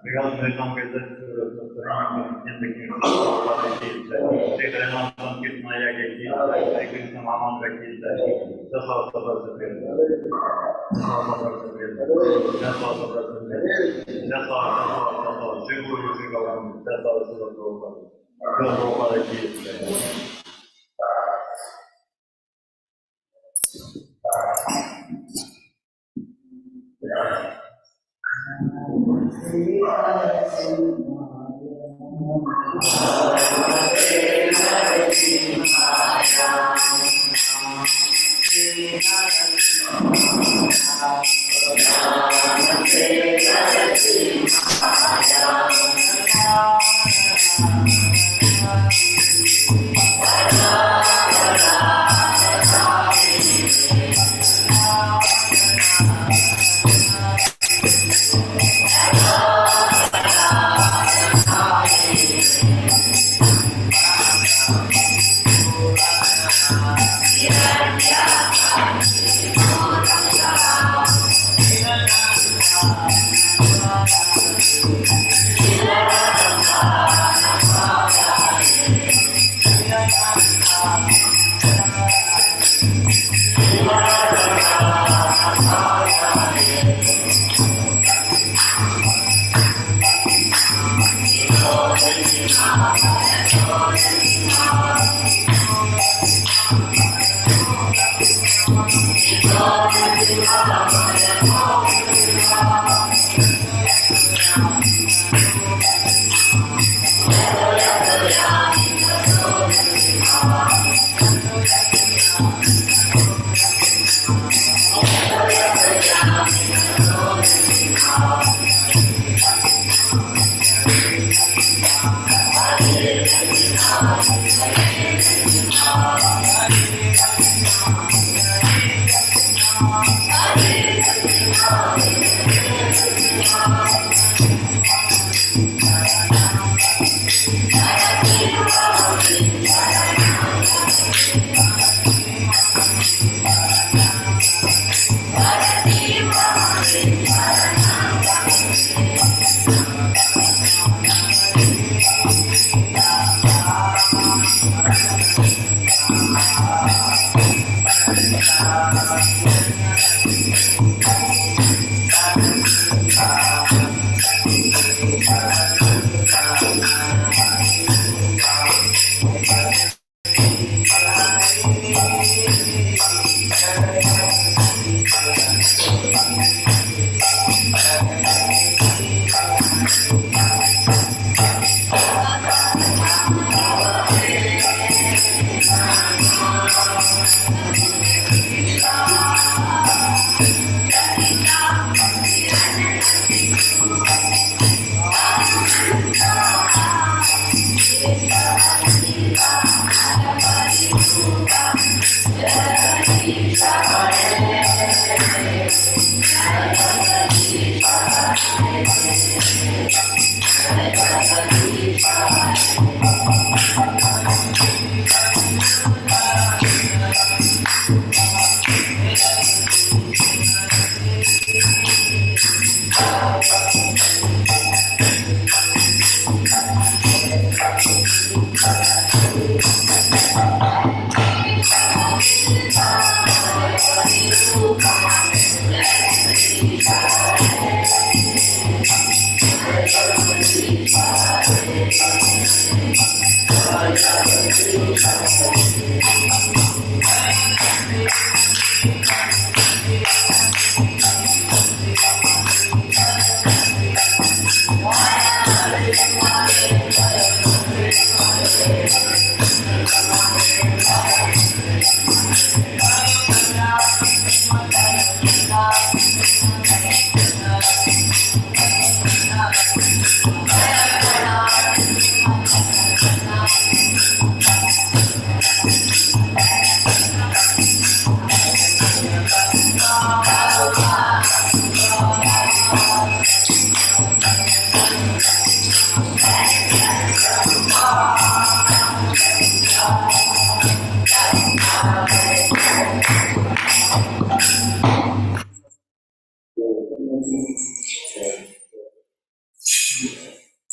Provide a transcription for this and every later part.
Obrigado, Deus, não quer dizer que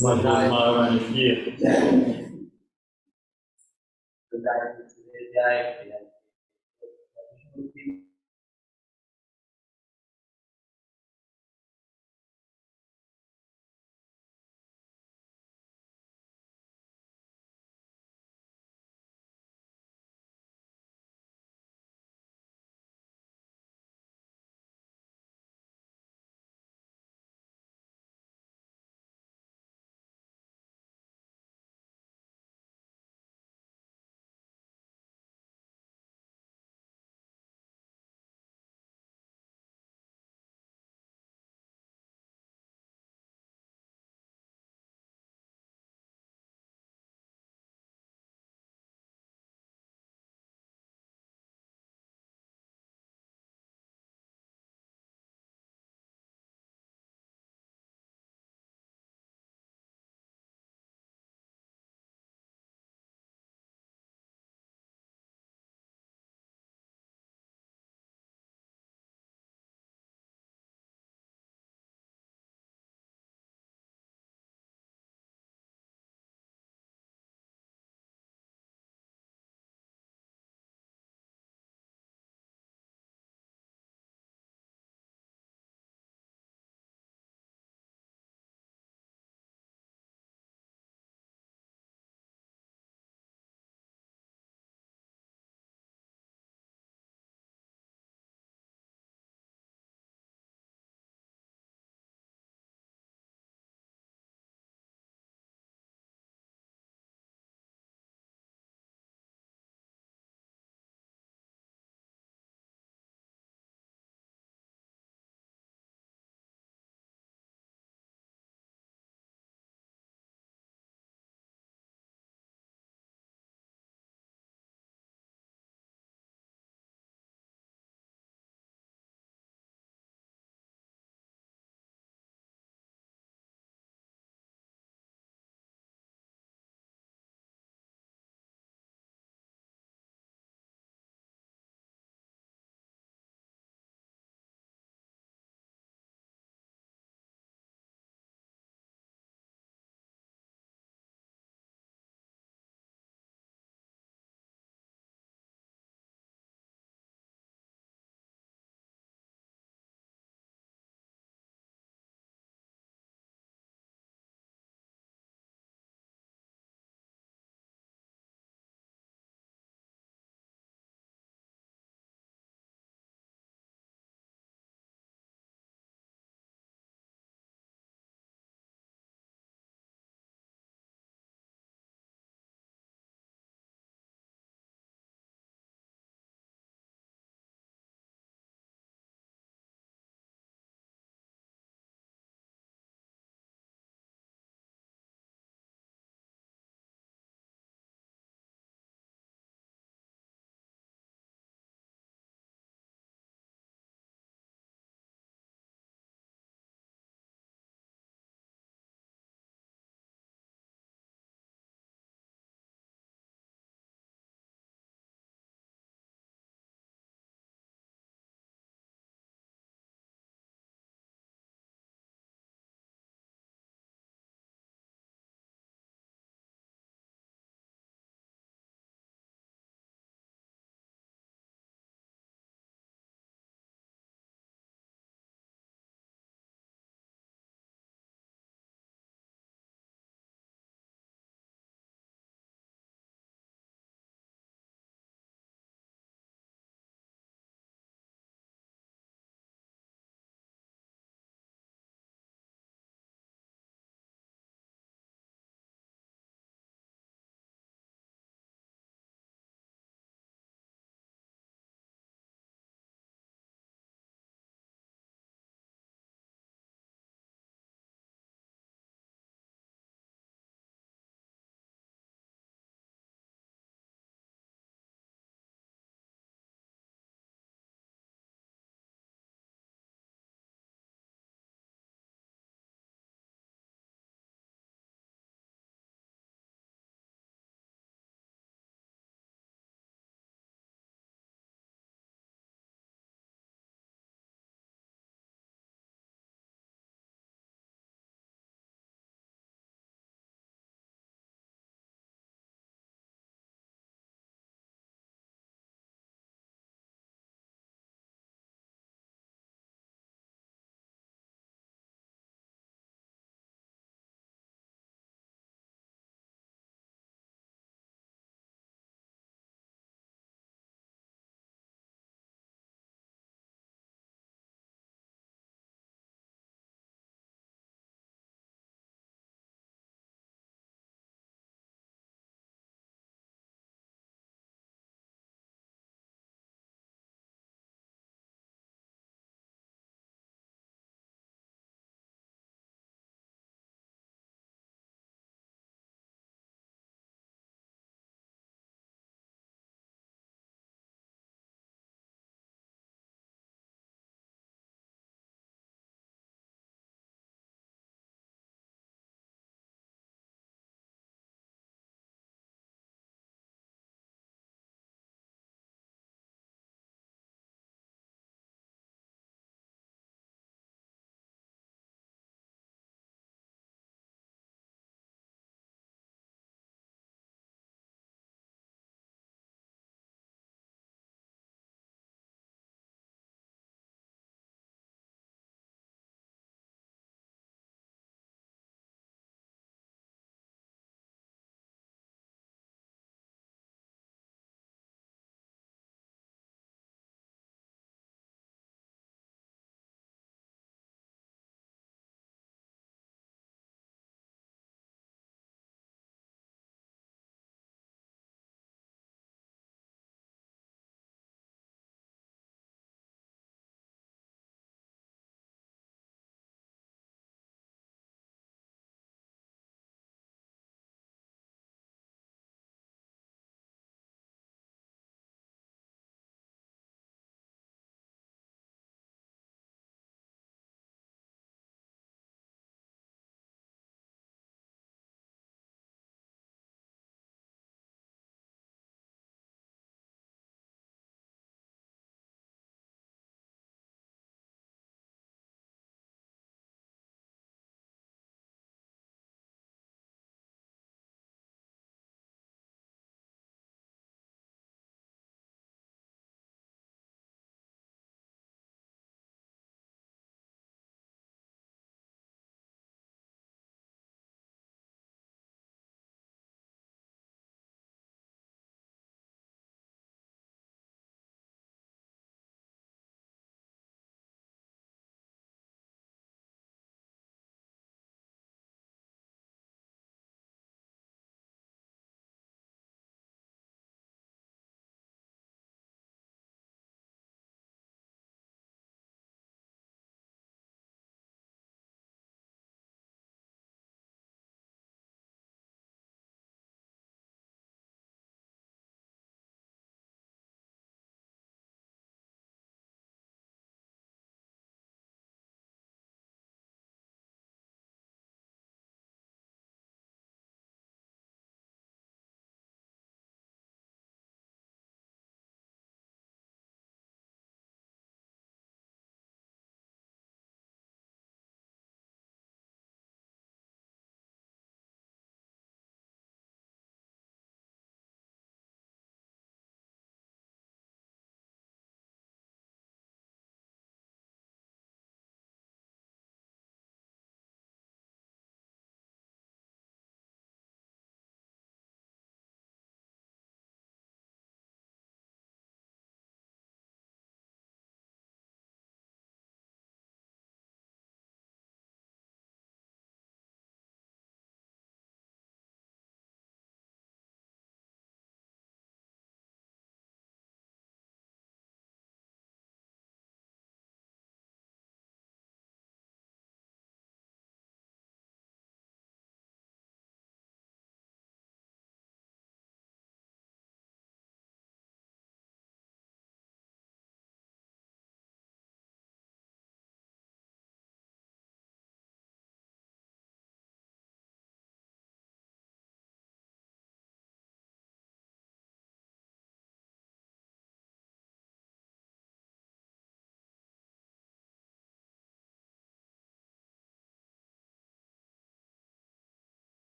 Mas aqui.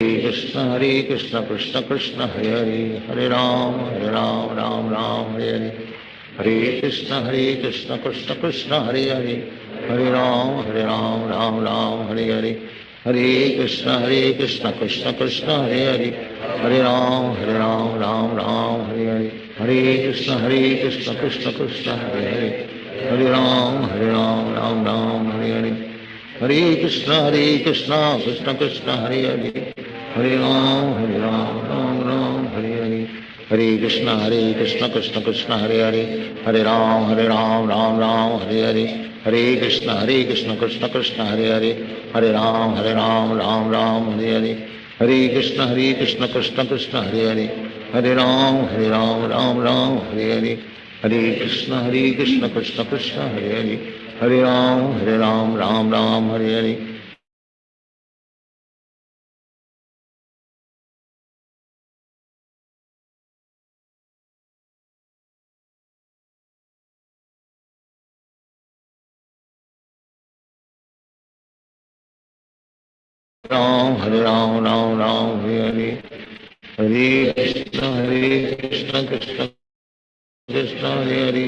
हरे कृष्ण कृष्ण कृष्ण हरे हरे हरे राम राम राम हरे हरे हरे कृष्ण कृष्ण कृष्ण हरे हरे हरे राम राम राम हरे हरे हरे कृष्ण कृष्ण कृष्ण हरे हरे हरे राम राम राम हरे हरे हरे कृष्ण कृष्ण कृष्ण हरे हरे हरे राम राम राम हरे हरे हरे कृष्ण कृष्ण कृष्ण हरे हरे हरे राम राम राम हरे हरे हरे कृष्ण कृष्ण कृष्ण हरे हरे हरे राम राम राम हरे हरे हरे कृष्ण कृष्ण कृष्ण हरे हरे हरे राम राम राम हरे हरे हरे कृष्ण कृष्ण कृष्ण हरे हरे हरे राम राम राम हरे हरे हरे कृष्ण कृष्ण कृष्ण हरे हरे हरे राम राम राम हरे हरे राम राम राम हरे हरे हरे कृष्ण कृष्ण कृष्ण हरे हरे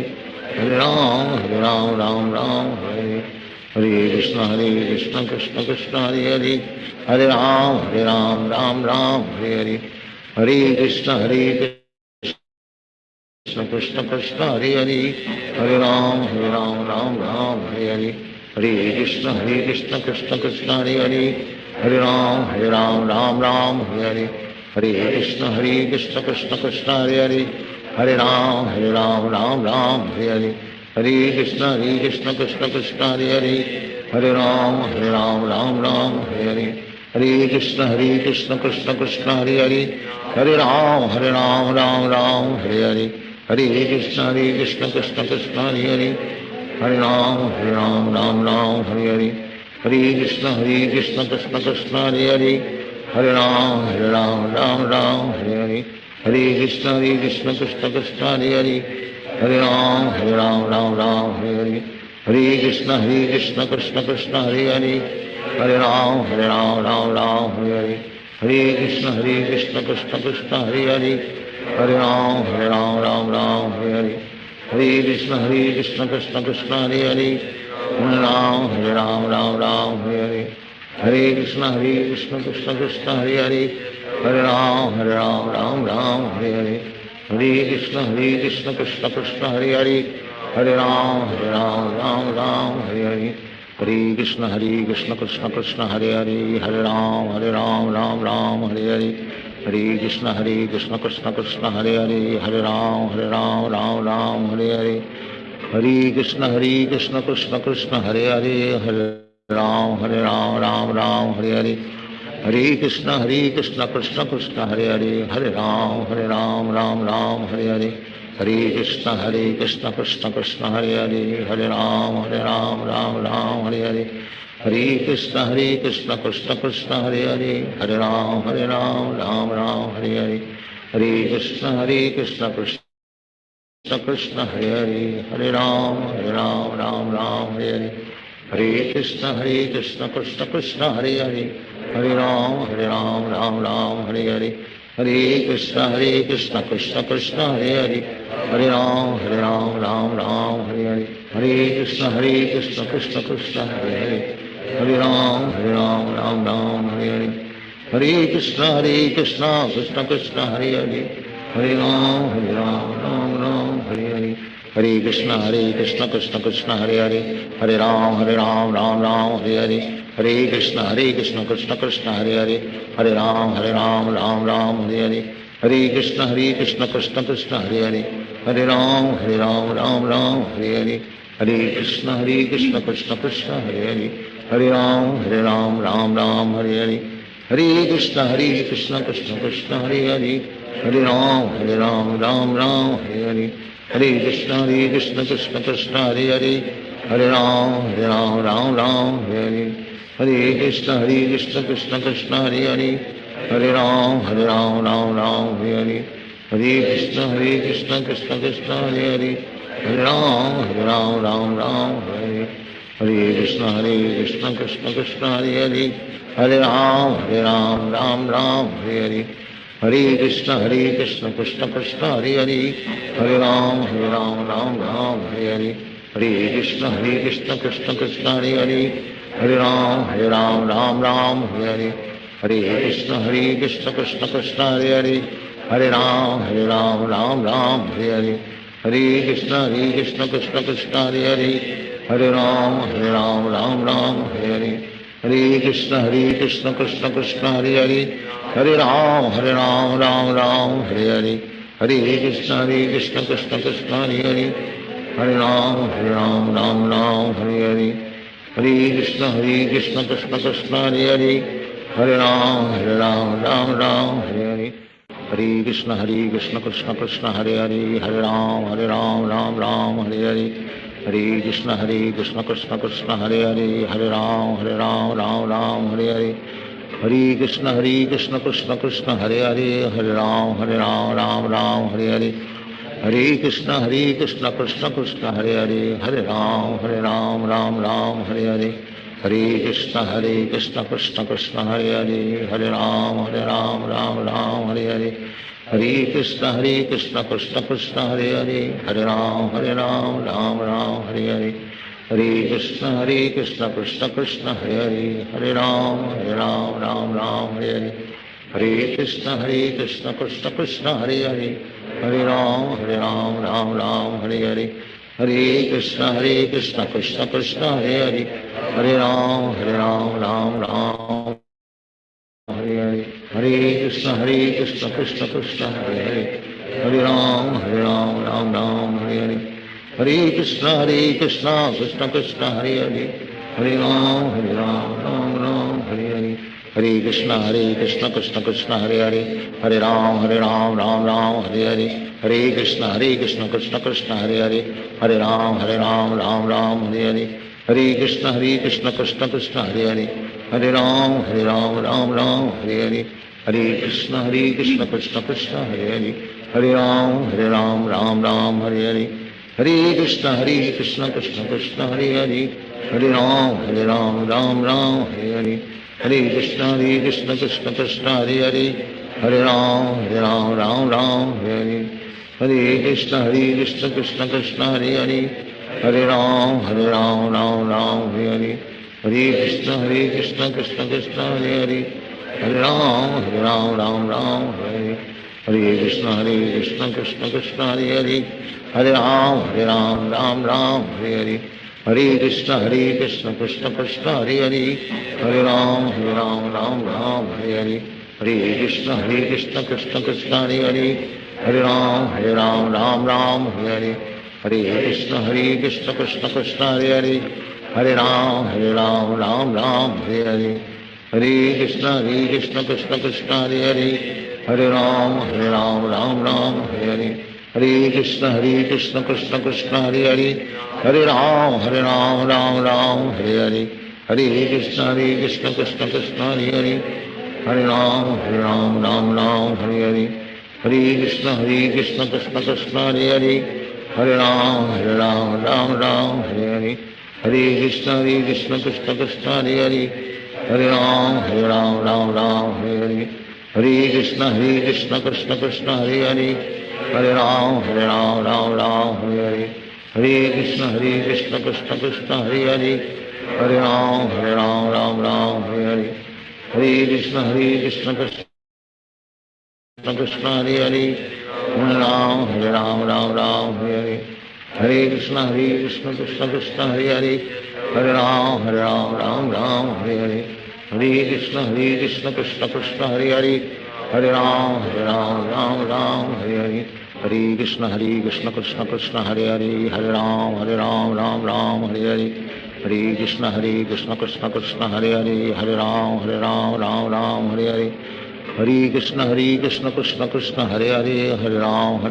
हरे राम राम हरे हरे कृष्ण कृष्ण कृष्ण हरे हरे हरे राम राम राम हरे हरे हरे कृष्ण कृष्ण कृष्ण हरे हरे हरे राम राम राम हरे हरे हरे कृष्ण कृष्ण कृष्ण हरे हरे हरे राम राम राम हरे हरे हरे कृष्ण कृष्ण कृष्ण हरे हरे हरे राम राम राम हरे हरे हरे कृष्ण कृष्ण कृष्ण हरे हरे हरे राम राम राम हरे हरे हरे कृष्ण कृष्ण कृष्ण हरे हरे हरे राम राम राम हरे हरे हरे कृष्ण कृष्ण कृष्ण हरे हरे हरे राम राम राम हरे हरे हरे कृष्ण कृष्ण कृष्ण हरे हरे हरे राम राम राम हरे हरे हरे कृष्ण कृष्ण कृष्ण हरे हरे हरे राम राम राम हरे हरे हरे कृष्ण कृष्ण कृष्ण हरे हरे हरे राम राम राम हरे हरे हरे कृष्ण कृष्ण कृष्ण हरे हरे हरे राम राम राम हरे हरे हरे कृष्ण कृष्ण कृष्ण हरे हरे हरे राम राम राम हरे हरे हरे कृष्ण कृष्ण कृष्ण हरे हरे हरे राम राम राम हरे हरे हरे कृष्ण कृष्ण कृष्ण हरे हरे हरे राम राम राम हरे हरे हरे कृष्ण कृष्ण कृष्ण हरे हरे हरे राम राम राम हरे हरे हरे कृष्ण कृष्ण कृष्ण हरे हरे हरे राम राम राम हरे हरे हरे कृष्ण कृष्ण कृष्ण हरे हरे हरे राम राम राम हरे हरे हरे कृष्ण कृष्ण कृष्ण हरे हरे हरे राम राम राम हरे हरे हरे कृष्ण कृष्ण कृष्ण हरे हरे हरे राम राम राम हरे हरे हरे कृष्ण कृष्ण कृष्ण हरे हरे हरे राम राम राम हरे हरे हरे कृष्ण कृष्ण कृष्ण हरे हरे हरे राम राम राम हरे हरे हरे कृष्ण कृष्ण कृष्ण हरे हरे हरे राम राम राम हरे हरे हरे कृष्ण कृष्ण कृष्ण हरे हरे हरे राम राम राम हरे हरे हरे कृष्ण कृष्ण कृष्ण हरे हरे हरे राम राम राम हरे हरे हरे कृष्ण कृष्ण कृष्ण हरे हरे हरे राम राम राम हरे हरे हरे कृष्ण कृष्ण कृष्ण हरे हरे हरे राम राम राम हरे हरे हरे कृष्ण कृष्ण कृष्ण हरे हरे हरे राम राम राम हरे हरे हरे कृष्ण कृष्ण कृष्ण हरे हरे हरे राम राम राम हरे हरे हरे कृष्ण कृष्ण कृष्ण हरे हरे हरे राम राम राम हरे हरे हरे कृष्ण कृष्ण कृष्ण हरे हरे हरे राम राम राम हरे हरे हरे कृष्ण कृष्ण कृष्ण हरे हरे हरे राम राम राम हरे हरे हरे कृष्ण कृष्ण कृष्ण हरे हरे हरे राम राम राम हरे हरे हरे कृष्ण कृष्ण कृष्ण कृष्ण हरे हरे हरे राम राम राम हरे हरे हरे कृष्ण कृष्ण कृष्ण हरे हरे हरे राम राम राम हरे हरे हरे कृष्ण कृष्ण कृष्ण कृष्ण हरे हरे हरे राम राम राम हरे हरे हरे कृष्ण कृष्ण कृष्ण हरे हरे हरे राम राम राम हरे हरे हरे कृष्ण कृष्ण कृष्ण हरे हरे हरे राम राम राम हरे हरे हरे कृष्ण कृष्ण कृष्ण हरे हरे हरे राम राम राम हरे हरे हरे कृष्ण कृष्ण कृष्ण हरे हरे हरे राम राम राम हरे हरे हरे कृष्ण कृष्ण कृष्ण हरे हरे हरे राम राम राम हरे हरे हरे कृष्ण कृष्ण कृष्ण हरे हरे हरे राम राम राम हरे हरे हरे कृष्ण कृष्ण कृष्ण हरे हरे हरे राम राम राम हरे हरे हरे कृष्ण कृष्ण कृष्ण हरे हरे हरे राम राम राम हरे हरे हरे कृष्ण कृष्ण कृष्ण हरे हरे हरे राम राम राम हरे हरे हरे कृष्ण कृष्ण कृष्ण हरे हरे हरे राम राम राम हरे हरे हरे कृष्ण कृष्ण कृष्ण हरे हरे हरे राम राम राम हरे हरे हरे कृष्ण कृष्ण कृष्ण हरे हरे हरे राम राम राम हरे हरे हरे कृष्ण कृष्ण कृष्ण हरे हरे हरे राम राम राम हरे हरे हरे कृष्ण कृष्ण कृष्ण हरे हरे हरे राम राम राम हरे हरे हरे कृष्ण कृष्ण कृष्ण हरे हरे हरे राम राम राम हरे हरे हरे कृष्ण कृष्ण कृष्ण हरे हरे हरे राम राम राम हरे हरे हरे कृष्ण कृष्ण कृष्ण हरे हरे हरे राम राम राम हरे हरे हरे कृष्ण कृष्ण कृष्ण हरे हरे हरे राम राम राम हरे हरे हरे कृष्ण कृष्ण कृष्ण हरे हरे हरे राम राम राम हरे हरे हरे कृष्ण कृष्ण कृष्ण हरे हरे हरे राम राम राम हरे हरे हरे कृष्ण कृष्ण कृष्ण हरे हरे हरे राम राम राम हरे हरे हरे कृष्ण कृष्ण कृष्ण हरे हरे हरे राम राम राम हरे हरे हरे कृष्ण कृष्ण कृष्ण हरे हरे हरे राम राम राम हरे हरे हरे कृष्ण कृष्ण कृष्ण हरे हरे हरे राम राम राम हरे हरे हरे कृष्ण कृष्ण कृष्ण हरे हरे हरे राम राम राम हरे हरे हरे कृष्ण कृष्ण कृष्ण हरे हरे हरे राम राम राम हरे हरे हरे कृष्ण कृष्ण कृष्ण हरे हरे हरे राम राम राम हरे हरे हरे कृष्ण कृष्ण कृष्ण हरे हरे हरे राम राम राम हरे हरे हरे कृष्ण कृष्ण कृष्ण हरे हरे हरे राम राम राम हरे हरे हरे कृष्ण कृष्ण कृष्ण हरे हरे हरे राम राम राम हरे हरे हरे कृष्ण कृष्ण कृष्ण हरे हरे हरे राम राम राम हरे हरे हरे कृष्ण कृष्ण कृष्ण हरे हरे हरे राम राम राम हरे हरे हरे कृष्ण कृष्ण कृष्ण हरे हरे हरे राम राम राम हरे हरे हरे कृष्ण कृष्ण कृष्ण हरे हरे हरे राम राम राम हरे हरे हरे कृष्ण कृष्ण कृष्ण हरे हरे हरे राम राम राम हरे हरे हरे कृष्ण कृष्ण कृष्ण हरे हरे हरे राम राम राम हरे हरे हरे कृष्ण कृष्ण कृष्ण हरे हरे हरे राम राम राम हरे हरे हरे कृष्ण कृष्ण कृष्ण हरे हरे हरे राम राम राम हरे हरे हरे कृष्ण कृष्ण कृष्ण हरे हरे हरे राम राम राम हरे हरे हरे कृष्ण कृष्ण कृष्ण हरे हरे हरे राम राम राम हरे हरे हरे कृष्ण कृष्ण कृष्ण हरे हरे हरे राम राम राम हरे हरे हरे कृष्ण कृष्ण कृष्ण हरे हरे हरे राम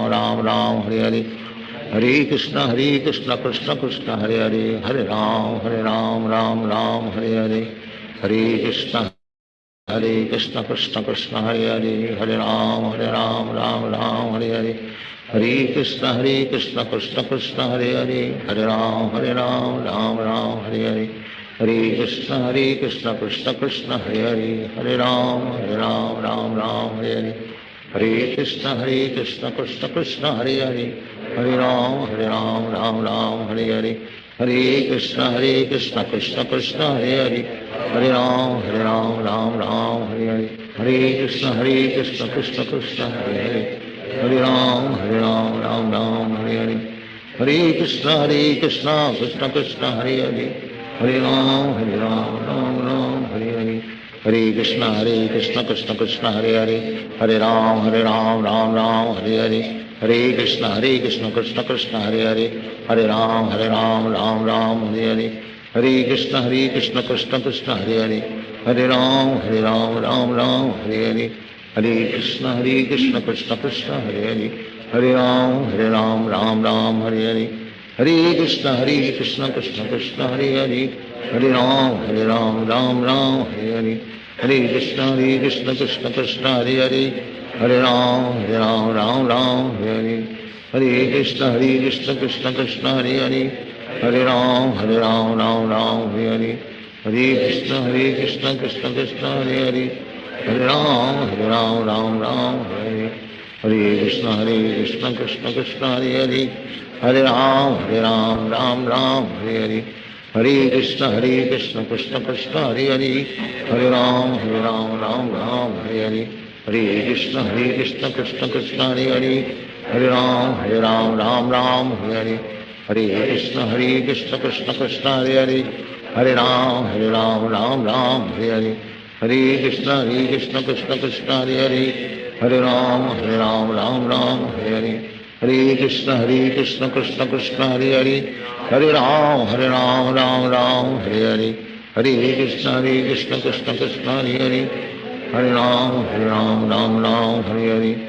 राम राम हरे हरे हरे कृष्ण कृष्ण कृष्ण हरे हरे हरे राम राम राम हरे हरे हरे कृष्ण कृष्ण कृष्ण हरे हरे हरे राम राम राम हरे हरे हरे कृष्ण कृष्ण कृष्ण हरे हरे, हरे राम राम राम हरे हरे, हरे कृष्ण कृष्ण कृष्ण हरे हरे, हरे राम राम राम हरे हरे, हरे कृष्ण कृष्ण कृष्ण हरे हरे, हरे राम राम राम हरे हरे, हरे कृष्ण कृष्ण कृष्ण हरे हरे, हरे राम राम राम हरे हरे, हरे कृष्ण कृष्ण कृष्ण हरे हरे, हरे राम राम राम हरे हरे, हरे कृष्ण कृष्ण कृष्ण हरे हरे, हरे राम राम राम हरे हरे, हरे कृष्ण कृष्ण कृष्ण हरे हरे, हरे राम राम राम हरे हरे, हरे कृष्ण कृष्ण कृष्ण हरे हरे, हरे राम राम राम हरे हरे, हरे कृष्ण कृष्ण कृष्ण हरे हरे, हरे राम राम राम हरे हरे, हरे कृष्ण कृष्ण कृष्ण हरे हरे, हरे राम राम राम हरे हरे, हरे कृष्ण कृष्ण कृष्ण हरे हरे, हरे राम राम राम हरे हरे, हरे कृष्ण कृष्ण कृष्ण हरे हरे, हरे राम राम राम हरे हरे, हरे कृष्ण कृष्ण कृष्ण हरे हरे, हरे राम राम राम हरे हरे, हरे कृष्ण कृष्ण कृष्ण हरे हरे, हरे राम राम राम हरे हरे, हरे कृष्ण कृष्ण कृष्ण हरे हरे, हरे राम राम राम हरे हरे, हरे कृष्ण कृष्ण कृष्ण हरे हरे, हरे राम राम राम हरे हरे, हरे कृष्ण कृष्ण कृष्ण हरे हरे, हरे राम राम राम हरे हरे, हरे कृष्ण कृष्ण कृष्ण हरे हरे, हरे राम राम राम हरे हरे, हरे कृष्ण कृष्ण कृष्ण हरे हरे, हरे राम राम राम हरे हरे, हरे कृष्ण कृष्ण कृष्ण हरे हरे, हरे राम राम राम हरे हरे, हरे कृष्ण कृष्ण कृष्ण हरे हरे, हरे राम राम राम हरे हरे, हरे कृष्ण कृष्ण कृष्ण हरे हरे, हरे राम राम राम हरे हरे, हरे कृष्ण कृष्ण कृष्ण हरे हरे, हरे राम राम राम हरे हरे,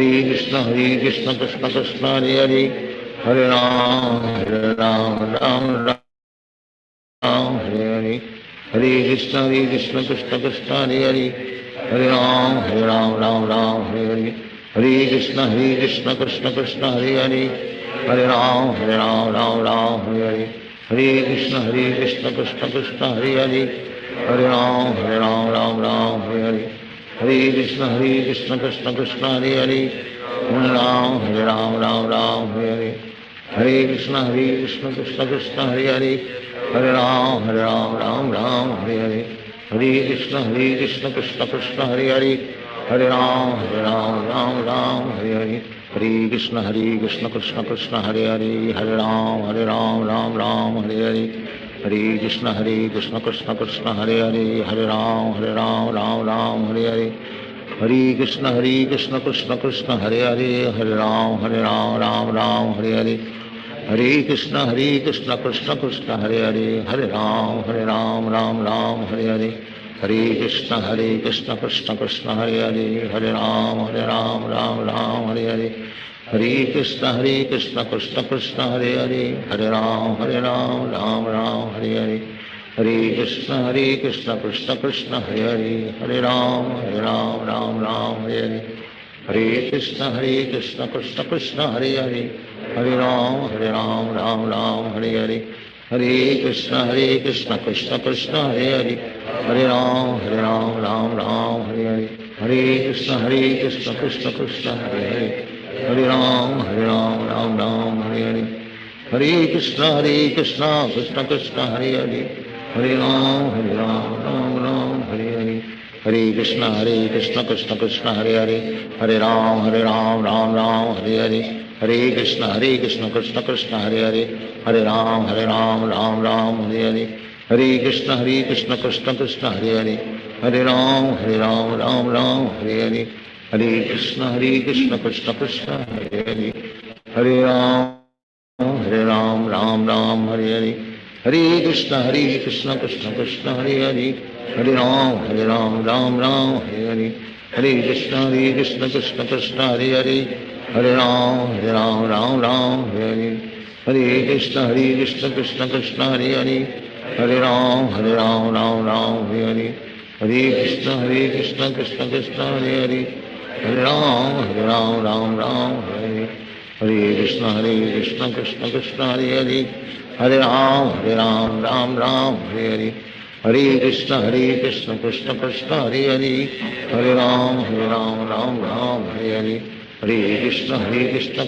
हरे कृष्ण कृष्ण कृष्ण हरे हरे, हरे राम राम राम हरे हरे, हरे कृष्ण कृष्ण कृष्ण हरे हरे, हरे राम राम राम हरे हरे, हरे कृष्ण कृष्ण कृष्ण हरे हरे, हरे राम राम राम हरे हरे, हरे कृष्ण कृष्ण कृष्ण हरे हरे, हरे राम राम राम हरे हरे, हरे कृष्ण कृष्ण कृष्ण हरे हरे, हरे राम राम राम हरे हरे, हरे कृष्ण कृष्ण कृष्ण हरे हरे, हरे राम राम राम हरे हरे, हरे कृष्ण कृष्ण कृष्ण हरे हरे, हरे राम राम राम हरे हरे, हरे कृष्ण कृष्ण कृष्ण हरे हरे, हरे राम राम राम हरे हरे, हरे कृष्ण कृष्ण कृष्ण हरे हरे, हरे राम राम राम हरे हरे, हरे कृष्ण कृष्ण कृष्ण हरे हरे, हरे राम राम राम हरे हरे, हरे कृष्ण कृष्ण कृष्ण हरे हरे, हरे राम राम राम हरे हरे, हरे कृष्ण कृष्ण कृष्ण हरे हरे, हरे राम राम राम हरे हरे, हरे कृष्ण कृष्ण कृष्ण हरे हरे, हरे राम राम राम हरे हरे, हरे कृष्ण कृष्ण कृष्ण हरे हरे, हरे राम राम राम हरे हरे, हरे कृष्ण कृष्ण कृष्ण हरे हरे, हरे राम राम राम हरे हरे, हरे कृष्ण कृष्ण कृष्ण हरे हरे, हरे राम राम राम हरे हरे, हरे कृष्ण कृष्ण कृष्ण हरे हरे, हरे राम राम राम हरे हरे, हरे कृष्ण कृष्ण कृष्ण हरे हरे, हरे राम राम राम हरे हरे, हरे कृष्ण कृष्ण कृष्ण हरे हरे, हरे राम राम राम हरे हरे, हरे कृष्ण कृष्ण कृष्ण हरे हरे, हरे राम राम राम हरे हरे, हरे कृष्ण कृष्ण कृष्ण हरे हरे, हरे राम राम राम हरे हरे, हरे कृष्ण कृष्ण कृष्ण हरे हरे, हरे राम राम राम हरे हरे, हरे कृष्ण कृष्ण कृष्ण हरे हरे, हरे राम राम राम हरे हरे, हरे कृष्ण कृष्ण कृष्ण हरे हरे, हरे राम राम राम हरे हरे, हरे कृष्ण कृष्ण कृष्ण हरे हरे हरे राम राम राम हरे हरे हरे कृष्ण कृष्ण कृष्ण हरे हरे हरे राम राम राम हरे हरे हरे कृष्ण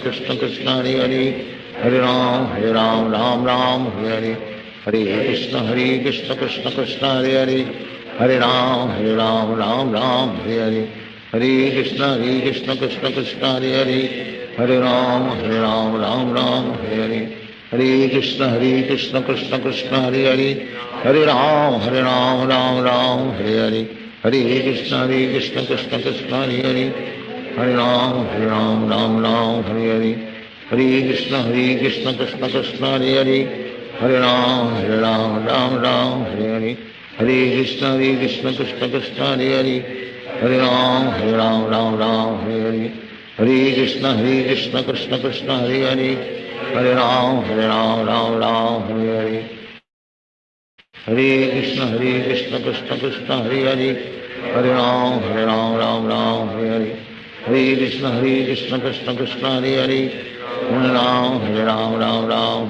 कृष्ण कृष्ण हरे हरे हरे राम राम हरे हरे हरे कृष्ण कृष्ण कृष्ण हरे हरे हरे राम राम हरे हरे हरे कृष्ण कृष्ण कृष्ण हरे हरे हरे राम राम हरे हरे हरे कृष्ण कृष्ण कृष्ण हरे हरे हरे राम राम हरे हरे हरे कृष्ण कृष्ण कृष्ण हरे हरे हरे राम राम हरे हरे हरे कृष्ण कृष्ण कृष्ण हरे हरे हरे राम राम हरे हरे हरे कृष्ण कृष्ण कृष्ण हरे हरे हरे राम राम हरे हरे हरे कृष्ण कृष्ण कृष्ण हरे हरे हरे राम राम हरे हरे हरे कृष्ण कृष्ण कृष्ण हरे हरे हरे राम राम हरे हरे हरे कृष्ण कृष्ण कृष्ण हरे हरे हरे राम राम हरे हरे हरे कृष्ण कृष्ण कृष्ण हरे हरे हरे राम राम हरे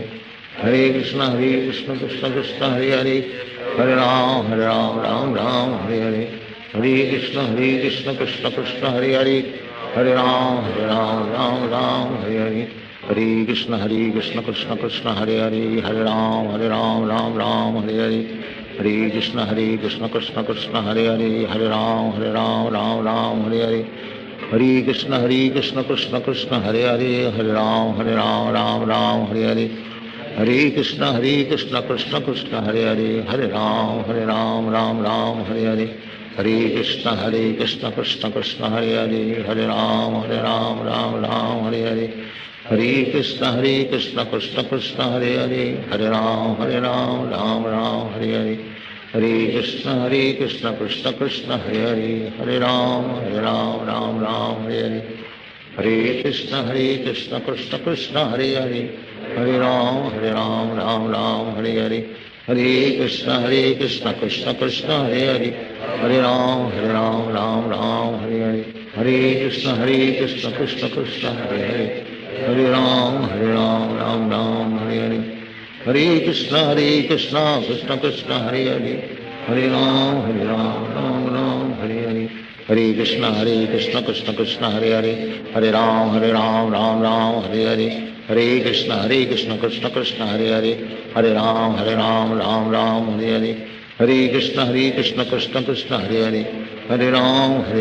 हरे हरे कृष्ण कृष्ण कृष्ण हरे हरे हरे राम राम हरे हरे हरे कृष्ण कृष्ण कृष्ण हरे हरे हरे राम राम हरे हरे हरे कृष्ण कृष्ण कृष्ण हरे हरे हरे राम राम हरे हरे हरे कृष्ण कृष्ण कृष्ण हरे हरे हरे राम राम हरे हरे हरे कृष्ण कृष्ण कृष्ण हरे हरे हरे राम राम हरे हरे हरे कृष्ण कृष्ण कृष्ण हरे हरे हरे राम राम हरे हरे हरे कृष्ण कृष्ण कृष्ण हरे हरे हरे राम राम हरे हरे हरे कृष्ण कृष्ण कृष्ण हरे हरे हरे राम राम हरे हरे हरे कृष्ण कृष्ण कृष्ण हरे हरे हरे राम राम हरे हरे हरे कृष्ण कृष्ण कृष्ण हरे हरे हरे राम राम हरे हरे हरे कृष्ण कृष्ण कृष्ण हरे हरे हरे राम राम हरे हरे हरे कृष्ण कृष्ण कृष्ण हरे हरे हरे राम राम हरे हरे हरे कृष्ण कृष्ण कृष्ण हरे हरे हरे राम राम हरे हरे हरे कृष्ण कृष्ण कृष्ण हरे हरे हरे राम राम हरे हरे हरे कृष्ण कृष्ण कृष्ण हरे हरे हरे राम राम हरे हरे हरे कृष्ण कृष्ण कृष्ण हरे हरे हरे राम राम हरे हरे हरे कृष्ण कृष्ण कृष्ण हरे हरे हरे राम राम हरे हरे हरे कृष्ण कृष्ण कृष्ण हरे हरे हरे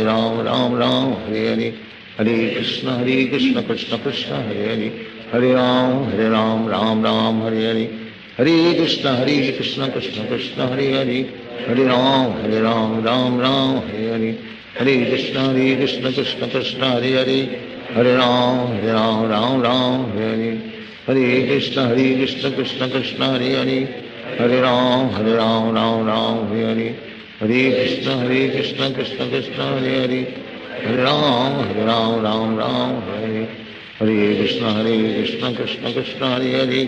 राम राम हरे हरे हरे कृष्ण कृष्ण कृष्ण हरे हरे हरे राम राम हरे हरे हरे कृष्ण कृष्ण कृष्ण हरे हरे हरे राम राम हरे हरे हरे कृष्ण कृष्ण कृष्ण हरे हरे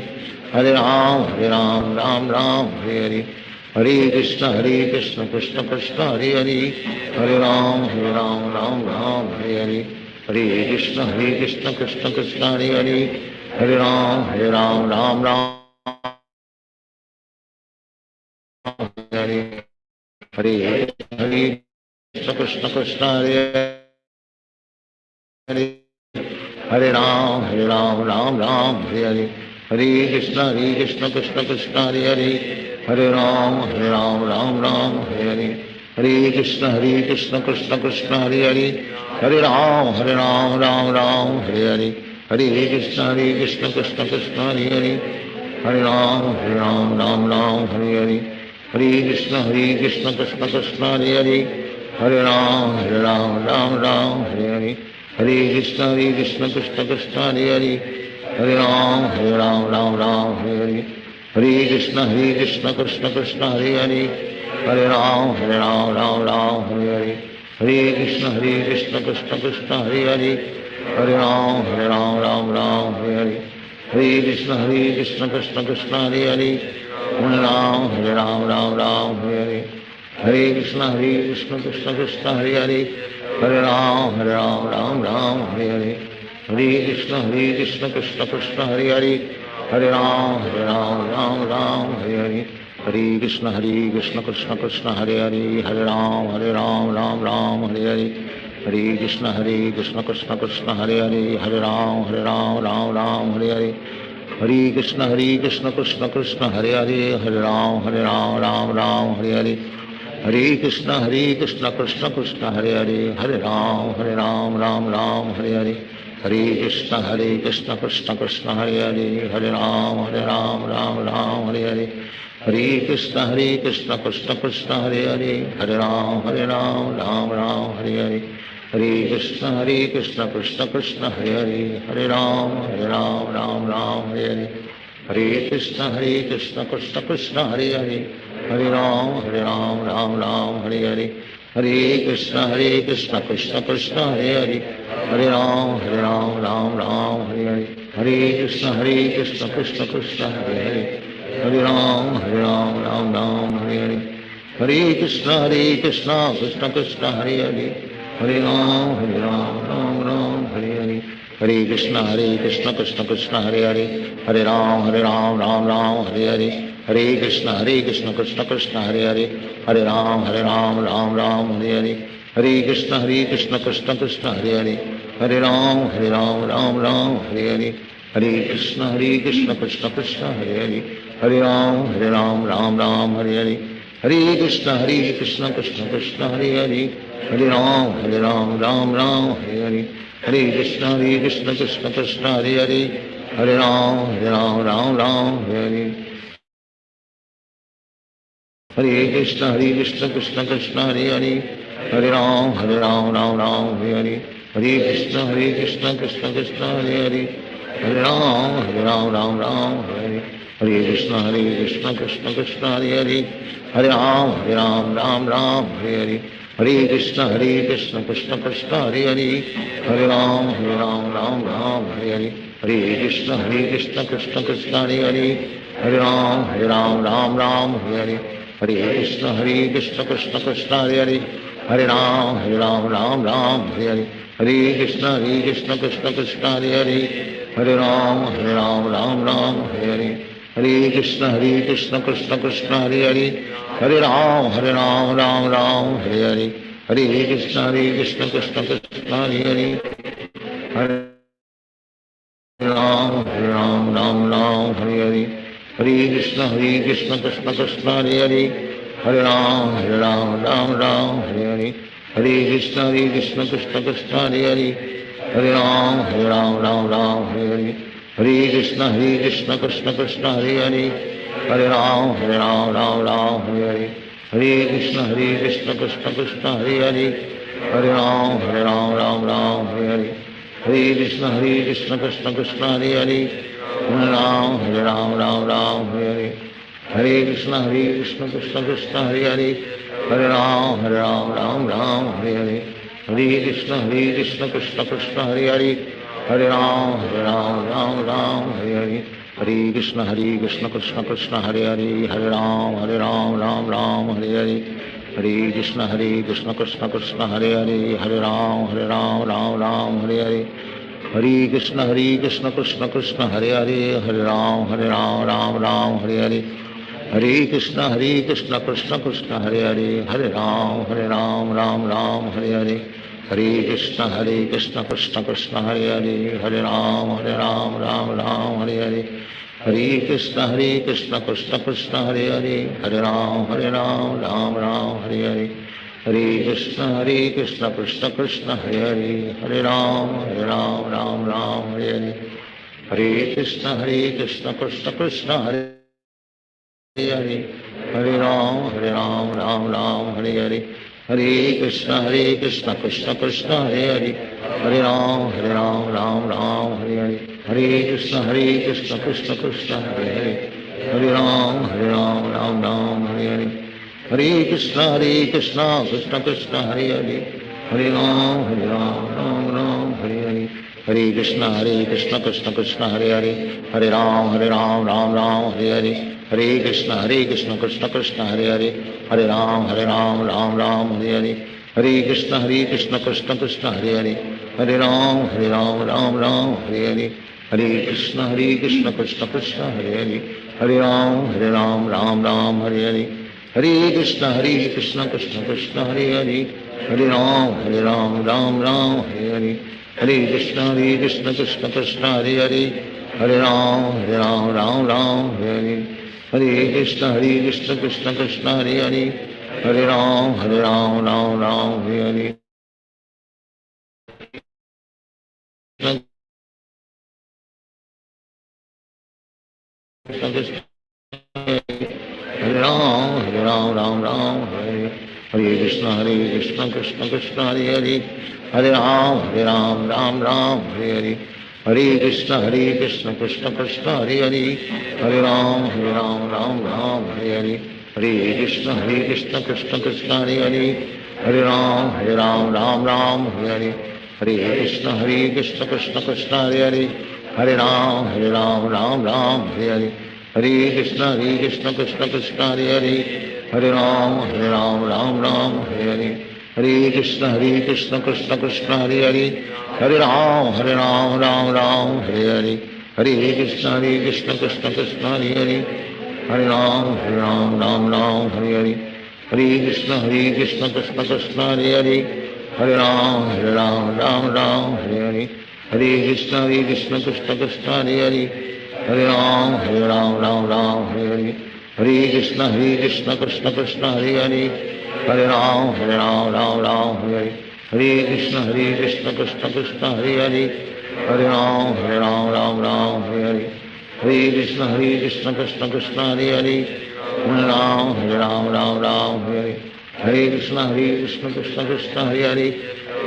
हरे राम राम हरे हरे हरे कृष्ण कृष्ण कृष्ण हरे हरे हरे राम राम हरे हरे हरे कृष्ण कृष्ण कृष्ण हरे हरे हरे राम राम हरे हरे हरे कृष्ण कृष्ण हरे हरे हरे राम हरे हरे हरे कृष्ण कृष्ण कृष्ण हरे हरे हरे राम राम हरे हरे हरे कृष्ण कृष्ण कृष्ण हरे हरे हरे राम राम हरे हरे हरे कृष्ण कृष्ण कृष्ण हरे हरे हरे राम राम हरे हरे हरे कृष्ण कृष्ण कृष्ण हरे हरे हरे राम हरे हरे हरे कृष्ण कृष्ण कृष्ण हरे हरे हरे राम हरे हरे हरे कृष्ण कृष्ण कृष्ण हरे हरे हरे राम हरे हरे हरे कृष्ण कृष्ण कृष्ण हरे हरे हरे राम हरे हरे हरे कृष्ण कृष्ण कृष्ण हरे हरे हरे राम हरे हरे हरे कृष्ण कृष्ण कृष्ण हरे हरे हरे राम राम हरे हरे हरे कृष्ण कृष्ण कृष्ण हरे हरे, हरे राम राम राम हरे हरे, हरे कृष्ण कृष्ण कृष्ण हरे हरे, हरे राम राम राम हरे हरे, हरे कृष्ण कृष्ण कृष्ण हरे हरे, हरे राम राम राम हरे हरे, हरे कृष्ण कृष्ण कृष्ण हरे हरे, हरे राम राम राम हरे हरे, हरे कृष्ण कृष्ण कृष्ण हरे हरे, हरे राम राम हरे हरे, हरे कृष्ण कृष्ण कृष्ण हरे हरे, हरे राम राम राम हरे हरे, हरे कृष्ण कृष्ण कृष्ण हरे हरे, हरे राम राम हरे हरे, हरे कृष्ण कृष्ण कृष्ण हरे हरे, हरे राम राम राम हरे हरे, हरे कृष्ण कृष्ण कृष्ण हरे हरे, हरे राम राम हरे हरे, हरे कृष्ण कृष्ण कृष्ण हरे हरे, हरे राम राम हरे हरे, हरे कृष्ण कृष्ण कृष्ण हरे हरे, हरे राम राम हरे हरे, हरे कृष्ण कृष्ण कृष्ण हरे हरे, हरे राम राम हरे हरे, हरे कृष्ण कृष्ण कृष्ण हरे हरे, हरे राम राम हरे हरे, हरे कृष्ण कृष्ण कृष्ण हरे हरे, हरे राम राम हरे हरे, हरे कृष्ण कृष्ण कृष्ण हरे हरे, हरे राम राम हरे हरे, हरे कृष्ण कृष्ण कृष्ण हरे हरे, हरे राम राम हरे हरे, हरे कृष्ण कृष्ण कृष्ण हरे हरे, हरे राम राम हरे हरे, हरे कृष्ण कृष्ण कृष्ण हरे हरे, हरे राम राम हरे हरे, हरे कृष्ण कृष्ण कृष्ण हरे हरे, हरे राम राम हरे हरे, हरे कृष्ण कृष्ण कृष्ण हरे हरे, हरे राम राम हरे हरे, हरे कृष्ण कृष्ण कृष्ण हरे हरे, हरे राम राम हरे हरे, हरे कृष्ण कृष्ण कृष्ण हरे हरे, हरे राम राम हरे हरे, हरे कृष्ण कृष्ण कृष्ण हरे हरे, हरे राम राम हरे हरे, हरे कृष्ण कृष्ण कृष्ण हरे हरे, हरे राम राम हरे हरे, हरे कृष्ण कृष्ण कृष्ण हरे हरे, हरे राम राम हरे हरे, हरे कृष्ण कृष्ण कृष्ण हरे हरे, हरे राम राम हरे हरे, हरे कृष्ण कृष्ण कृष्ण हरे हरे, हरे राम राम हरे हरे, हरे कृष्ण कृष्ण कृष्ण हरे हरे, हरे राम राम हरे हरे, हरे कृष्ण कृष्ण कृष्ण हरे हरे, हरे राम राम हरे हरे, हरे कृष्ण कृष्ण कृष्ण हरे हरे, हरे राम राम हरे हरे, हरे कृष्ण कृष्ण कृष्ण हरे हरे, हरे राम राम हरे हरे, हरे कृष्ण कृष्ण कृष्ण हरे हरे, हरे राम हरे हरे, हरे कृष्ण कृष्ण कृष्ण हरे हरे, हरे राम हरे हरे, हरे कृष्ण कृष्ण कृष्ण हरे हरे, हरे राम राम हरे हरे, हरे कृष्ण कृष्ण कृष्ण हरे हरे, हरे राम राम हरे हरे, हरे कृष्ण कृष्ण कृष्ण हरे हरे, हरे राम राम हरे हरे, हरे कृष्ण कृष्ण कृष्ण हरे हरे, हरे राम राम हरे हरे, हरे कृष्ण कृष्ण कृष्ण हरे हरे, हरे राम राम हरे हरे, हरे कृष्ण कृष्ण कृष्ण हरे हरे, हरे राम राम हरे हरे, हरे कृष्ण कृष्ण कृष्ण हरे हरे, हरे राम राम हरे हरे, हरे कृष्ण कृष्ण कृष्ण हरे हरे, हरे राम राम हरे हरे, हरे कृष्ण कृष्ण कृष्ण हरे हरे, हरे राम राम हरे हरे, हरे कृष्ण कृष्ण कृष्ण हरे हरे, हरे राम राम हरे हरे, हरे कृष्ण कृष्ण कृष्ण हरे हरे, हरे राम राम हरे हरे, हरे कृष्ण कृष्ण कृष्ण हरे हरे, हरे राम राम हरे हरे, हरे कृष्ण कृष्ण कृष्ण हरे हरे, हरे राम राम हरे हरे, हरे कृष्ण कृष्ण कृष्ण हरे हरे, हरे राम राम राम हरे हरे, हरे Krishna Krishna Krishna Hare Hare, Hare Ram Ram Ram Hare Hare Hare Krishna Krishna Krishna Hare Hare Hare Ram Ram Ram Hare Hare Hare Krishna Krishna Krishna Hare Hare Hare Ram Ram Ram Hare Hare Hare Krishna Krishna Krishna Hare Hare Hare Ram Ram Ram Hare Hare Hare Krishna Krishna Krishna Hare Hare Hare Ram Ram Ram Hare Hare Krishna Krishna Hare Ram Ram Hare Hare Krishna Krishna Krishna Hare Hare Hare Ram Ram Hare Hare Hare Krishna Krishna Krishna Hare Hare Hare Ram Ram Hare Hare Hare Krishna Krishna Krishna Hare Hare Hare Ram Ram Hare Hare Hare Krishna Krishna Krishna Hare Hare Hare Ram Ram Hare Hare Hare Krishna Krishna Krishna Hare Hare Hare Ram Ram Hare Hare Hare Krishna Krishna Krishna Hare Hare Hare Ram Ram Hare Hare Hare Krishna Krishna Krishna Hare Hare Hare Ram Ram Hare Hare Hare Krishna Krishna Krishna Hare Hare Hare Ram Ram Hare Hare Hare Krishna Krishna Krishna Hare Hare Hare Ram Ram Hare Hare Hare Krishna Krishna Krishna Hare Hare Hare Ram Ram Hare Hare Hare Krishna Krishna Krishna Hare Hare Hare Ram Ram Hare Hare Hare Krishna Krishna Krishna Hare Hare Hare Ram Ram Hare Hare Hare Krishna Krishna Krishna Hare Hare Hare Ram Ram Hare Hare Hare Krishna Krishna Krishna Hare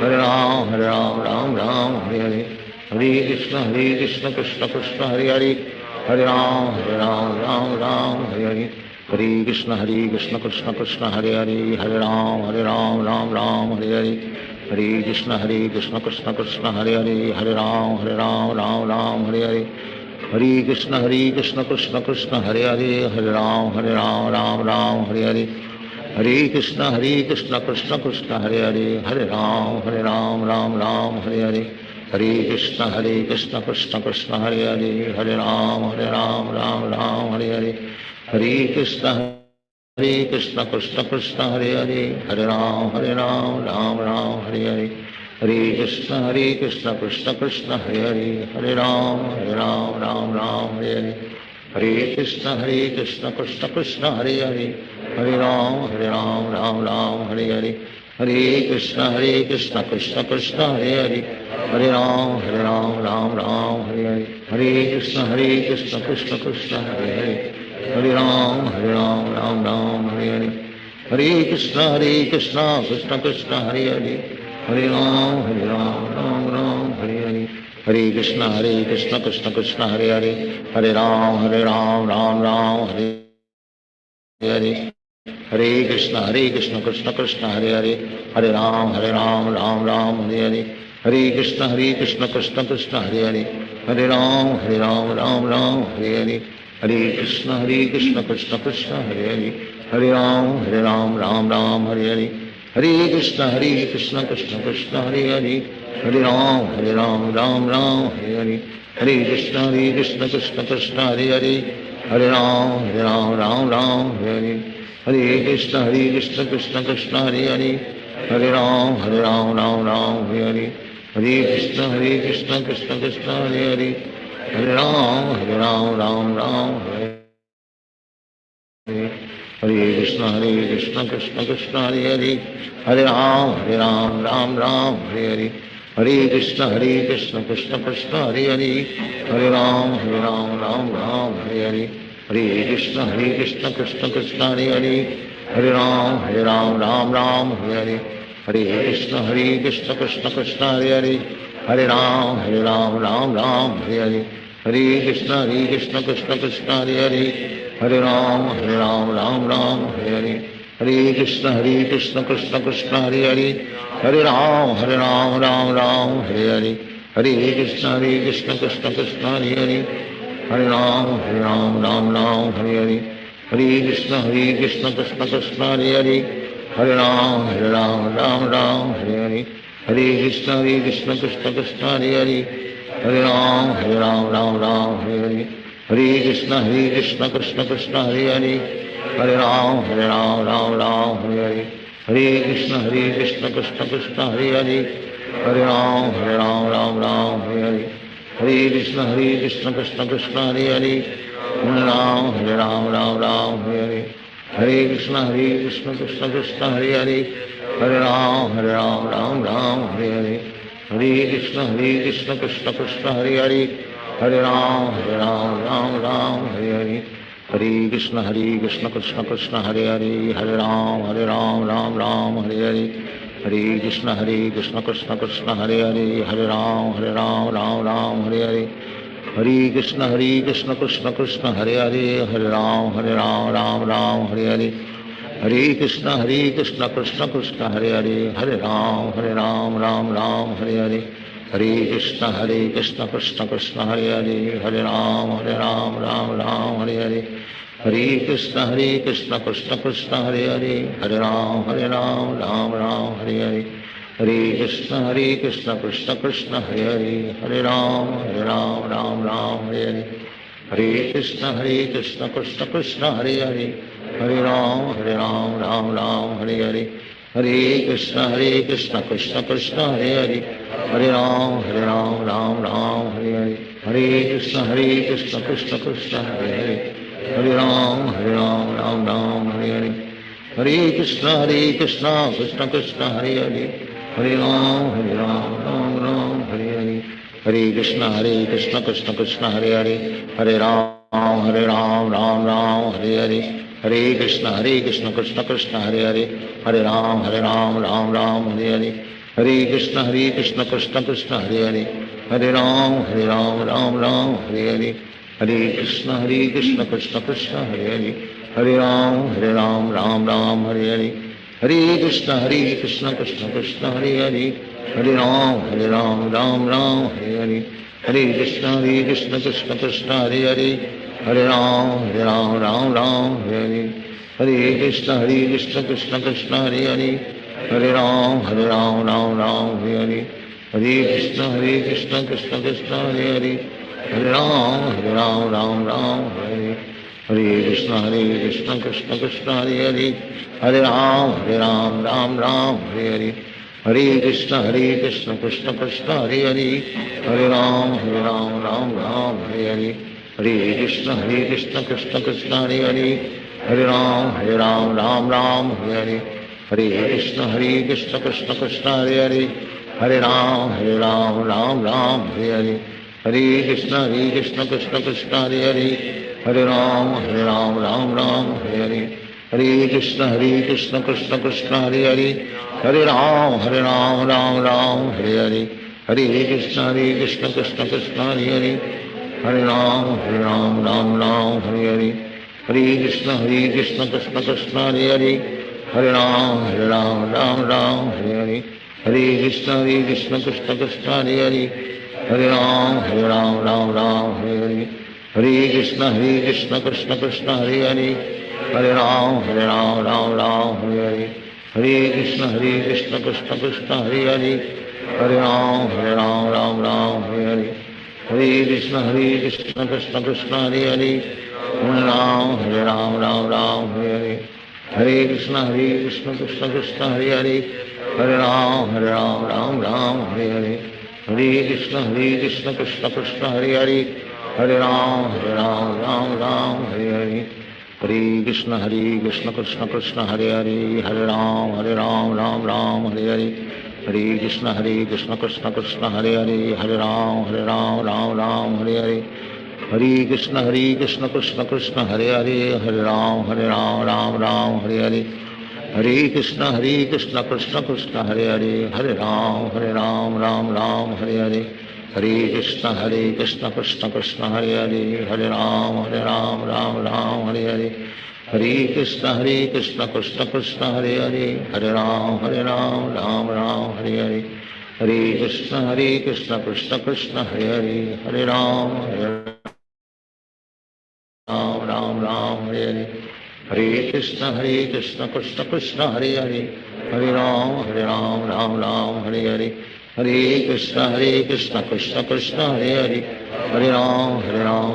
Hare Hare Ram Ram Hare Hare Hare Krishna Krishna Krishna Hare Hare Hare Ram Ram Hare Hare Hare Krishna Krishna Krishna Hare Hare Hare Ram Ram Hare Hare Hare Krishna Krishna Krishna Hare Hare Hare Ram Ram Hare Hare Hare Krishna Krishna Krishna Hare Hare Hare Ram Ram Hare Hare Hare Krishna Krishna Krishna Hare Hare Hare Ram Ram Hare Hare Hare Krishna Krishna Krishna Hare Hare Hare Ram Ram Hare Hare Hare Krishna Krishna Krishna Hare Hare Hare Ram Ram Hare Hare Hare Krishna Krishna Krishna Hare Hare Hare Ram Ram Hare Hare Hare Krishna Krishna Krishna Hare Hare Hare Ram Ram Hare Hare Hare Krishna Krishna Krishna Hare Hare Hare Ram Ram Hare Hare Hare Krishna Krishna Krishna Hare Hare Hare Ram Hare Hare Hare Krishna Krishna Krishna Hare Hare Hare Ram Ram Hare Hare Hare Krishna Krishna Krishna Hare Hare Hare Ram Ram Hare Hare Hare Krishna Krishna Krishna Hare Hare Hare Ram Ram Hare Hare Hare Krishna Krishna Krishna Hare Hare Hare Ram Ram Hare Hare Hare Krishna Krishna Krishna Hare Hare Hare Ram Ram Hare Hare Hare Krishna Krishna Krishna Hare Hare Hare Ram Ram Hare Hare Hare Krishna Krishna Krishna Hare Hare Hare Ram Hare Hare Hare Krishna Krishna Krishna Hare Hare Hare Ram Hare Hare Hare Krishna Krishna Krishna Hare Hare Hare Ram Hare Hare Hare Krishna Krishna Krishna Hare Hare Hare Ram Hare Hare Hare Krishna Krishna Krishna Hare Hare Hare Ram Hare Hare Hare Krishna Krishna Krishna Hare Hare Hare Ram Hare Hare Hare Krishna Krishna Krishna Hare Hare Hare Ram Hare Hare Hare Krishna Krishna Krishna Hare Hare Hare Ram Hare Hare Hare Krishna Krishna Krishna Hare Hare Hare Ram Hare Hare Hare Krishna Krishna Krishna Hare Hare Hare Ram Hare Hare हरे कृष्ण कृष्ण कृष्ण हरे हरे हरे राम राम राम हरे हरे हरे कृष्ण कृष्ण कृष्ण हरे हरे हरे राम राम राम हरे हरे हरे कृष्ण कृष्ण कृष्ण हरे हरे हरे राम राम राम हरे हरे हरे कृष्ण कृष्ण कृष्ण हरे हरे हरे राम राम हरे हरे हरे कृष्ण कृष्ण कृष्ण हरे हरे हरे राम राम हरे हरे हरे कृष्ण कृष्ण कृष्ण हरे हरे हरे राम राम हरे हरे हरे कृष्ण कृष्ण कृष्ण हरे हरे हरे राम राम हरे हरे हरे कृष्ण कृष्ण कृष्ण हरे हरे हरे राम राम हरे हरे हरे कृष्ण कृष्ण कृष्ण हरे हरे हरे राम राम हरे हरे हरे कृष्ण कृष्ण कृष्ण हरे हरे हरे राम राम हरे हरे हरे कृष्ण कृष्ण कृष्ण हरे हरे हरे राम राम हरे हरे हरे कृष्ण कृष्ण कृष्ण हरे हरे हरे राम राम हरे हरे हरे कृष्ण कृष्ण कृष्ण हरे हरे हरे राम राम हरे हरे हरे कृष्ण कृष्ण कृष्ण हरे हरे हरे राम राम हरे हरे हरे कृष्ण कृष्ण कृष्ण हरे हरे हरे राम राम हरे हरे हरे कृष्ण कृष्ण कृष्ण हरे हरे हरे राम राम हरे हरे हरे कृष्ण कृष्ण कृष्ण हरे हरे हरे राम राम हरे हरे हरे कृष्ण कृष्ण कृष्ण हरे हरे हरे राम राम हरे हरे हरे कृष्ण कृष्ण कृष्ण हरे हरे हरे राम राम हरे हरे हरे कृष्ण कृष्ण कृष्ण हरे हरे हरे राम राम हरे हरे हरे कृष्ण कृष्ण कृष्ण हरे हरे हरे राम राम हरे हरे हरे कृष्ण कृष्ण कृष्ण हरे हरे हरे राम राम हरे हरे हरे कृष्ण कृष्ण कृष्ण हरे हरे हरे राम राम हरे हरे हरे कृष्ण कृष्ण कृष्ण हरे हरे हरे राम राम हरे हरे हरे कृष्ण कृष्ण कृष्ण हरे हरे हरे राम राम हरे हरे हरे कृष्ण कृष्ण कृष्ण हरे हरे हरे राम राम हरे हरे हरे कृष्ण कृष्ण कृष्ण हरे हरे हरे राम राम हरे हरे हरे कृष्ण कृष्ण कृष्ण हरे हरे हरे राम राम हरे हरे हरे कृष्ण कृष्ण कृष्ण हरे हरे हरे राम राम हरे हरे हरे कृष्ण कृष्ण कृष्ण हरे हरे हरे राम राम हरे हरे हरे कृष्ण कृष्ण कृष्ण हरे हरे हरे राम राम हरे हरे हरे कृष्ण कृष्ण कृष्ण हरे हरे हरे राम राम हरे हरे हरे कृष्ण कृष्ण कृष्ण हरे हरे हरे राम राम हरे हरे हरे कृष्ण कृष्ण कृष्ण हरे हरे हरे राम हरे हरे हरे कृष्ण कृष्ण कृष्ण हरे हरे हरे राम हरे हरे हरे कृष्ण कृष्ण कृष्ण हरे हरे हरे राम हरे हरे हरे कृष्ण कृष्ण कृष्ण हरे हरे हरे राम हरे हरे हरे कृष्ण कृष्ण कृष्ण हरे हरे हरे राम हरे हरे हरे कृष्ण कृष्ण कृष्ण हरे हरे हरे राम हरे हरे हरे कृष्ण कृष्ण कृष्ण हरे हरे हरे राम राम हरे हरे हरे कृष्ण कृष्ण कृष्ण हरे हरे हरे राम हरे हरे हरे कृष्ण कृष्ण कृष्ण हरे हरे हरे राम हरे हरे हरे कृष्ण कृष्ण कृष्ण हरे हरे हरे राम हरे हरे हरे कृष्ण कृष्ण कृष्ण हरे हरे हरे राम हरे हरे हरे कृष्ण कृष्ण कृष्ण हरे हरे हरे राम हरे हरे हरे कृष्ण कृष्ण कृष्ण हरे हरे हरे राम राम हरे हरे हरे कृष्ण कृष्ण कृष्ण हरे हरे हरे राम राम राम हरे हरे हरे कृष्ण कृष्ण कृष्ण हरे हरे हरे राम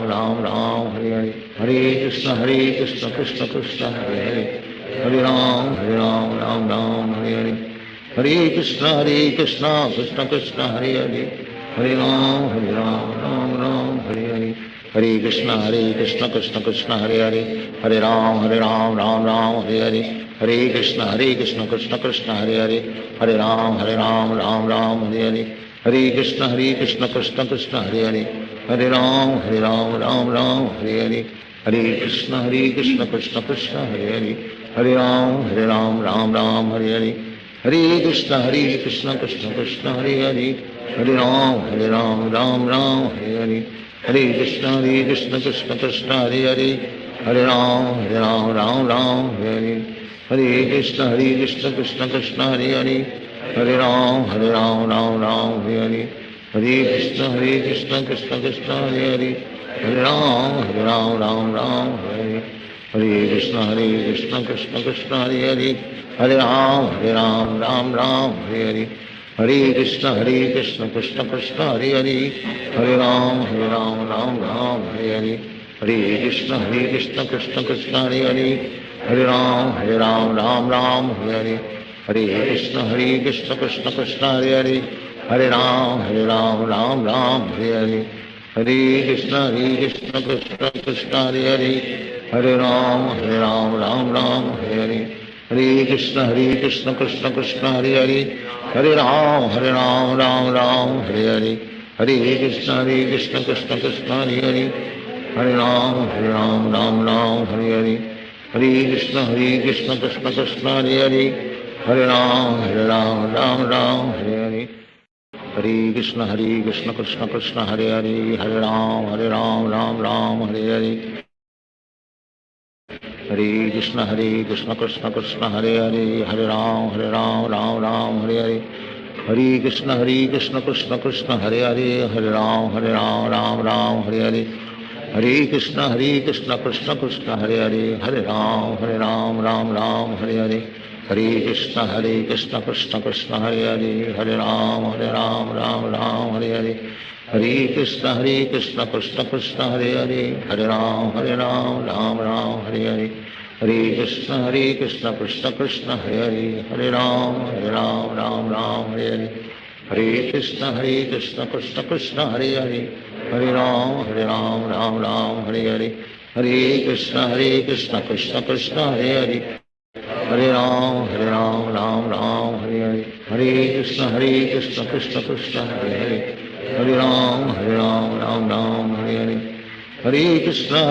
राम राम हरे हरे हरे कृष्ण कृष्ण कृष्ण हरे हरे हरे राम राम राम हरे हरे हरे कृष्ण कृष्ण कृष्ण हरे हरे हरे राम राम राम हरे हरे हरे कृष्ण कृष्ण कृष्ण हरे हरे हरे राम राम राम हरे हरे हरे कृष्ण कृष्ण कृष्ण हरे हरे हरे राम राम राम हरे हरे हरे कृष्ण कृष्ण कृष्ण हरे हरे हरे राम राम राम हरे हरे हरे कृष्ण कृष्ण कृष्ण हरे हरे हरे राम राम हरे हरे हरे कृष्ण कृष्ण कृष्ण हरे हरे हरे राम राम हरे हरे हरे कृष्ण कृष्ण कृष्ण हरे हरे हरे राम राम हरे हरे हरे कृष्ण कृष्ण कृष्ण हरे हरे हरे राम राम हरे हरे हरे कृष्ण कृष्ण कृष्ण हरे हरे हरे राम राम हरे हरे हरे कृष्ण कृष्ण कृष्ण हरे हरे हरे राम राम हरे हरे हरे कृष्ण कृष्ण कृष्ण हरे हरे हरे राम राम हरे हरे हरे कृष्ण कृष्ण कृष्ण हरे हरे हरे राम राम हरे हरे हरे कृष्ण कृष्ण कृष्ण हरे हरे हरे राम राम हरे हरे हरे कृष्ण कृष्ण कृष्ण हरे हरे हरे राम राम हरे हरे हरे कृष्ण कृष्ण कृष्ण हरे हरे हरे राम राम हरे हरे हरे कृष्ण कृष्ण कृष्ण हरे हरे हरे राम राम हरे हरे हरे कृष्ण कृष्ण कृष्ण हरे हरे हरे राम राम हरे हरे हरे कृष्ण कृष्ण कृष्ण हरे हरे हरे राम राम हरे हरे हरे कृष्ण कृष्ण कृष्ण हरे हरे हरे राम राम हरे हरे हरे कृष्ण कृष्ण कृष्ण हरे हरे हरे राम राम हरे हरे हरे कृष्ण कृष्ण कृष्ण हरे हरे हरे राम राम हरे हरे हरे कृष्ण कृष्ण कृष्ण हरे हरे हरे राम राम हरे हरे हरे कृष्ण कृष्ण कृष्ण हरे हरे हरे राम राम हरे हरे हरे कृष्ण कृष्ण कृष्ण हरे हरे हरे राम राम हरे हरे हरे कृष्ण कृष्ण कृष्ण हरे हरे हरे राम राम हरे हरे हरे कृष्ण कृष्ण कृष्ण हरे हरे हरे राम राम हरे हरे हरे कृष्ण कृष्ण कृष्ण हरे हरे हरे राम राम हरे हरे हरे कृष्ण कृष्ण कृष्ण हरे हरे हरे राम हरे हरे हरे कृष्ण कृष्ण कृष्ण हरे हरे हरे राम राम हरे हरे हरे कृष्ण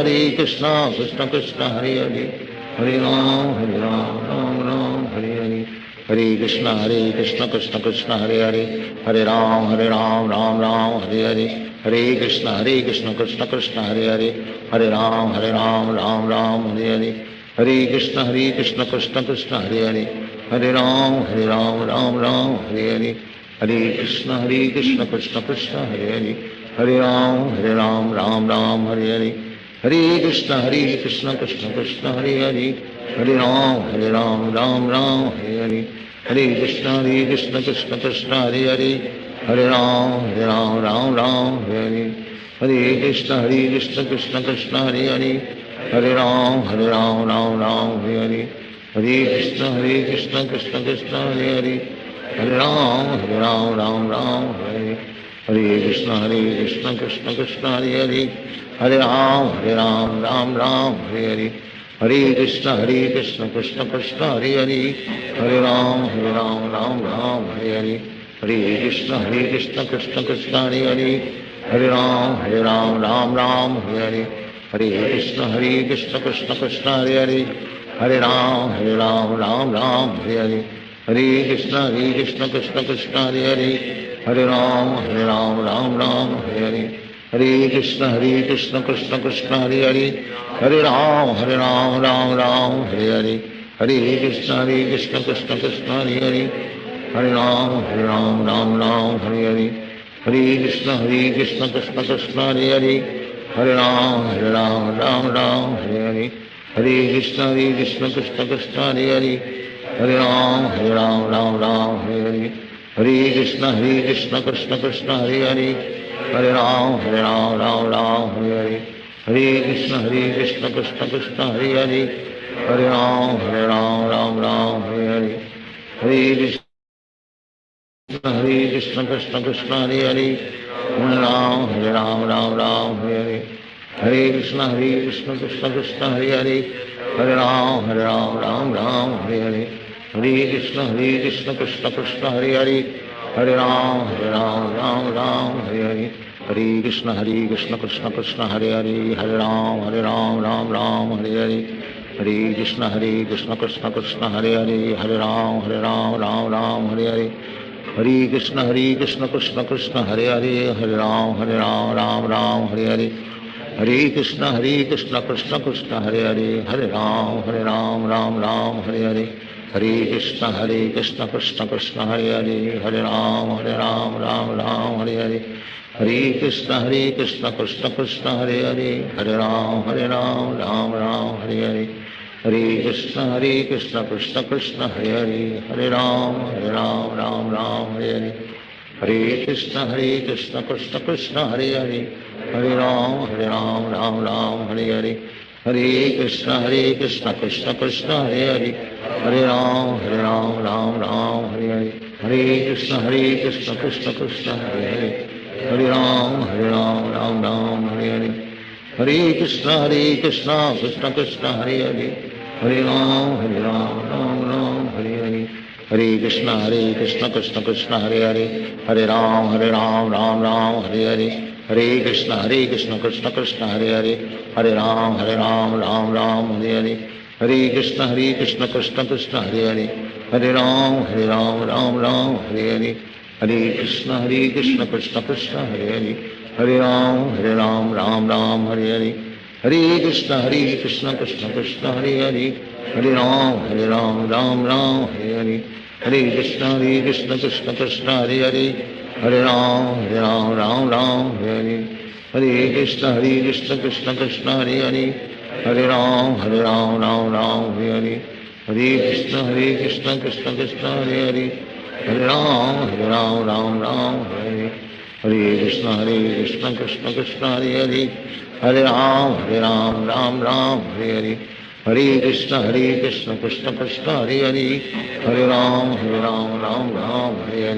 कृष्ण कृष्ण हरे हरे हरे राम राम हरे हरे हरे कृष्ण कृष्ण कृष्ण हरे हरे हरे राम हरे हरे हरे कृष्ण कृष्ण कृष्ण हरे हरे हरे राम राम हरे हरे हरे कृष्ण कृष्ण कृष्ण हरे हरे हरे राम राम हरे हरे हरे कृष्ण कृष्ण कृष्ण हरे हरे हरे राम राम हरे हरे हरे कृष्ण कृष्ण कृष्ण हरे हरे हरे राम राम हरे हरे हरे कृष्ण कृष्ण कृष्ण हरे हरे हरे राम राम हरे हरे कृष्ण कृष्ण कृष्ण हरे हरे हरे राम राम हरे हरे हरे कृष्ण कृष्ण कृष्ण हरे हरे हरे राम राम हरे हरे हरे कृष्ण कृष्ण कृष्ण हरे हरे हरे राम राम हरे हरे हरे कृष्ण कृष्ण कृष्ण हरे हरे हरे राम राम हरे हरे हरे कृष्ण कृष्ण कृष्ण हरे हरे हरे राम राम हरे हरे हरे कृष्ण कृष्ण कृष्ण हरे हरे हरे राम राम हरे हरे हरे कृष्ण कृष्ण कृष्ण हरे हरे हरे राम राम हरे हरे हरे कृष्ण कृष्ण कृष्ण कृष्ण हरे हरे हरे राम राम हरे हरे हरे कृष्ण कृष्ण कृष्ण हरे हरे हरे राम राम राम हरे हरे हरे कृष्ण कृष्ण कृष्ण हरे हरे हरे राम राम राम हरे हरे हरे कृष्ण कृष्ण कृष्ण हरे हरे हरे राम राम राम हरे हरे हरे कृष्ण कृष्ण कृष्ण हरे हरे हरे राम राम हरे हरे हरे कृष्ण कृष्ण कृष्ण हरे हरे हरे राम राम हरे हरे हरे कृष्ण कृष्ण कृष्ण हरे हरे हरे राम राम हरे हरे हरे कृष्ण कृष्ण कृष्ण हरे हरे हरे राम राम हरे हरे हरे कृष्ण कृष्ण कृष्ण हरे हरे हरे राम राम हरे हरे हरे कृष्ण कृष्ण कृष्ण हरे हरे हरे राम राम हरे हरे हरे कृष्ण कृष्ण कृष्ण हरे हरे हरे राम राम हरे हरे हरे कृष्ण कृष्ण कृष्ण हरे हरे हरे राम राम हरे हरे हरे कृष्ण कृष्ण कृष्ण हरे हरे हरे राम राम हरे हरे हरे कृष्ण कृष्ण कृष्ण हरे हरे हरे राम राम हरे हरे हरे कृष्ण कृष्ण कृष्ण हरे हरे हरे राम राम हरे हरे हरे कृष्ण कृष्ण कृष्ण हरे हरे हरे राम राम हरे हरे हरे कृष्ण कृष्ण कृष्ण हरे हरे हरे राम राम हरे हरे हरे कृष्ण कृष्ण कृष्ण हरे हरे हरे राम हरे हरे हरे कृष्ण कृष्ण कृष्ण हरे हरे हरे राम राम हरे हरे हरे कृष्ण कृष्ण कृष्ण हरे हरे हरे राम राम हरे हरे हरे कृष्ण कृष्ण कृष्ण हरे हरे हरे राम राम हरे हरे हरे कृष्ण कृष्ण कृष्ण हरे हरे हरे राम राम हरे हरे हरे कृष्ण कृष्ण कृष्ण हरे हरे हरे राम राम हरे हरे हरे कृष्ण कृष्ण कृष्ण हरे हरे हरे राम राम हरे हरे हरे कृष्ण कृष्ण कृष्ण हरे हरे हरे राम राम हरे हरे हरे कृष्ण कृष्ण कृष्ण हरे हरे हरे राम राम हरे हरे हरे कृष्ण कृष्ण कृष्ण हरे हरे हरे राम राम हरे हरे हरे कृष्ण कृष्ण कृष्ण हरे हरे हरे राम राम हरे हरे हरे कृष्ण कृष्ण कृष्ण हरे हरे हरे राम राम हरे हरे हरे कृष्ण कृष्ण कृष्ण हरे हरे हरे राम राम हरे हरे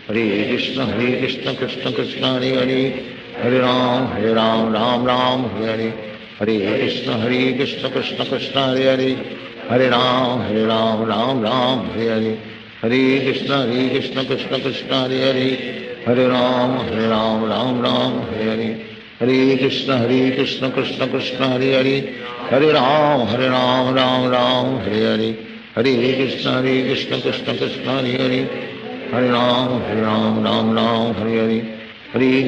हरे कृष्ण कृष्ण कृष्ण हरे हरे हरे राम राम हरे हरे हरे कृष्ण कृष्ण कृष्ण हरे हरे हरे राम राम हरे हरे हरे कृष्ण कृष्ण कृष्ण हरे हरे हरे राम राम हरे हरे हरे कृष्ण कृष्ण कृष्ण हरे हरे हरे राम राम हरे हरे हरे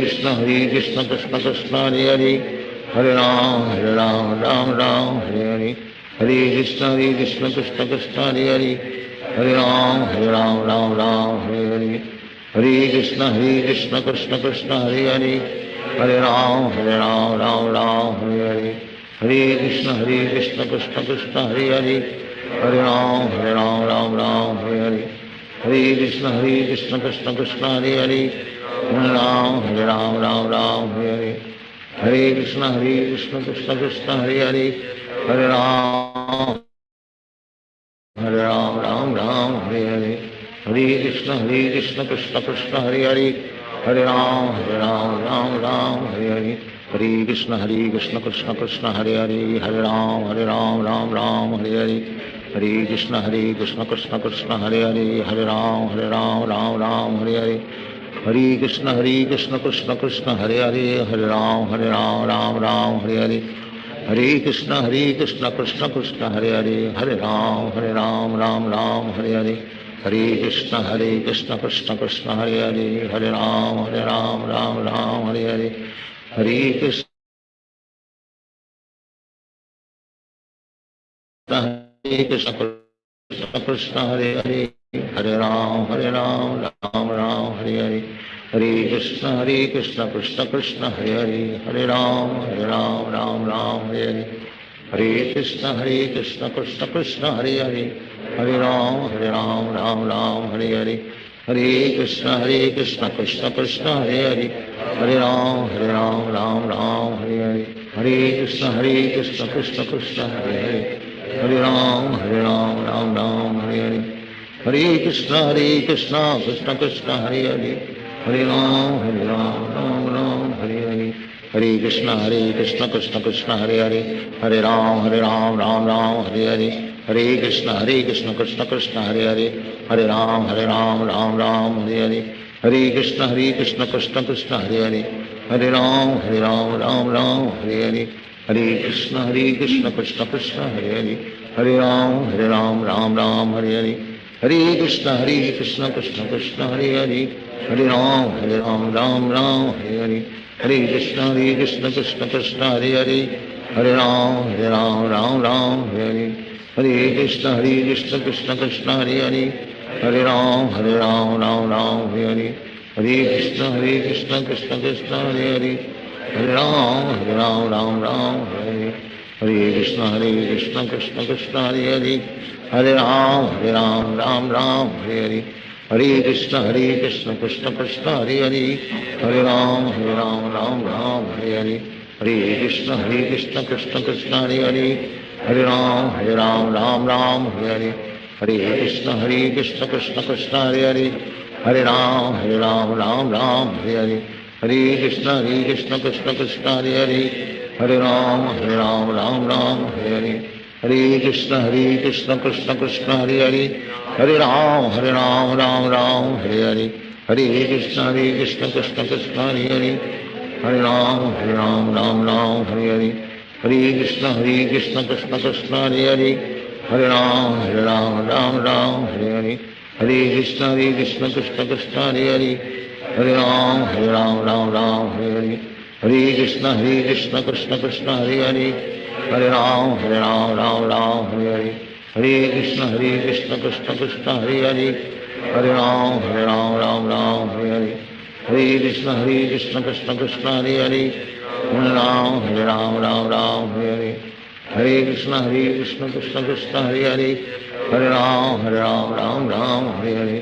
कृष्ण कृष्ण कृष्ण हरे हरे हरे राम राम हरे हरे हरे कृष्ण कृष्ण कृष्ण हरे हरे हरे राम हरे हरे हरे कृष्ण कृष्ण कृष्ण हरे हरे हरे राम हरे हरे हरे कृष्ण कृष्ण कृष्ण हरे हरे हरे राम हरे हरे हरे कृष्ण कृष्ण कृष्ण हरे हरे हरे राम हरे हरे हरे कृष्ण कृष्ण कृष्ण हरे हरे हरे राम हरे हरे हरे कृष्ण कृष्ण कृष्ण हरे हरे हरे राम हरे हरे हरे कृष्ण कृष्ण कृष्ण हरे हरे हरे राम हरे हरे हरे कृष्ण कृष्ण कृष्ण हरे हरे हरे राम हरे हरे हरे कृष्ण कृष्ण कृष्ण हरे हरे हरे राम हरे हरे हरे कृष्ण कृष्ण कृष्ण हरे हरे हरे राम राम हरे हरे हरे कृष्ण कृष्ण कृष्ण हरे हरे हरे राम राम हरे हरे हरे कृष्ण कृष्ण कृष्ण हरे हरे हरे राम राम हरे हरे हरे कृष्ण कृष्ण कृष्ण हरे हरे, हरे राम राम राम हरे हरे, हरे कृष्ण कृष्ण कृष्ण हरे हरे, हरे राम राम राम हरे हरे, हरे कृष्ण कृष्ण कृष्ण हरे हरे, हरे राम राम राम हरे हरे, हरे कृष्ण कृष्ण कृष्ण हरे हरे, हरे राम राम राम हरे हरे, हरे कृष्ण कृष्ण कृष्ण हरे हरे, हरे राम राम राम हरे हरे, हरे कृष्ण कृष्ण कृष्ण हरे हरे, हरे राम राम राम हरे हरे, हरे कृष्ण कृष्ण कृष्ण हरे हरे, हरे राम राम राम हरे हरे, हरे कृष्ण कृष्ण कृष्ण हरे हरे, हरे राम राम हरे हरे, हरे कृष्ण कृष्ण कृष्ण हरे हरे, हरे राम राम राम हरे हरे, हरे कृष्ण कृष्ण कृष्ण हरे हरे, हरे राम राम राम हरे हरे, हरे कृष्ण कृष्ण कृष्ण हरे हरे, हरे राम राम हरे हरे, हरे कृष्ण कृष्ण कृष्ण हरे हरे, हरे राम राम हरे हरे, हरे कृष्ण कृष्ण कृष्ण हरे हरे, हरे राम राम हरे हरे, हरे कृष्ण कृष्ण कृष्ण हरे हरे, हरे राम राम हरे हरे, हरे कृष्ण कृष्ण कृष्ण हरे हरे, हरे राम राम हरे हरे, हरे कृष्ण कृष्ण कृष्ण हरे हरे, हरे राम राम हरे हरे, हरे कृष्ण कृष्ण कृष्ण हरे हरे, हरे राम राम हरे हरे, हरे कृष्ण कृष्ण कृष्ण हरे हरे, हरे राम राम हरे हरे, हरे कृष्ण कृष्ण कृष्ण हरे हरे, हरे राम राम हरे हरे, हरे कृष्ण कृष्ण कृष्ण हरे हरे, हरे राम राम हरे हरे, हरे कृष्ण कृष्ण कृष्ण हरे हरे, हरे राम राम हरे हरे, हरे कृष्ण कृष्ण कृष्ण हरे हरे, हरे राम राम हरे हरे, हरे कृष्ण कृष्ण कृष्ण हरे हरे, हरे राम राम हरे हरे, हरे कृष्ण कृष्ण कृष्ण हरे हरे, हरे राम राम हरे हरे, हरे कृष्ण कृष्ण कृष्ण हरे हरे, हरे राम राम हरे हरे, हरे कृष्ण कृष्ण कृष्ण हरे हरे, हरे राम राम हरे हरे, हरे कृष्ण कृष्ण कृष्ण हरे हरे, हरे राम राम हरे हरे, हरे कृष्ण कृष्ण कृष्ण हरे हरे, हरे राम राम हरे हरे,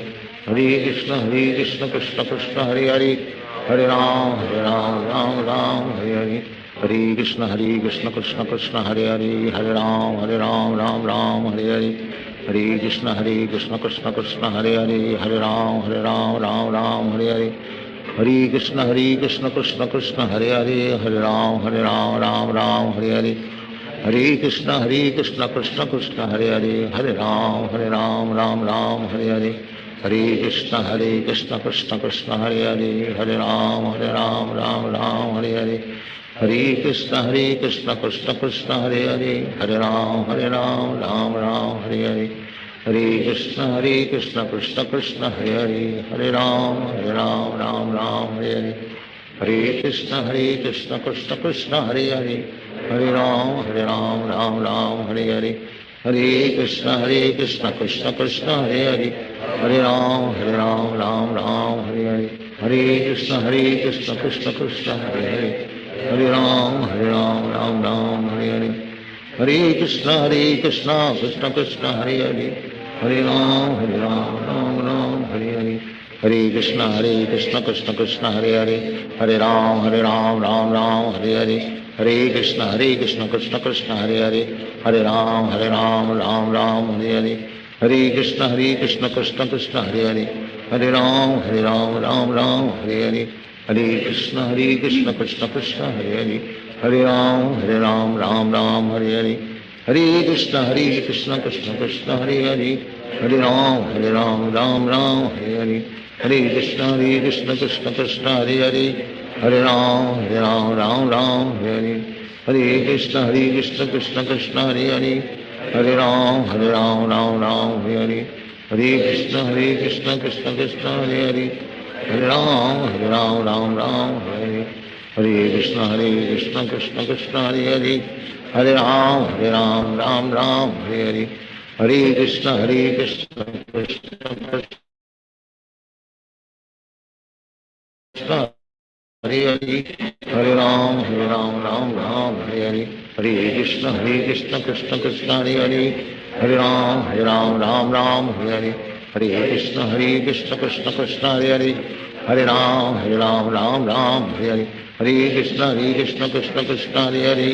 हरे कृष्ण कृष्ण कृष्ण हरे हरे, हरे राम राम हरे हरे, हरे कृष्ण कृष्ण कृष्ण हरे हरे, हरे राम राम हरे हरे, हरे कृष्ण कृष्ण कृष्ण हरे हरे, हरे राम राम हरे हरे, हरे कृष्ण कृष्ण कृष्ण हरे हरे, हरे राम राम हरे हरे, हरे कृष्ण कृष्ण कृष्ण हरे हरे, हरे राम राम हरे हरे, हरे कृष्ण कृष्ण कृष्ण हरे हरे, हरे राम राम हरे हरे, हरे कृष्ण कृष्ण कृष्ण हरे हरे, हरे राम राम हरे हरे, हरे कृष्ण कृष्ण कृष्ण हरे हरे, हरे राम राम हरे हरे, हरे कृष्ण कृष्ण कृष्ण हरे हरे, हरे राम राम हरे हरे, हरे कृष्ण कृष्ण कृष्ण हरे हरे, हरे राम राम हरे हरे, हरे कृष्ण कृष्ण कृष्ण हरे हरे, हरे राम राम हरे हरे, हरे कृष्ण कृष्ण कृष्ण हरे हरे, हरे राम हरे हरे, हरे कृष्ण कृष्ण कृष्ण हरे हरे, हरे राम राम हरे हरे, हरे कृष्ण कृष्ण कृष्ण हरे हरे, हरे राम राम हरे हरे, हरे कृष्ण कृष्ण कृष्ण हरे हरे, हरे राम राम हरे हरे, हरे कृष्ण कृष्ण कृष्ण हरे हरे, हरे राम राम हरे हरे, हरे कृष्ण कृष्ण कृष्ण हरे हरे, हरे राम राम हरे, हरे कृष्ण कृष्ण कृष्ण हरे हरे, हरे राम राम हरे हरे, हरे कृष्ण कृष्ण कृष्ण कृष्ण हरे हरे, हरे राम राम हरे हरे, हरे कृष्ण कृष्ण कृष्ण हरे हरे हरे राम राम राम हरे हरे हरे कृष्ण कृष्ण कृष्ण हरे हरे हरे राम राम राम हरे हरे हरे कृष्ण कृष्ण कृष्ण हरे हरे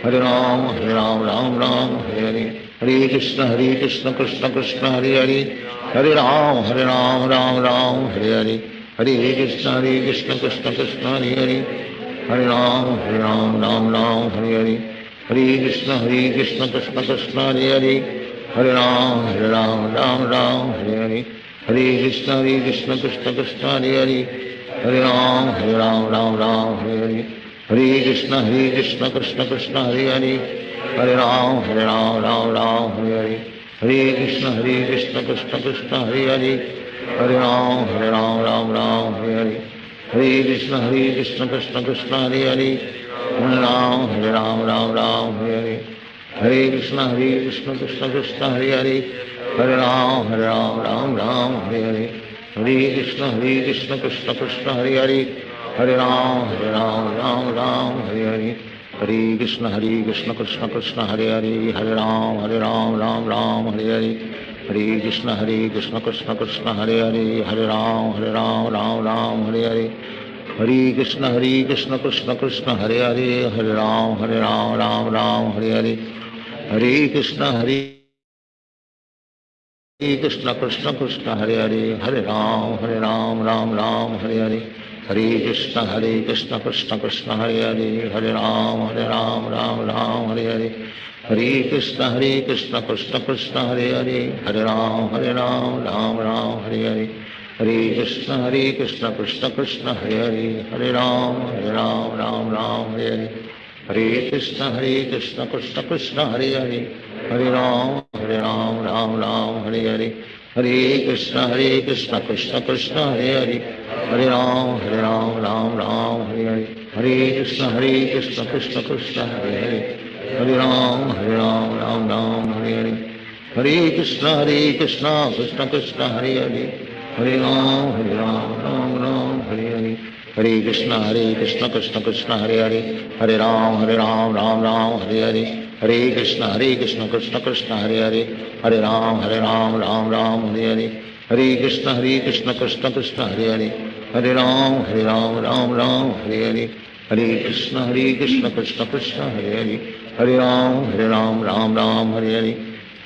हरे राम राम राम हरे हरे हरे कृष्ण कृष्ण कृष्ण हरे हरे हरे राम राम राम हरे हरे हरे कृष्ण कृष्ण कृष्ण हरे हरे हरे राम राम राम हरे हरे हरे कृष्ण कृष्ण कृष्ण हरे हरे हरे राम राम राम हरे हरे हरे कृष्ण कृष्ण कृष्ण हरे हरे हरे राम राम राम हरे हरे हरे कृष्ण कृष्ण कृष्ण हरे हरे हरे राम राम राम हरे हरे हरे कृष्ण कृष्ण कृष्ण हरे हरे हरे राम राम राम हरे हरे हरे कृष्ण कृष्ण कृष्ण हरे हरे हरे राम राम हरे हरे हरे कृष्ण कृष्ण कृष्ण हरे हरे हरे राम राम हरे हरे हरे कृष्ण कृष्ण कृष्ण हरे हरे हरे राम राम हरे हरे हरे कृष्ण कृष्ण कृष्ण हरे हरे हरे राम राम हरे हरे हरे कृष्ण कृष्ण कृष्ण हरे हरे हरे राम राम हरे हरे हरे कृष्ण कृष्ण कृष्ण हरे हरे हरे राम राम हरे हरे हरे कृष्ण कृष्ण कृष्ण हरे हरे हरे राम राम हरे हरे हरे कृष्ण कृष्ण कृष्ण हरे हरे हरे राम राम हरे हरे हरे कृष्ण कृष्ण कृष्ण हरे हरे हरे राम राम हरे हरे हरे कृष्ण कृष्ण कृष्ण हरे हरे हरे राम राम हरे हरे हरे कृष्ण कृष्ण कृष्ण हरे हरे हरे राम राम हरे हरे हरे कृष्ण कृष्ण कृष्ण हरे हरे हरे राम राम हरे हरे हरे कृष्ण कृष्ण कृष्ण हरे हरे हरे राम राम हरे हरे हरे कृष्ण कृष्ण कृष्ण हरे हरे हरे राम राम हरे हरे हरे कृष्ण कृष्ण कृष्ण हरे हरे हरे राम राम हरे हरे हरे कृष्ण कृष्ण कृष्ण हरे हरे हरे राम राम हरे हरे हरे कृष्ण कृष्ण कृष्ण हरे हरे हरे राम हरे हरे हरे कृष्ण कृष्ण कृष्ण हरे हरे हरे राम राम हरे हरे हरे कृष्ण कृष्ण कृष्ण हरे हरे हरे राम राम हरे हरे हरे कृष्ण कृष्ण कृष्ण हरे हरे हरे राम राम हरे हरे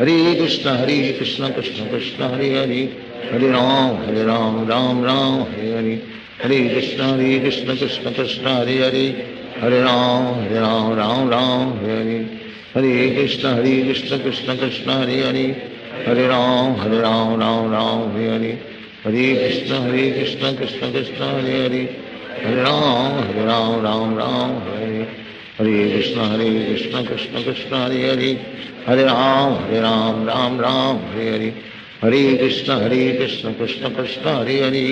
हरे कृष्ण कृष्ण कृष्ण हरे हरे हरे राम राम हरे हरे हरे कृष्ण कृष्ण कृष्ण हरे हरे हरे राम राम हरे हरे हरे कृष्ण कृष्ण कृष्ण हरे हरे हरे राम राम हरे हरे हरे कृष्ण कृष्ण कृष्ण हरे हरे हरे राम राम हरे हरे हरे कृष्ण कृष्ण कृष्ण हरे हरे हरे राम राम हरे हरे हरे कृष्ण कृष्ण कृष्ण हरे हरे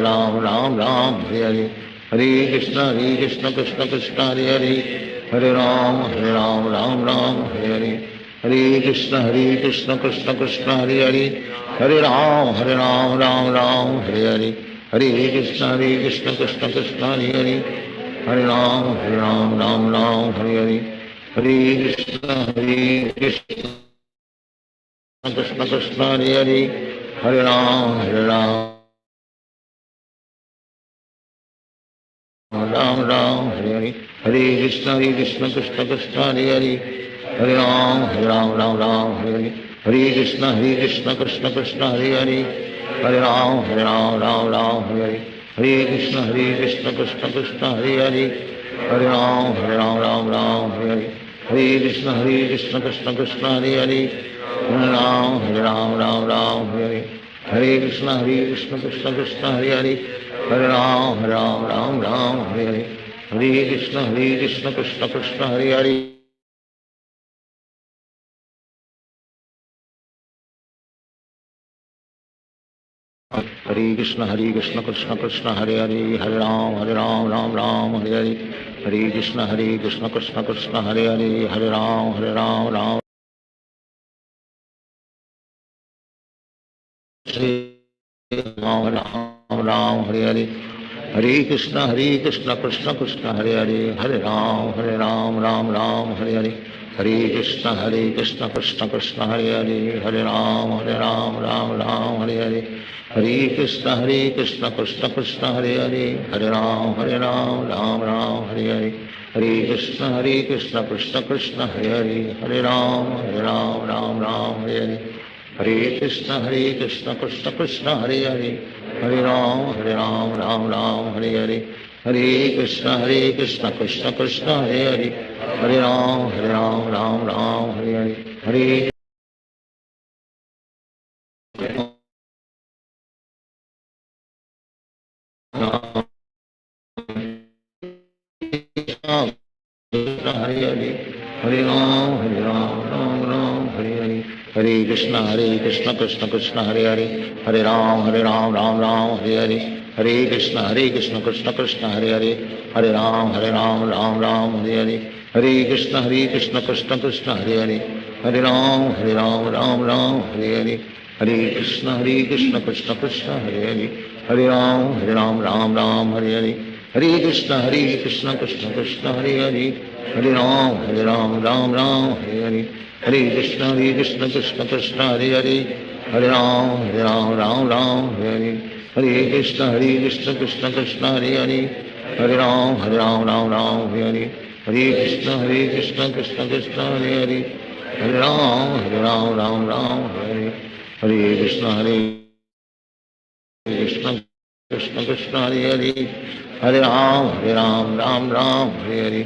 हरे राम राम हरे हरे हरे कृष्ण कृष्ण कृष्ण हरे हरे हरे राम राम हरे हरे हरे कृष्ण कृष्ण कृष्ण हरे हरे हरे राम राम हरे हरे हरे कृष्ण कृष्ण कृष्ण हरे हरे हरे राम राम हरे हरे हरे कृष्ण कृष्ण कृष्ण हरे हरे हरे राम राम हरे हरे हरे कृष्ण कृष्ण कृष्ण हरे हरे हरे राम राम हरे हरे हरे कृष्ण कृष्ण कृष्ण हरे हरे हरे राम राम हरे हरे हरे कृष्ण कृष्ण कृष्ण हरे हरे हरे राम राम हरे हरे हरे कृष्ण कृष्ण कृष्ण हरे हरे हरे राम हरे हरे हरे कृष्ण कृष्ण कृष्ण हरे हरे हरे राम हरे हरे हरे कृष्ण कृष्ण कृष्ण हरे हरे हरे कृष्ण कृष्ण कृष्ण हरे हरे हरे राम राम हरे हरे हरे कृष्ण कृष्ण कृष्ण हरे हरे हरे राम राम श्री राम राम हरे हरे हरे कृष्ण कृष्ण कृष्ण हरे हरे हरे राम राम राम हरे हरे हरे कृष्ण कृष्ण कृष्ण हरे हरे हरे राम राम राम हरे हरे हरे कृष्ण कृष्ण कृष्ण हरे हरे हरे राम राम राम हरे हरे हरे कृष्ण कृष्ण कृष्ण हरे हरे हरे राम राम राम हरे हरे हरे कृष्ण कृष्ण कृष्ण हरे हरे हरे राम राम हरे हरे हरे कृष्ण कृष्ण कृष्ण हरे हरे हरे राम राम हरे हरे हरे हरे हरे हरे राम राम हरे हरे हरे कृष्ण कृष्ण कृष्ण हरे हरे हरे राम राम हरे हरे हरे कृष्ण कृष्ण कृष्ण हरे हरे हरे राम राम हरे हरे हरे कृष्ण कृष्ण कृष्ण हरे हरे हरे राम राम हरे हरे हरे कृष्ण कृष्ण कृष्ण हरे हरे हरे राम राम हरे हरे हरे कृष्ण कृष्ण कृष्ण हरे हरे हरे राम राम हरे हरे हरे कृष्ण कृष्ण कृष्ण हरे हरे हरे राम राम हरे हरे हरे कृष्ण कृष्ण कृष्ण हरे हरे हरे राम राम हरे हरे हरे कृष्ण कृष्ण कृष्ण हरे हरे हरे राम राम हरे हरे हरे कृष्ण कृष्ण कृष्ण हरे हरे हरे राम राम हरे हरे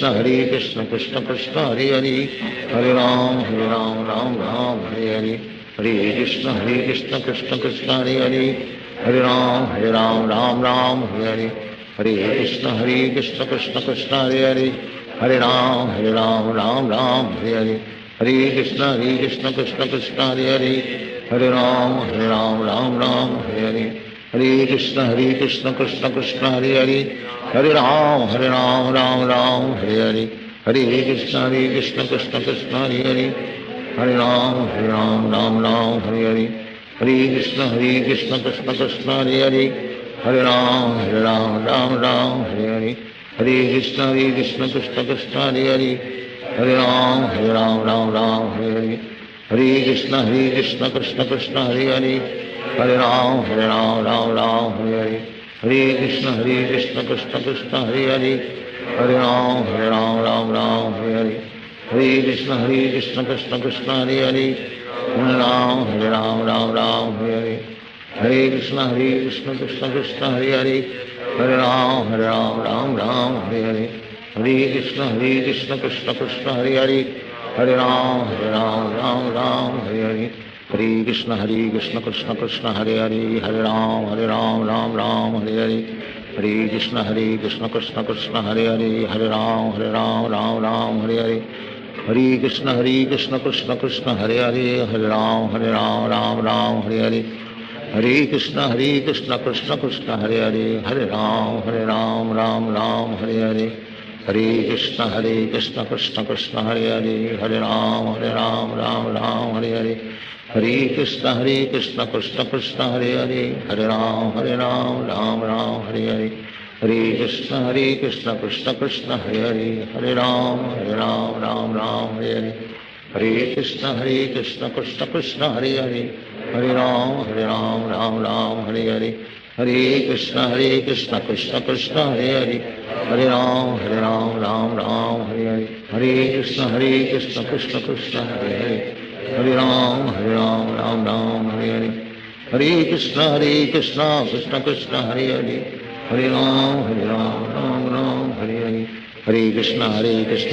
हरे कृष्ण कृष्ण कृष्ण हरे हरे हरे राम राम हरे हरे हरे कृष्ण कृष्ण कृष्ण हरे हरे हरे राम राम हरे हरे हरे कृष्ण कृष्ण कृष्ण हरे हरे हरे राम राम हरे हरे हरे कृष्ण कृष्ण कृष्ण हरे हरे हरे राम राम हरे हरे हरे कृष्ण कृष्ण कृष्ण हरे हरे हरे राम राम हरे हरे हरे कृष्ण कृष्ण कृष्ण हरे हरे हरे राम राम हरे हरे हरे कृष्ण कृष्ण कृष्ण हरे हरे हरे राम राम हरे हरे हरे कृष्ण कृष्ण कृष्ण हरे हरे हरे राम हरे हरे हरे कृष्ण कृष्ण कृष्ण हरे हरे हरे राम हरे हरे हरे कृष्ण कृष्ण कृष्ण हरे हरे हरे राम हरे हरे हरे कृष्ण कृष्ण कृष्ण हरे हरे हरे राम हरे हरे हरे कृष्ण कृष्ण कृष्ण हरे हरे हरे राम हरे हरे हरे कृष्ण कृष्ण कृष्ण हरे हरे हरे राम हरे हरे हरे कृष्ण कृष्ण कृष्ण हरे हरे हरे राम हरे हरे हरे कृष्ण कृष्ण कृष्ण हरे हरे हरे राम हरे हरे हरे कृष्ण कृष्ण कृष्ण हरे हरे हरे राम हरे हरे हरे कृष्ण कृष्ण कृष्ण हरे हरे हरे राम हरे हरे हरे कृष्ण कृष्ण कृष्ण हरे हरे हरे राम हरे हरे हरे कृष्ण कृष्ण कृष्ण हरे हरे हरे राम हरे हरे हरे कृष्ण कृष्ण कृष्ण हरे हरे हरे राम हरे हरे हरे कृष्ण कृष्ण कृष्ण हरे हरे हरे राम हरे हरे हरे कृष्ण कृष्ण कृष्ण हरे हरे हरे राम हरे हरे हरे कृष्ण कृष्ण कृष्ण हरे हरे हरे राम हरे हरे हरे कृष्ण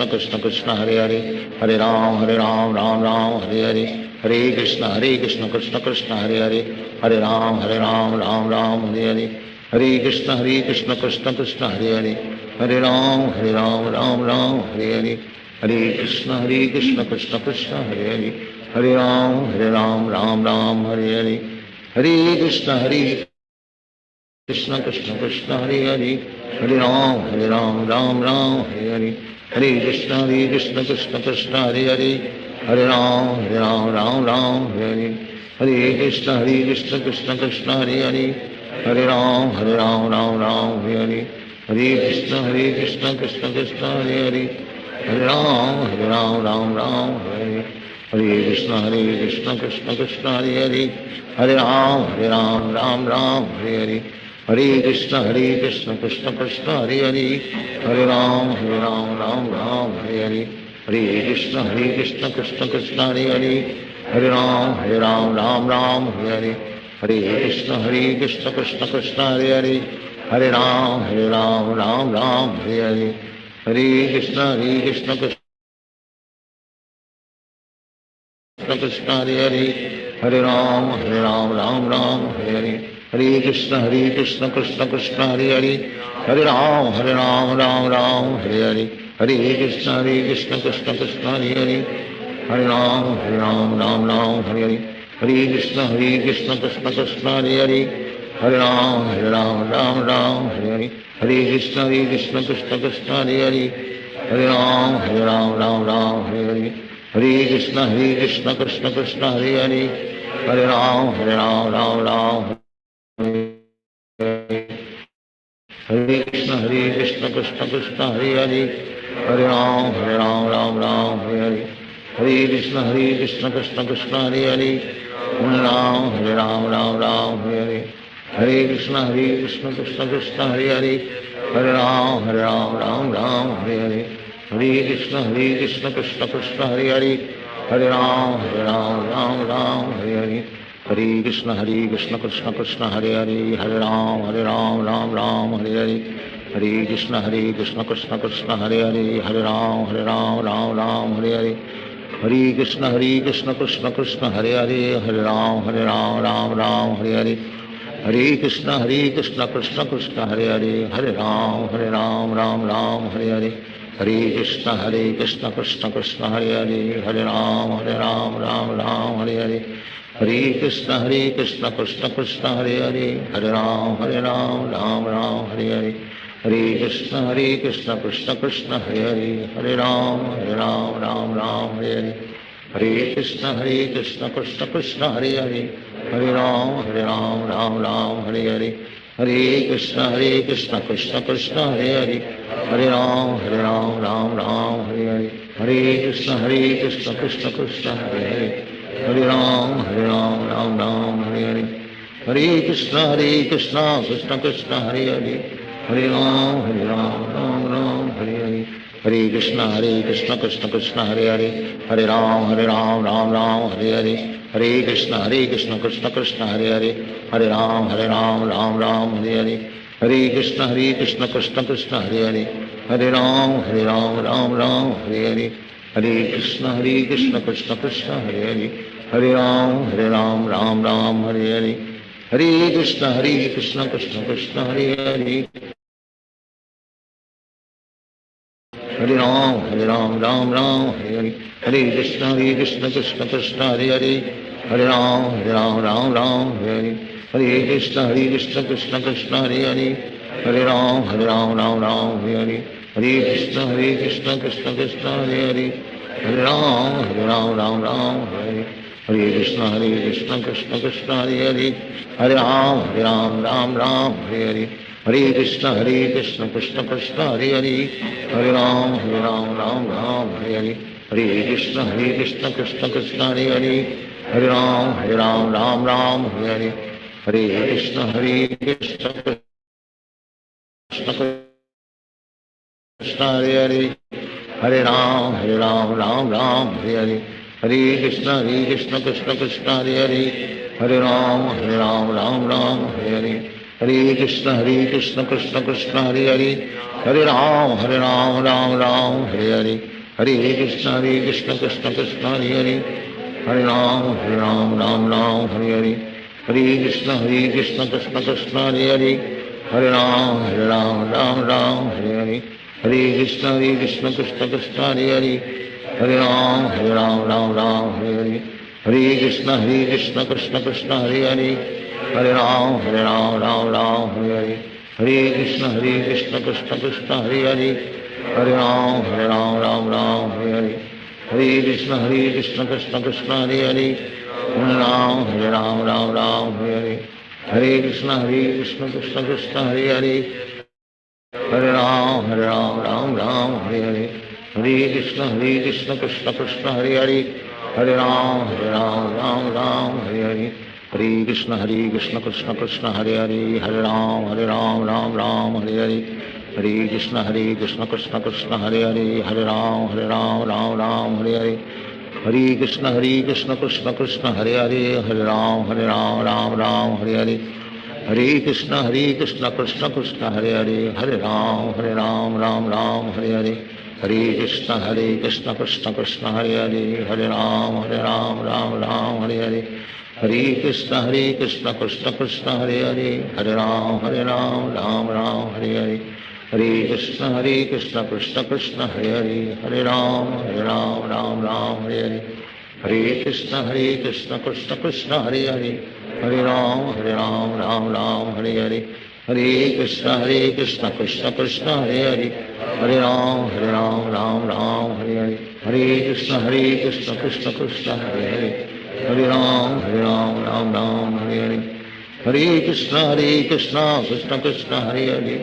कृष्ण कृष्ण हरे हरे हरे राम हरे हरे हरे कृष्ण कृष्ण कृष्ण हरे हरे हरे राम हरे हरे हरे कृष्ण कृष्ण कृष्ण हरे हरे हरे राम हरे हरे हरे कृष्ण कृष्ण कृष्ण हरे हरे हरे राम हरे हरे हरे कृष्ण कृष्ण कृष्ण हरे हरे हरे राम हरे हरे हरे कृष्ण कृष्ण कृष्ण कृष्ण हरे हरे हरे राम हरे हरे हरे कृष्ण कृष्ण कृष्ण हरे हरे हरे राम हरे हरे हरे कृष्ण कृष्ण कृष्ण हरे हरे हरे राम राम राम हरे हरे हरे कृष्ण कृष्ण कृष्ण हरे हरे हरे राम राम हरे हरे कृष्ण कृष्ण कृष्ण हरे हरे हरे राम राम हरे हरे हरे कृष्ण कृष्ण कृष्ण हरे हरे हरे राम राम हरे हरे हरे कृष्ण कृष्ण कृष्ण हरे हरे हरे राम राम हरे हरे हरे कृष्ण कृष्ण कृष्ण हरे हरे हरे राम राम हरे हरे हरे कृष्ण कृष्ण कृष्ण हरे हरे हरे राम राम हरे हरे हरे कृष्ण कृष्ण कृष्ण हरे हरे हरे राम राम हरे हरे हरे कृष्ण कृष्ण कृष्ण हरे हरे हरे राम राम हरे हरे हरे कृष्ण कृष्ण कृष्ण हरे हरे हरे राम राम हरे हरे हरे कृष्ण कृष्ण कृष्ण हरे हरे हरे राम राम हरे हरे हरे कृष्ण कृष्ण कृष्ण हरे हरे हरे राम राम हरे Krishna Krishna Krishna Hare Hare Hare Ram Ram Hare Hare Hare Krishna Krishna Krishna Hare Hare Hare Ram Hare Hare Hare Krishna Krishna Krishna Hare Hare Hare Ram Hare Hare Hare Krishna Krishna Krishna Hare Hare Hare Ram Hare Hare Hare Krishna Krishna Krishna Hare Hare Hare Ram Ram Hare Hare Hare Krishna Krishna Krishna Hare Hare Hare Ram Hare Hare Hare Krishna Krishna Krishna Hare Hare Hare Ram Hare Hare Hare Krishna Krishna Krishna Hare Hare Hare Ram Hare Hare Hare Krishna Krishna Krishna Hare Hare Hare Ram Ram Hare Hare Hare Krishna Krishna Krishna Hare Hare Hare Ram Hare Hare Hare Krishna Krishna Krishna Hare Hare Hare Ram Hare Hare Hare Krishna Krishna Krishna Hare Hare Hare Ram Hare Hare Hare Krishna Krishna Krishna Hare Hare Hare Ram Hare Hare Hare Krishna Krishna Krishna Hare Hare Hare Ram Hare Hare Hare Krishna Krishna Krishna Hare Hare Hare Ram Hare Hare Hare Krishna Krishna Krishna Hare Hare Hare Ram Ram Hare Hare Hare Krishna Krishna Krishna Hare Hare Hare Ram Hare Hare Hare Krishna Krishna Krishna Hare Hare Hare Ram Hare Hare Hare Krishna Krishna Krishna Hare Hare Hare Ram Hare Hare Hare Krishna Krishna Krishna Hare Hare Hare Ram Ram Hare Hare Hare Krishna Krishna Krishna Hare Hare Hare Ram Hare Hare Hare Krishna Krishna Krishna Hare Hare Hare Ram Hare Hare Hare Krishna Krishna Krishna Hare Hare Hare Ram Hare Hare Hare Krishna Krishna Krishna Hare Hare Hare Ram Hare Hare Hare Krishna Krishna Krishna Hare Hare Hare Ram Hare Hare Hare Krishna Krishna Krishna Hare Hare Hare Ram Hare Hare Hare Krishna Krishna Krishna Hare Hare Hare Ram Hare Hare Hare Krishna Krishna Krishna Hare Hare Hare Ram Hare Hare Hare Krishna Krishna Krishna Hare Hare Hare Ram Hare Hare Hare Krishna Krishna Krishna Hare Hare Hare Ram Hare Hare Hare Krishna Krishna Krishna Hare Hare Hare Ram Hare Hare Hare Krishna Krishna Krishna Hare Hare Hare Ram Hare Hare Hare Krishna Krishna Krishna Hare Hare Hare Ram Hare Hare Hare Krishna Krishna Krishna Hare Hare Hare Ram Hare Hare Hare Krishna Krishna Krishna Hare Hare Hare Ram, Ram Ram, Hare Hare. Hare Krishna, Krishna Krishna, Hare Hare. Hare Ram, Ram Ram, Hare Hare. Hare Krishna, Krishna Krishna, Hare Hare. Hare Ram, Ram Ram, Hare Hare. Hare Krishna, Krishna Krishna, Hare Hare. Hare Ram, Ram Ram, Hare Hare. Hare Krishna, Krishna Krishna, Hare Hare. Hare Ram, Ram Ram, Hare Hare. Hare Krishna, Krishna Krishna, Hare Hare. Hare Ram, Ram Ram, Hare Hare. Hare Krishna, Krishna Krishna, Hare Hare. Hare Ram, Ram Ram, Hare Hare. Hare Krishna, Krishna Krishna, Hare Hare. Hare Ram, Ram Ram, Hare Hare. Hare Krishna, Krishna Krishna, Hare Hare. Hare Ram, Ram Ram, Hare Hare. Hare Krishna, Krishna Krishna, Hare Hare. Hare Ram, Ram Ram, Hare Hare. Hare Krishna, Krishna Krishna, Hare Hare. Hare Ram, Ram Ram, Hare Hare. Hare Krishna, Krishna Krishna, Hare Hare. Hare Ram, Ram Ram, Hare Hare. Hare Krishna, Krishna Krishna, Hare Hare. Hare Ram, Ram Ram, Hare Hare. Hare Krishna, Krishna Krishna, Hare Hare. Hare Ram, Ram Ram, Hare Hare. Hare Krishna, Krishna Krishna, Hare Hare.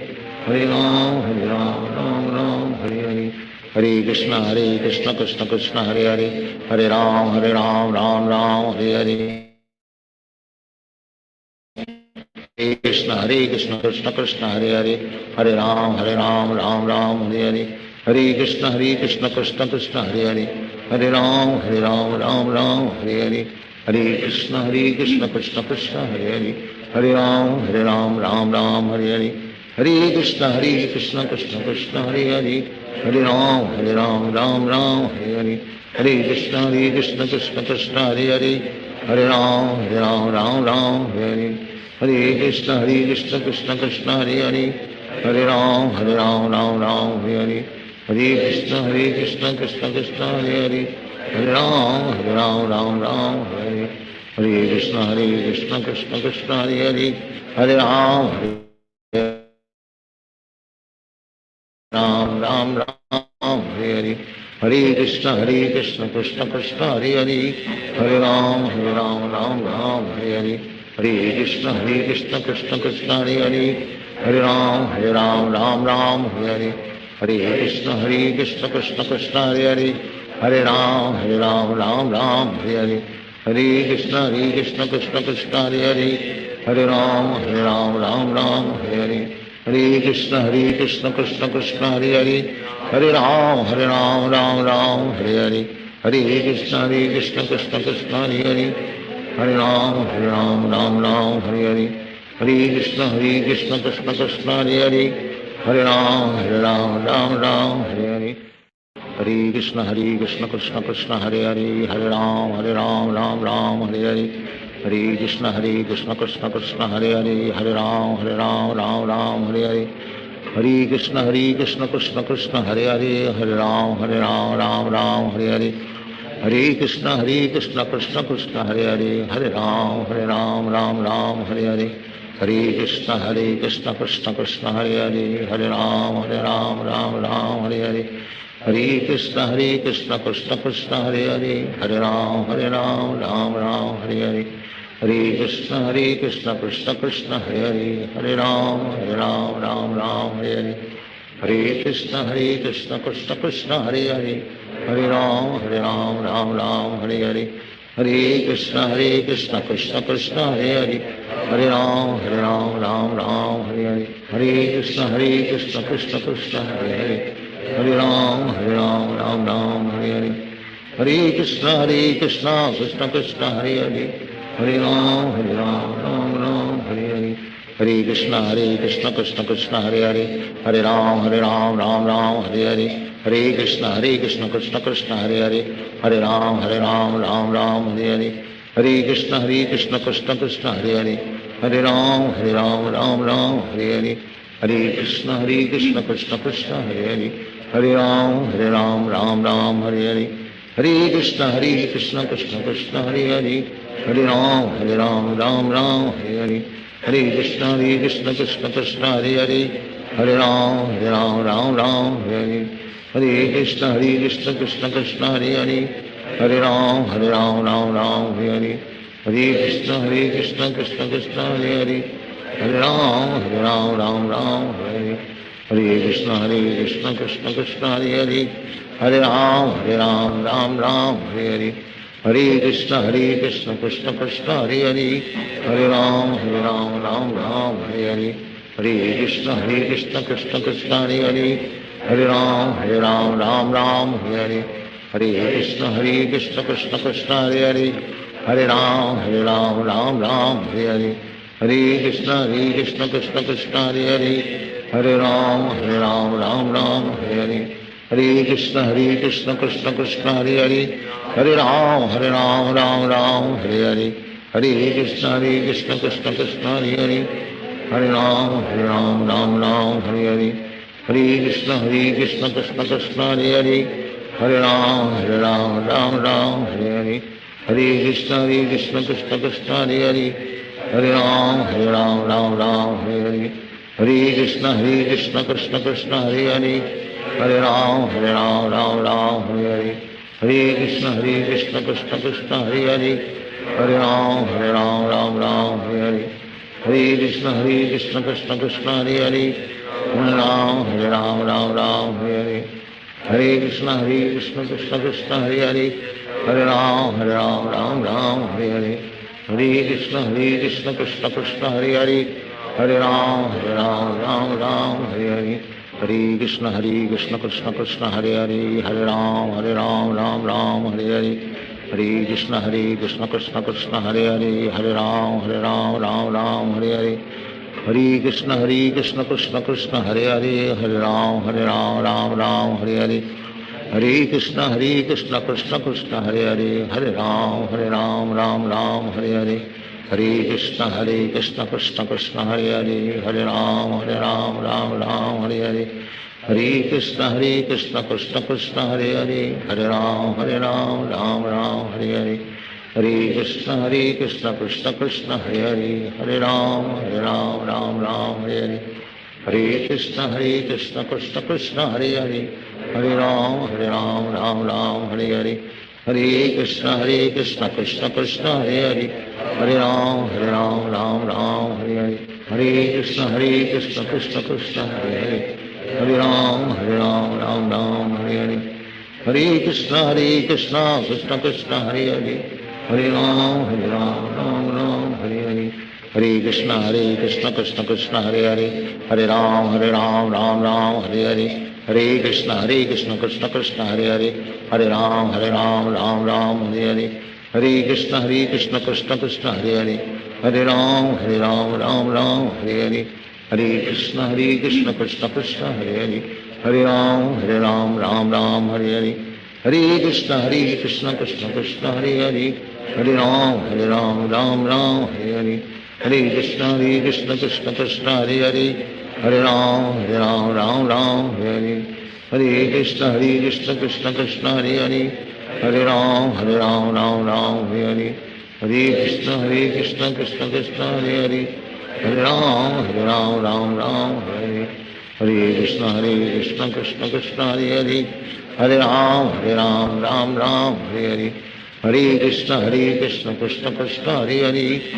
Hare Ram, Ram Ram, Hare Hare. Hare Krishna, Krishna Krishna, Hare Hare. Hare Ram, Ram Ram, Hare Hare. Hare Krishna, Krishna Krishna, Hare Hare. Hare Ram, Ram Ram, Hare Hare. Hare Krishna, Krishna Krishna, Hare Hare. Hare Ram, Ram Ram, Hare Hare. Hare Krishna, Krishna Krishna, Hare Hare. Hare Ram, Ram Ram, Hare Hare. Hare Krishna, Krishna Krishna, Hare Hare. Hare Ram, Ram Ram, Hare Hare. Hare Krishna, Krishna Krishna, Hare Hare. Hare Ram, Ram Ram, Hare Hare. Hare Krishna, Krishna Krishna, Hare Hare. Hare Ram, Ram Ram, Hare Hare. Hare Krishna, Krishna Krishna, Hare Hare. Hare Ram, Ram Ram, Hare Hare. Hare Krishna, Krishna Krishna, Hare Hare. Hare Ram, Ram Ram, Hare Hare. Hare Krishna, Krishna Krishna, Hare Hare. Hare Ram, Ram Ram, Hare Hare. Hare Krishna, Krishna Krishna, Hare Hare. Hare Ram, Ram Ram, Hare Hare. Hare Krishna, Krishna Krishna, Hare Hare. Hare Ram, Ram Ram, Hare Hare. Hare Krishna, Krishna Krishna, Hare Hare. Hare Ram, Ram Ram, Hare Hare. Hare Krishna, Krishna Krishna, Hare Hare. Hare Ram, Ram Ram, Hare Hare. Hare Krishna, Krishna Krishna, Hare Hare. Hare Ram, Ram Ram, Hare Hare. Hare Krishna, Krishna Krishna, Hare Hare. Hare Ram, Ram Ram, Hare Hare. Hare Krishna, Krishna Krishna, Hare Hare. Hare Ram, Ram Ram, Hare Hare. Hare Krishna, Krishna Krishna, Hare Hare. Hare Ram, Ram Ram, Hare Hare. Hare Krishna, Krishna Krishna, Hare Hare. Hare Ram, Ram Ram, Hare Hare. Hare Krishna, Krishna Krishna, Hare Hare. Hare Ram, Ram Ram, Hare Hare. Hare Krishna, Krishna Krishna, Hare Hare. Hare Ram, Ram Ram, Hare Hare. Hare Krishna, Krishna Krishna, Hare Hare. Hare Ram, Ram Ram, Hare Hare. Hare Krishna, Krishna Krishna, Hare Hare. Hare Ram, Ram Ram, Hare Hare. Hare Krishna, Krishna Krishna, Hare Hare. Hare Ram, Ram Ram, Hare Hare. Hare Krishna, Krishna Krishna, Hare Hare. Hare Ram, Ram Ram, Hare Hare. Hare Krishna, Krishna Krishna, Hare Hare. Hare Ram, Ram Hare Hare. Hare Krishna, Krishna Krishna, Hare Hare. Hare Ram, Ram Ram, Hare Hare. Hare Krishna, Krishna Krishna, Hare Hare. Hare Ram, Ram Ram, Hare Hare. Hare Krishna, Krishna Krishna, Hare Hare. Hare Ram, Ram Ram, Hare Hare. Hare Krishna, Krishna Krishna, Hare Hare. Hare Ram, Ram Ram, Hare Hare. Hare Krishna, Krishna Krishna, Hare Hare. Hare Ram, Ram Ram, Hare Hare. Hare Krishna, Krishna Krishna, Hare Hare. Hare Ram, Ram Ram, Hare Hare. Hare Krishna, Krishna Krishna, Hare Hare. Hare Ram, Ram Ram, Hare Hare. हरे कृष्ण कृष्ण कृष्ण हरे हरे, हरे राम राम हरे हरे, हरे कृष्ण कृष्ण हरे हरे, हरे राम राम हरे हरे, हरे कृष्ण कृष्ण कृष्ण हरे हरे, हरे राम राम हरे हरे, हरे कृष्ण कृष्ण कृष्ण हरे हरे, हरे राम राम हरे हरे, हरे कृष्ण कृष्ण कृष्ण हरे हरे, हरे राम राम हरे हरे, हरे कृष्ण कृष्ण कृष्ण हरे हरे, हरे राम राम हरे हरे, हरे कृष्ण कृष्ण कृष्ण हरे हरे, हरे राम राम हरे हरे, हरे कृष्ण कृष्ण कृष्ण हरे हरे, हरे राम राम हरे हरे, हरे कृष्ण कृष्ण कृष्ण हरे हरे, हरे राम राम हरे हरे, हरे कृष्ण कृष्ण कृष्ण हरे हरे, हरे राम हरे हरे, हरे कृष्ण कृष्ण कृष्ण हरे हरे, हरे राम राम हरे हरे, हरे कृष्ण कृष्ण कृष्ण हरे हरे, हरे राम राम हरे हरे, हरे कृष्ण कृष्ण कृष्ण हरे हरे, हरे राम हरे हरे, हरे कृष्ण कृष्ण कृष्ण हरे हरे, हरे राम हरे हरे, हरे कृष्ण कृष्ण कृष्ण हरे हरे, हरे राम हरे हरे, हरे कृष्ण कृष्ण कृष्ण हरे हरे, हरे राम राम हरे हरे, हरे कृष्ण कृष्ण कृष्ण हरे हरे, हरे राम हरे हरे, हरे कृष्ण कृष्ण कृष्ण हरे हरे, हरे राम हरे हरे, हरे कृष्ण कृष्ण कृष्ण हरे हरे, हरे राम राम हरे हरे, हरे कृष्ण कृष्ण कृष्ण हरे हरे, हरे राम राम हरे हरे, हरे कृष्ण कृष्ण कृष्ण हरे हरे, हरे राम राम हरे हरे, हरे कृष्ण कृष्ण कृष्ण हरे हरे, हरे राम राम हरे हरे, हरे कृष्ण कृष्ण कृष्ण हरे हरे, हरे राम हरे हरे, हरे कृष्ण कृष्ण कृष्ण हरे हरे, हरे राम हरे हरे, हरे कृष्ण कृष्ण कृष्ण हरे हरे, हरे राम राम हरे हरे, हरे कृष्ण कृष्ण कृष्ण हरे हरे, हरे राम हरे हरे, हरे कृष्ण कृष्ण कृष्ण हरे हरे, हरे राम राम हरे हरे, हरे कृष्ण कृष्ण कृष्ण हरे हरे, हरे राम राम हरे हरे, हरे कृष्ण कृष्ण कृष्ण हरे हरे, हरे राम हरे हरे, हरे कृष्ण कृष्ण कृष्ण हरे हरे, हरे राम हरे हरे, हरे कृष्ण कृष्ण कृष्ण हरे हरे, हरे राम हरे हरे, हरे कृष्ण कृष्ण कृष्ण हरे हरे, हरे राम हरे हरे, हरे कृष्ण कृष्ण कृष्ण हरे हरे, हरे राम राम हरे हरे, हरे कृष्ण कृष्ण कृष्ण हरे हरे, हरे राम हरे हरे, हरे कृष्ण कृष्ण कृष्ण हरे हरे, हरे राम हरे हरे, हरे कृष्ण कृष्ण कृष्ण हरे हरे, हरे राम राम हरे हरे, हरे कृष्ण कृष्ण कृष्ण हरे हरे,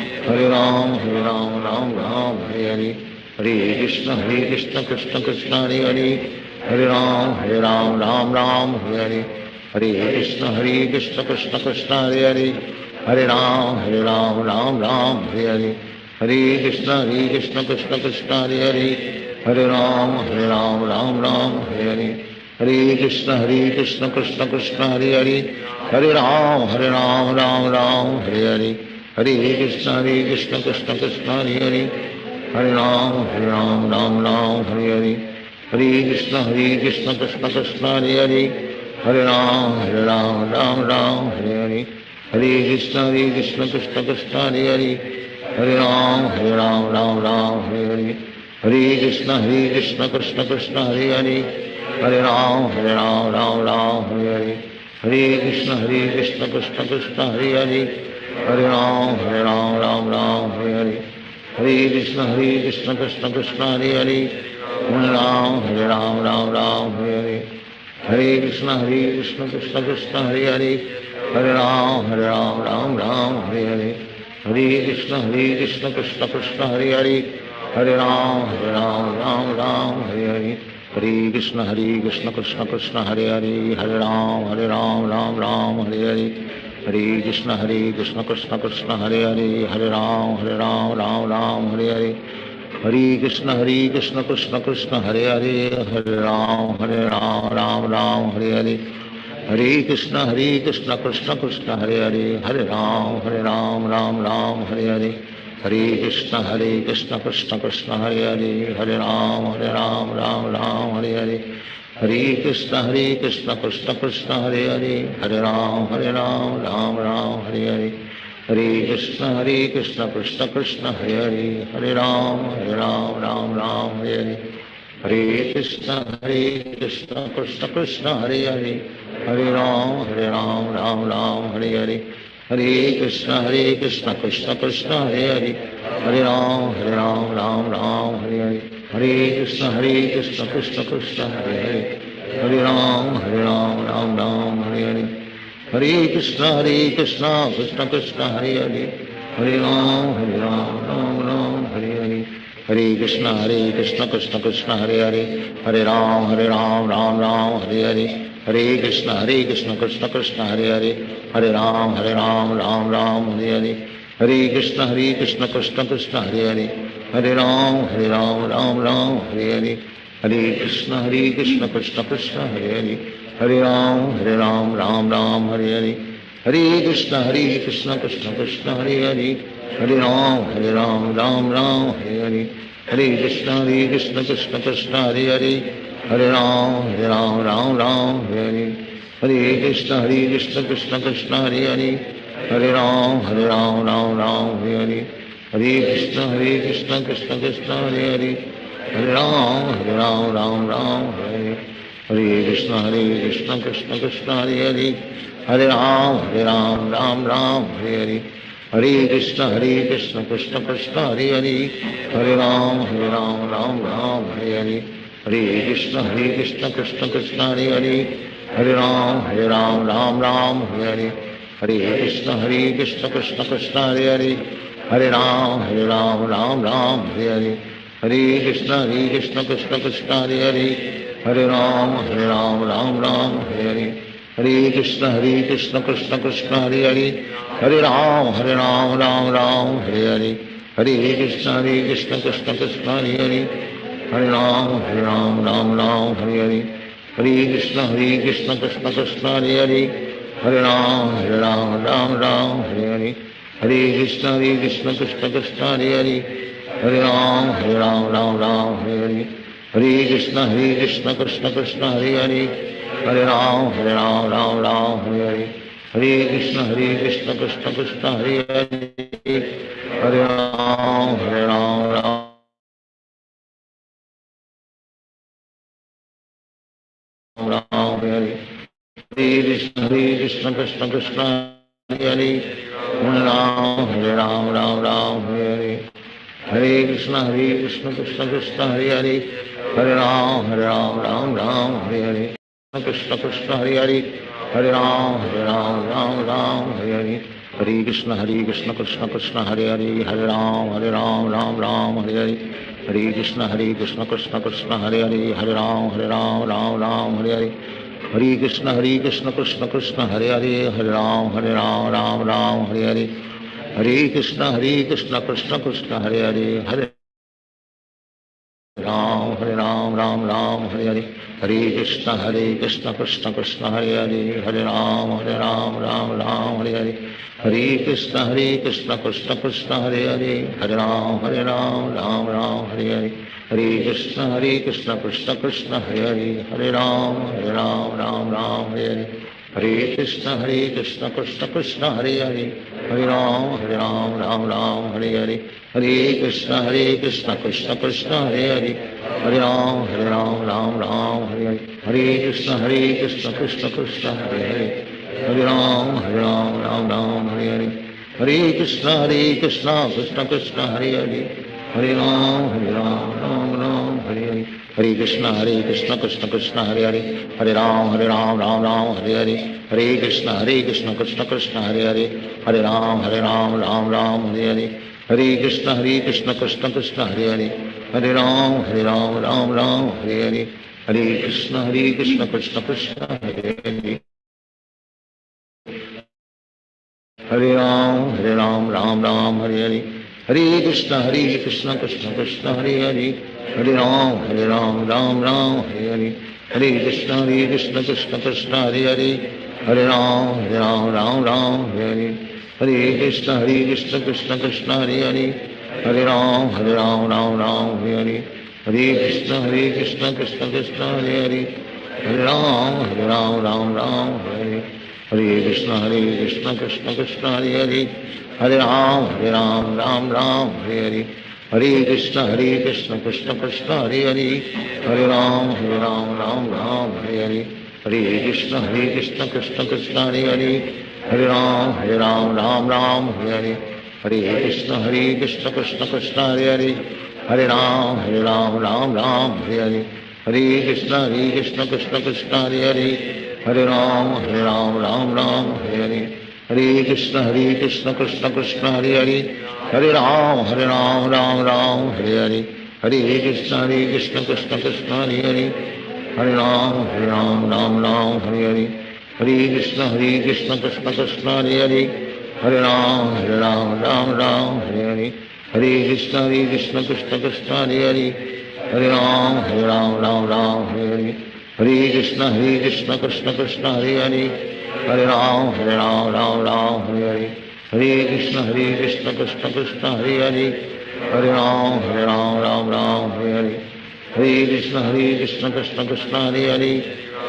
हरे राम राम हरे हरे, हरे कृष्ण कृष्ण कृष्ण हरे हरे, हरे राम हरे हरे, हरे कृष्ण कृष्ण कृष्ण हरे हरे, हरे राम राम हरे हरे, हरे कृष्ण कृष्ण कृष्ण हरे हरे, हरे राम राम हरे हरे, हरे कृष्ण कृष्ण कृष्ण हरे हरे, हरे राम हरे हरे, हरे कृष्ण कृष्ण कृष्ण हरे हरे, हरे राम हरे हरे, हरे कृष्ण कृष्ण कृष्ण हरे हरे, हरे राम हरे हरे, हरे कृष्ण कृष्ण कृष्ण हरे हरे, हरे राम हरे हरे, हरे कृष्ण कृष्ण कृष्ण हरे हरे, हरे राम हरे हरे, हरे कृष्ण कृष्ण कृष्ण हरे हरे, हरे राम हरे हरे, हरे कृष्ण कृष्ण कृष्ण हरे हरे, हरे राम राम हरे हरे, हरे कृष्ण कृष्ण कृष्ण हरे हरे, हरे राम राम राम हरे हरे, हरे कृष्ण कृष्ण कृष्ण हरे हरे, हरे राम राम हरे हरे, हरे कृष्ण कृष्ण कृष्ण हरे हरे, हरे राम राम हरे हरे, हरे कृष्ण कृष्ण कृष्ण हरे हरे, हरे राम राम हरे हरे, हरे कृष्ण कृष्ण कृष्ण हरे हरे, हरे राम राम हरे हरे, हरे कृष्ण कृष्ण कृष्ण हरे हरे, हरे राम राम हरे हरे, हरे कृष्ण कृष्ण कृष्ण हरे हरे, हरे राम राम हरे हरे, हरे कृष्ण कृष्ण कृष्ण हरे हरे, हरे राम राम हरे हरे, हरे कृष्ण कृष्ण कृष्ण हरे हरे, हरे राम राम हरे हरे, हरे कृष्ण कृष्ण कृष्ण हरे हरे, हरे राम राम हरे हरे, हरे कृष्ण कृष्ण कृष्ण हरे हरे, हरे राम राम हरे हरे, हरे कृष्ण कृष्ण कृष्ण हरे हरे, हरे राम हरे हरे, हरे कृष्ण कृष्ण कृष्ण हरे हरे, हरे राम राम हरे हरे, हरे कृष्ण कृष्ण कृष्ण हरे हरे, हरे राम राम हरे हरे, हरे कृष्ण कृष्ण कृष्ण हरे हरे, हरे राम राम हरे हरे, हरे कृष्ण कृष्ण कृष्ण हरे हरे, हरे राम राम हरे हरे, हरे कृष्ण कृष्ण कृष्ण हरे हरे, हरे राम राम हरे हरे, हरे कृष्ण कृष्ण कृष्ण हरे हरे, हरे राम राम हरे हरे, हरे कृष्ण कृष्ण कृष्ण हरे हरे, हरे राम राम हरे हरे, हरे कृष्ण कृष्ण कृष्ण हरे हरे, हरे राम राम हरे हरे, हरे कृष्ण कृष्ण कृष्ण हरे हरे, हरे राम राम हरे हरे, हरे कृष्ण कृष्ण कृष्ण हरे हरे, हरे राम राम हरे हरे, हरे कृष्ण कृष्ण कृष्ण हरे हरे, हरे राम राम हरे हरे, हरे कृष्ण कृष्ण कृष्ण हरे हरे, हरे राम राम हरे हरे, हरे कृष्ण कृष्ण कृष्ण हरे हरे, हरे राम राम हरे हरे, हरे कृष्ण कृष्ण कृष्ण हरे हरे, हरे राम राम हरे हरे, हरे कृष्ण कृष्ण कृष्ण हरे हरे, हरे राम राम हरे हरे, हरे कृष्ण कृष्ण कृष्ण हरे हरे, हरे राम राम हरे हरे, हरे कृष्ण कृष्ण कृष्ण हरे हरे, हरे राम राम हरे हरे, हरे कृष्ण कृष्ण कृष्ण हरे हरे, हरे राम राम हरे हरे, हरे कृष्ण कृष्ण कृष्ण हरे हरे, हरे राम राम राम हरे हरे, हरे कृष्ण कृष्ण कृष्ण हरे हरे, हरे राम राम हरे हरे, हरे कृष्ण कृष्ण कृष्ण हरे हरे, हरे राम राम हरे हरे, कृष्ण कृष्ण हरे हरे, हरे राम राम हरे हरे, हरे कृष्ण कृष्ण कृष्ण हरे हरे, हरे राम राम हरे हरे, हरे कृष्ण कृष्ण कृष्ण हरे हरे, हरे राम राम हरे हरे, हरे कृष्ण कृष्ण कृष्ण हरे हरे, हरे राम हरे हरे, हरे कृष्ण कृष्ण कृष्ण हरे हरे, हरे राम राम हरे हरे, हरे कृष्ण कृष्ण कृष्ण हरे हरे, हरे राम राम हरे हरे, हरे कृष्ण कृष्ण कृष्ण हरे हरे, हरे राम राम हरे हरे, हरे कृष्ण कृष्ण कृष्ण हरे हरे, हरे राम राम हरे हरे, हरे कृष्ण कृष्ण कृष्ण हरे हरे, हरे राम हरे हरे, हरे कृष्ण कृष्ण कृष्ण हरे हरे, हरे राम हरे हरे, हरे कृष्ण कृष्ण कृष्ण हरे हरे, हरे राम हरे हरे, हरे कृष्ण कृष्ण कृष्ण हरे हरे, हरे राम हरे हरे, हरे कृष्ण कृष्ण कृष्ण हरे हरे, हरे राम राम राम हरे हरे, हरे कृष्ण कृष्ण कृष्ण हरे हरे, हरे राम राम हरे हरे, हरे कृष्ण कृष्ण कृष्ण हरे हरे, हरे राम राम राम हरे हरे, हरे कृष्ण कृष्ण कृष्ण हरे हरे, हरे राम राम हरे हरे, हरे कृष्ण कृष्ण कृष्ण हरे हरे, हरे राम राम हरे हरे, हरे कृष्ण कृष्ण कृष्ण हरे हरे, हरे राम राम हरे हरे, हरे कृष्ण कृष्ण कृष्ण हरे हरे, हरे राम राम हरे हरे, हरे कृष्ण कृष्ण कृष्ण हरे हरे, हरे राम राम हरे हरे, हरे कृष्ण कृष्ण कृष्ण हरे हरे, हरे राम राम हरे हरे, हरे कृष्ण कृष्ण कृष्ण हरे हरे, हरे राम राम हरे हरे, हरे कृष्ण कृष्ण कृष्ण हरे हरे, हरे राम राम हरे हरे, हरे कृष्ण कृष्ण कृष्ण हरे हरे, हरे राम राम हरे हरे, हरे कृष्ण कृष्ण कृष्ण हरे हरे, हरे राम राम हरे हरे, हरे कृष्ण कृष्ण कृष्ण हरे हरे, हरे राम राम हरे हरे, हरे कृष्ण कृष्ण कृष्ण हरे हरे, हरे राम राम हरे हरे, हरे कृष्ण कृष्ण कृष्ण हरे हरे, हरे राम राम हरे हरे, हरे कृष्ण कृष्ण कृष्ण हरे हरे, हरे राम राम हरे हरे, हरे कृष्ण कृष्ण कृष्ण हरे हरे, हरे राम हरे हरे, हरे कृष्ण कृष्ण कृष्ण हरे हरे, हरे राम राम हरे हरे, हरे कृष्ण कृष्ण कृष्ण हरे हरे, हरे राम हरे हरे, हरे कृष्ण कृष्ण कृष्ण हरे हरे, हरे राम हरे हरे, हरे कृष्ण कृष्ण कृष्ण हरे हरे, हरे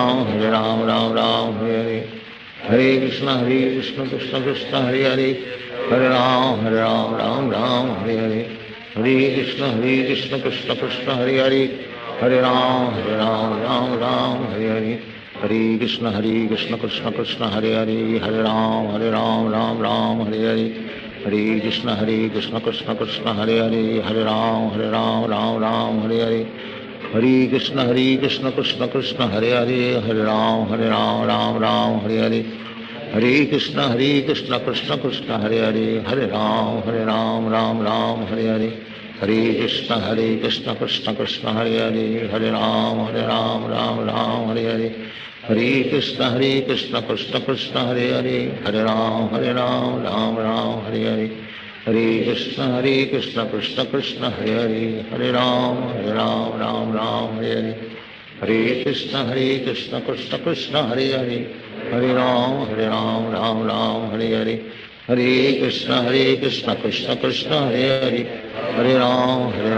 राम हरे हरे, हरे कृष्ण कृष्ण कृष्ण हरे हरे, हरे राम हरे हरे, हरे कृष्ण कृष्ण कृष्ण हरे हरे, हरे राम हरे हरे, हरे कृष्ण कृष्ण कृष्ण हरे हरे, हरे राम हरे हरे, हरे कृष्ण कृष्ण कृष्ण हरे हरे, हरे राम राम हरे हरे, हरे कृष्ण कृष्ण कृष्ण हरे हरे, हरे राम राम हरे हरे, हरे कृष्ण कृष्ण कृष्ण हरे हरे, हरे राम राम हरे हरे, हरे कृष्ण कृष्ण कृष्ण हरे हरे, हरे राम राम हरे हरे, हरे कृष्ण कृष्ण कृष्ण हरे हरे, हरे राम हरे हरे, हरे कृष्ण कृष्ण कृष्ण हरे हरे, हरे राम हरे हरे, हरे कृष्ण कृष्ण कृष्ण हरे हरे, हरे राम हरे हरे, हरे कृष्ण कृष्ण कृष्ण हरे हरे, हरे राम हरे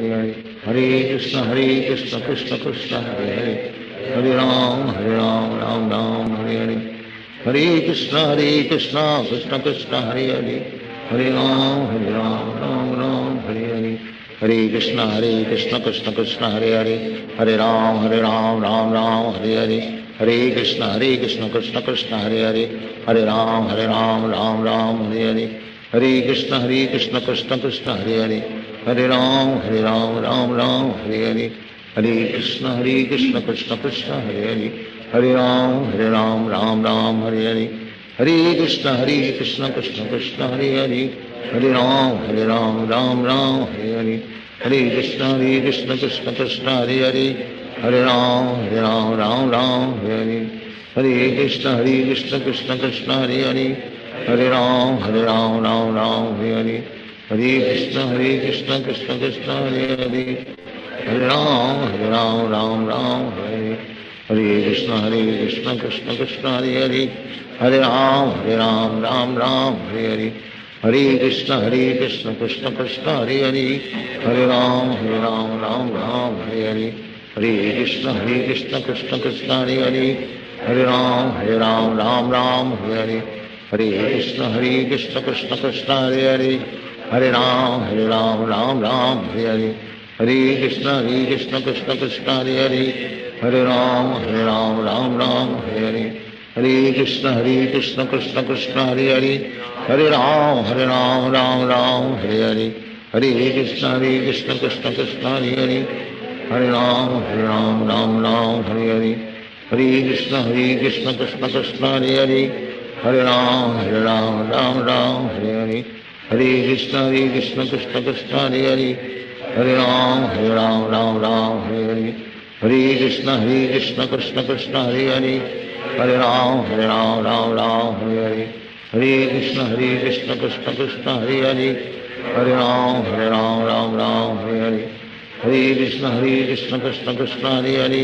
हरे, हरे कृष्ण कृष्ण कृष्ण हरे हरे, हरे राम राम हरे हरे, हरे कृष्ण कृष्ण कृष्ण हरे हरे, हरे राम राम हरे हरे, हरे कृष्ण कृष्ण कृष्ण हरे हरे, हरे राम हरे हरे, हरे कृष्ण कृष्ण कृष्ण हरे हरे, हरे राम राम हरे हरे, हरे कृष्ण कृष्ण कृष्ण हरे हरे, हरे राम राम हरे हरे, हरे कृष्ण कृष्ण कृष्ण हरे हरे, हरे राम हरे हरे, हरे कृष्ण कृष्ण कृष्ण हरे हरे, हरे राम हरे हरे, हरे कृष्ण कृष्ण कृष्ण हरे हरे, हरे राम हरे, हरे कृष्ण कृष्ण कृष्ण हरे हरे, हरे राम हरे हरे, हरे कृष्ण कृष्ण कृष्ण हरे हरे, हरे राम हरे हरे, हरे कृष्ण कृष्ण कृष्ण हरे हरे, हरे राम हरे हरे, हरे कृष्ण कृष्ण कृष्ण हरे हरे, हरे राम हरे हरे, हरे कृष्ण कृष्ण कृष्ण हरे हरे, हरे राम हरे हरे, हरे कृष्ण कृष्ण कृष्ण हरे हरे, हरे राम हरे हरे, हरे कृष्ण कृष्ण कृष्ण हरे हरे हरे राम राम राम हरे हरे हरे कृष्ण कृष्ण कृष्ण हरे हरे हरे राम राम राम हरे हरे हरे कृष्ण कृष्ण कृष्ण हरे हरे हरे राम राम राम हरे हरे हरे कृष्ण कृष्ण कृष्ण हरे हरे हरे राम राम राम हरे हरे हरे कृष्ण कृष्ण कृष्ण हरे हरे हरे राम राम हरे हरे हरे कृष्ण कृष्ण कृष्ण हरे हरे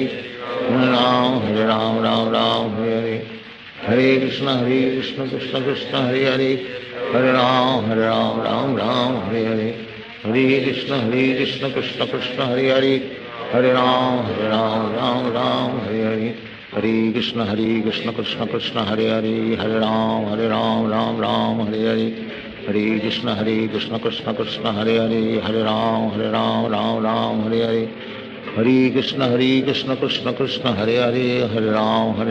हरे राम राम हरे हरे हरे कृष्ण कृष्ण कृष्ण हरे हरे हरे राम राम हरे हरे हरे कृष्ण कृष्ण कृष्ण हरे हरे हरे राम राम हरे हरे हरे कृष्ण कृष्ण कृष्ण हरे हरे हरे राम राम हरे हरे हरे कृष्ण कृष्ण कृष्ण हरे हरे हरे राम राम हरे हरे हरे कृष्ण कृष्ण कृष्ण हरे हरे हरे राम राम हरे हरे हरे कृष्ण कृष्ण कृष्ण हरे हरे हरे राम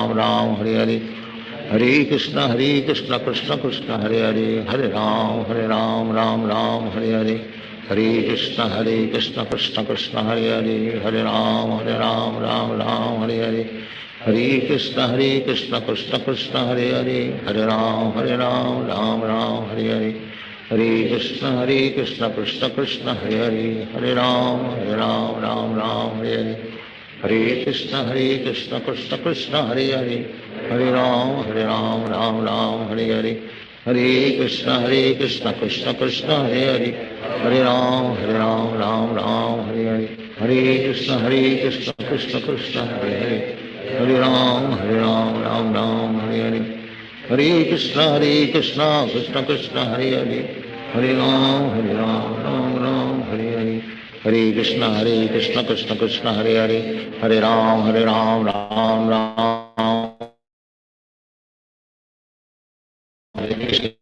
राम हरे हरे हरे कृष्ण कृष्ण कृष्ण हरे हरे हरे राम राम हरे हरे हरे कृष्ण कृष्ण कृष्ण हरे हरे हरे राम राम हरे हरे हरे कृष्ण कृष्ण कृष्ण हरे हरे हरे राम राम हरे हरे हरे कृष्ण कृष्ण कृष्ण हरे हरे हरे राम राम हरे हरे हरे कृष्ण कृष्ण कृष्ण हरे हरे हरे राम राम हरे हरे हरे कृष्ण कृष्ण कृष्ण हरे हरे हरे राम राम हरे हरे हरे कृष्ण कृष्ण कृष्ण हरे हरे हरे राम हरे हरे हरे कृष्ण कृष्ण कृष्ण हरे हरे हरे राम राम हरे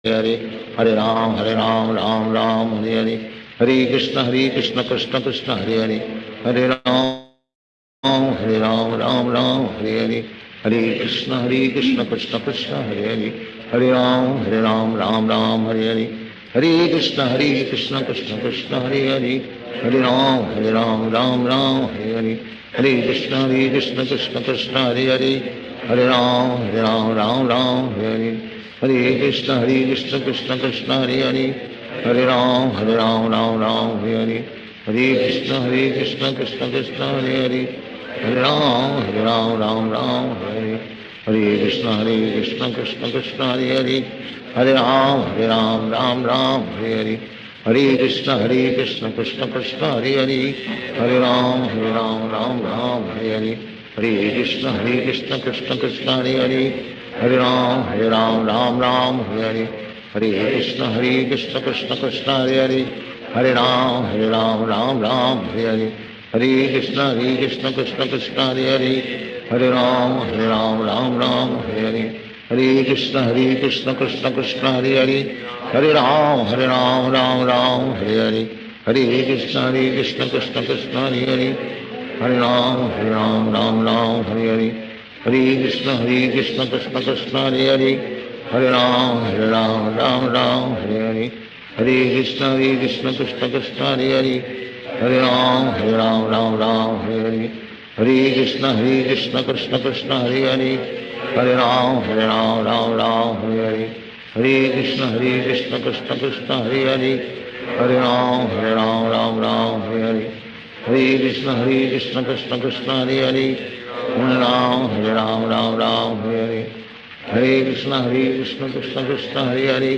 हरे राम राम हरे हरे हरे कृष्ण कृष्ण कृष्ण हरे हरे हरे राम हरे हरे हरे कृष्ण कृष्ण कृष्ण हरे हरे हरे राम हरे हरे हरे कृष्ण कृष्ण कृष्ण हरे हरे हरे राम हरे हरे हरे कृष्ण कृष्ण कृष्ण हरे हरे हरे राम हरे हरे हरे कृष्ण कृष्ण कृष्ण हरे हरे हरे राम हरे हरे हरे कृष्ण कृष्ण कृष्ण हरे हरे हरे राम हरे हरे हरे कृष्ण कृष्ण कृष्ण हरे हरे हरे राम हरे हरे हरे कृष्ण कृष्ण कृष्ण हरे हरे हरे राम हरे हरे हरे कृष्ण कृष्ण कृष्ण हरे हरे हरे राम हरे हरे हरे कृष्ण कृष्ण कृष्ण हरे हरे हरे राम हरे हरे हरे कृष्ण कृष्ण कृष्ण हरे हरे हरे राम हरे हरे हरे कृष्ण कृष्ण कृष्ण हरे हरे हरे राम हरे हरे हरे कृष्ण कृष्ण कृष्ण हरे हरे हरे राम हरे हरे हरे कृष्ण कृष्ण कृष्ण हरे हरे हरे राम हरे हरे हरे कृष्ण कृष्ण कृष्ण हरे हरे हरे राम हरे हरे हरे कृष्ण कृष्ण कृष्ण हरे हरे हरे राम हरे हरे हरे कृष्ण कृष्ण कृष्ण हरे हरे हरे राम हरे हरे हरे कृष्ण कृष्ण कृष्ण हरे हरे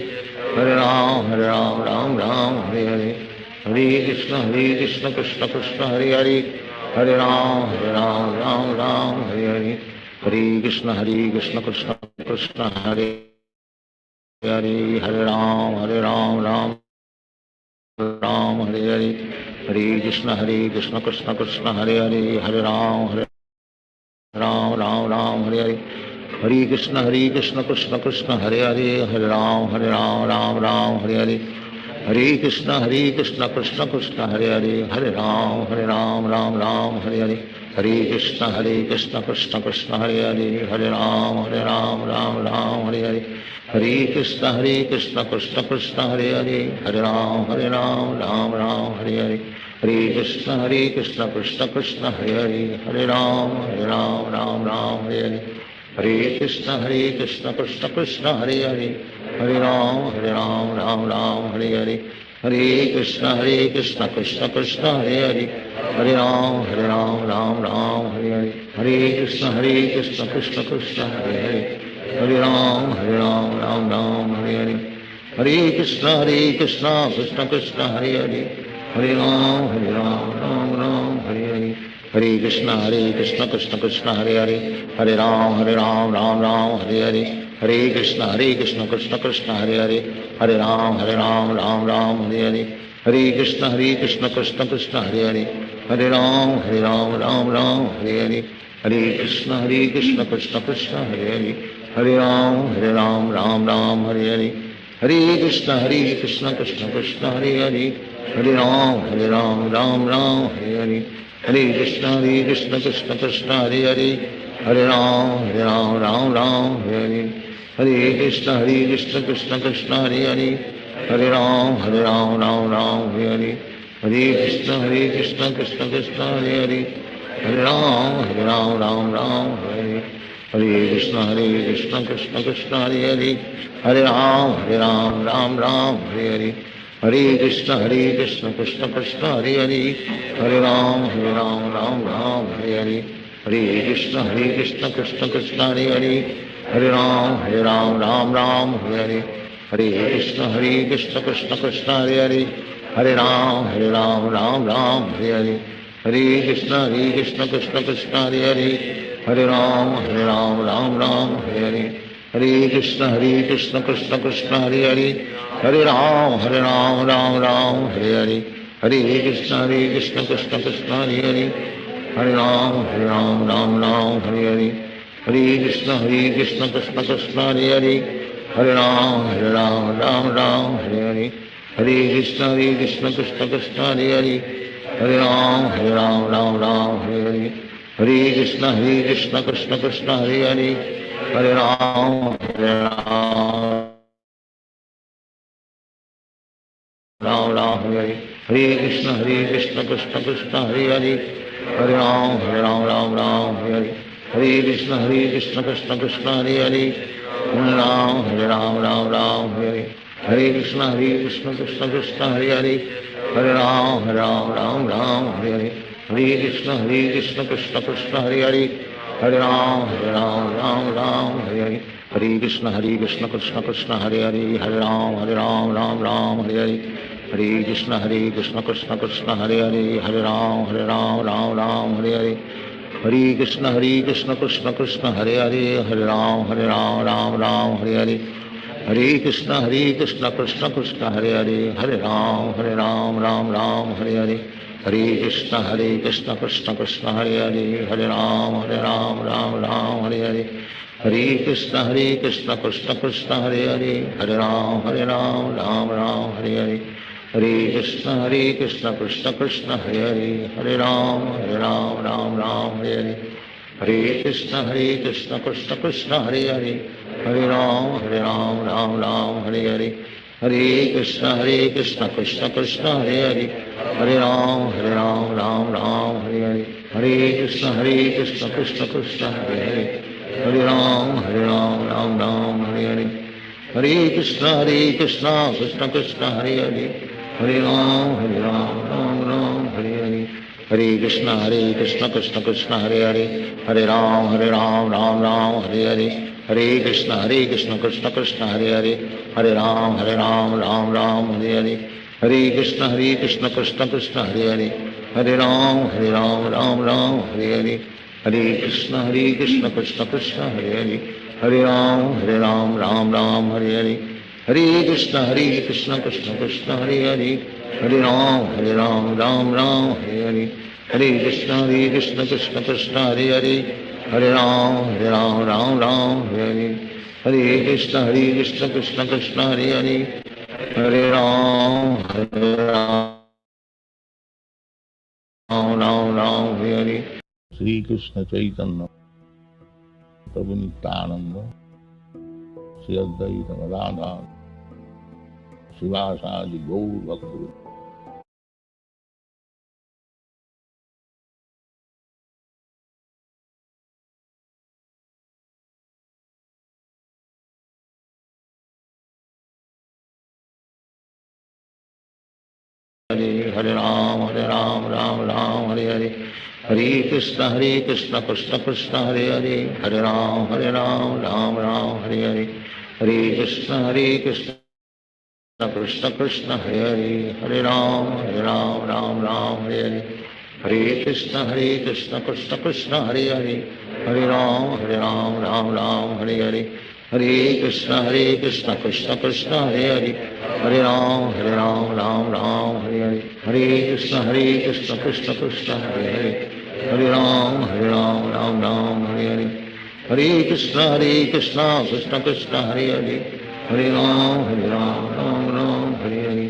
हरे राम हरे हरे हरे कृष्ण कृष्ण कृष्ण हरे हरे हरे राम हरे हरे हरे कृष्ण कृष्ण कृष्ण हरे हरे हरे राम हरे हरे हरे कृष्ण कृष्ण कृष्ण हरे हरे हरे राम राम हरे हरे हरे कृष्ण कृष्ण कृष्ण हरे हरे हरे राम राम हरे हरे हरे कृष्ण कृष्ण कृष्ण हरे हरे हरे राम हरे हरे हरे कृष्ण कृष्ण कृष्ण हरे हरे हरे राम राम हरे हरे हरे कृष्ण कृष्ण कृष्ण हरे हरे हरे राम राम राम हरे हरे हरे कृष्ण कृष्ण कृष्ण हरे हरे हरे राम राम राम हरे हरे हरे कृष्ण कृष्ण कृष्ण हरे हरे हरे राम राम राम हरे हरे हरे कृष्ण कृष्ण कृष्ण हरे हरे हरे राम राम हरे हरे हरे कृष्ण कृष्ण कृष्ण हरे हरे हरे राम राम हरे हरे हरे कृष्ण कृष्ण कृष्ण हरे हरे हरे राम राम हरे हरे हरे कृष्ण कृष्ण कृष्ण हरे हरे हरे राम राम हरे हरे हरे कृष्ण कृष्ण कृष्ण हरे हरे हरे राम राम हरे हरे हरे कृष्ण कृष्ण कृष्ण हरे हरे हरे राम राम हरे हरे हरे कृष्ण कृष्ण कृष्ण हरे हरे हरे राम राम हरे हरे हरे कृष्ण कृष्ण कृष्ण हरे हरे हरे राम राम हरे हरे हरे कृष्ण कृष्ण कृष्ण हरे हरे हरे राम राम हरे हरे हरे कृष्ण कृष्ण कृष्ण हरे हरे हरे राम राम हरे हरे हरे कृष्ण कृष्ण कृष्ण हरे हरे हरे राम राम हरे हरे हरे कृष्ण कृष्ण कृष्ण हरे हरे हरे राम राम हरे हरे हरे कृष्ण कृष्ण कृष्ण हरे हरे हरे राम राम हरे हरे हरे कृष्ण कृष्ण कृष्ण हरे हरे हरे राम राम हरे हरे हरे कृष्ण कृष्ण कृष्ण हरे हरे हरे राम राम हरे हरे हरे कृष्ण कृष्ण कृष्ण हरे हरे हरे राम राम हरे हरे हरे कृष्ण कृष्ण कृष्ण हरे हरे हरे राम राम हरे हरे हरे कृष्ण कृष्ण कृष्ण हरे हरे हरे राम राम हरे हरे हरे कृष्ण कृष्ण कृष्ण हरे हरे हरे राम राम हरे हरे हरे कृष्ण कृष्ण कृष्ण हरे हरे हरे राम राम हरे हरे हरे कृष्ण कृष्ण कृष्ण हरे हरे हरे राम राम हरे हरे हरे कृष्ण कृष्ण कृष्ण हरे हरे हरे राम राम हरे हरे हरे कृष्ण कृष्ण कृष्ण हरे हरे हरे राम हरे हरे हरे कृष्ण कृष्ण कृष्ण हरे हरे हरे राम हरे हरे हरे कृष्ण कृष्ण कृष्ण हरे हरे हरे राम हरे हरे हरे कृष्ण कृष्ण कृष्ण हरे हरे हरे राम हरे हरे हरे कृष्ण कृष्ण कृष्ण हरे हरे हरे राम हरे हरे हरे कृष्ण कृष्ण कृष्ण हरे हरे हरे राम हरे हरे हरे कृष्ण कृष्ण कृष्ण हरे हरे हरे राम हरे हरे हरे कृष्ण कृष्ण कृष्ण हरे हरे हरे राम हरे हरे हरे कृष्ण कृष्ण कृष्ण हरे हरे हरे राम राम हरे हरे हरे कृष्ण कृष्ण कृष्ण हरे हरे हरे राम राम हरे हरे हरे कृष्ण कृष्ण कृष्ण हरे हरे हरे राम राम हरे हरे हरे कृष्ण कृष्ण कृष्ण हरे हरे हरे राम राम हरे हरे हरे कृष्ण कृष्ण कृष्ण हरे हरे हरे राम राम हरे हरे हरे कृष्ण कृष्ण कृष्ण हरे हरे हरे राम राम हरे हरे हरे कृष्ण कृष्ण कृष्ण हरे हरे हरे राम हरे हरे हरे कृष्ण कृष्ण कृष्ण हरे हरे हरे राम राम हरे हरे हरे कृष्ण कृष्ण कृष्ण हरे हरे हरे राम राम हरे हरे हरे कृष्ण कृष्ण कृष्ण हरे हरे हरे राम राम हरे हरे हरे कृष्ण कृष्ण कृष्ण हरे हरे हरे राम राम हरे हरे हरे कृष्ण कृष्ण कृष्ण हरे हरे हरे राम राम हरे हरे हरे कृष्ण कृष्ण कृष्ण हरे हरे हरे राम हरे हरे हरे कृष्ण कृष्ण कृष्ण हरे हरे हरे राम राम हरे हरे श्री कृष्ण चैतन्य प्रभु नित्यानंद श्री अद्वैत गदाधर शिवासादि गौर भक्त। हरे राम राम राम हरे हरे, हरे कृष्ण कृष्ण कृष्ण हरे हरे, हरे राम राम राम हरे हरे, हरे कृष्ण कृष्ण कृष्ण हरे हरे, हरे राम राम राम हरे हरे, हरे कृष्ण कृष्ण कृष्ण हरे हरे, हरे राम राम हरे हरे, हरे कृष्ण कृष्ण कृष्ण हरे हरे, हरे राम राम हरे हरे, हरे कृष्ण कृष्ण कृष्ण हरे हरे, हरे राम राम हरे हरे, हरे कृष्ण कृष्ण कृष्ण हरे हरे, हरे राम राम हरे हरे,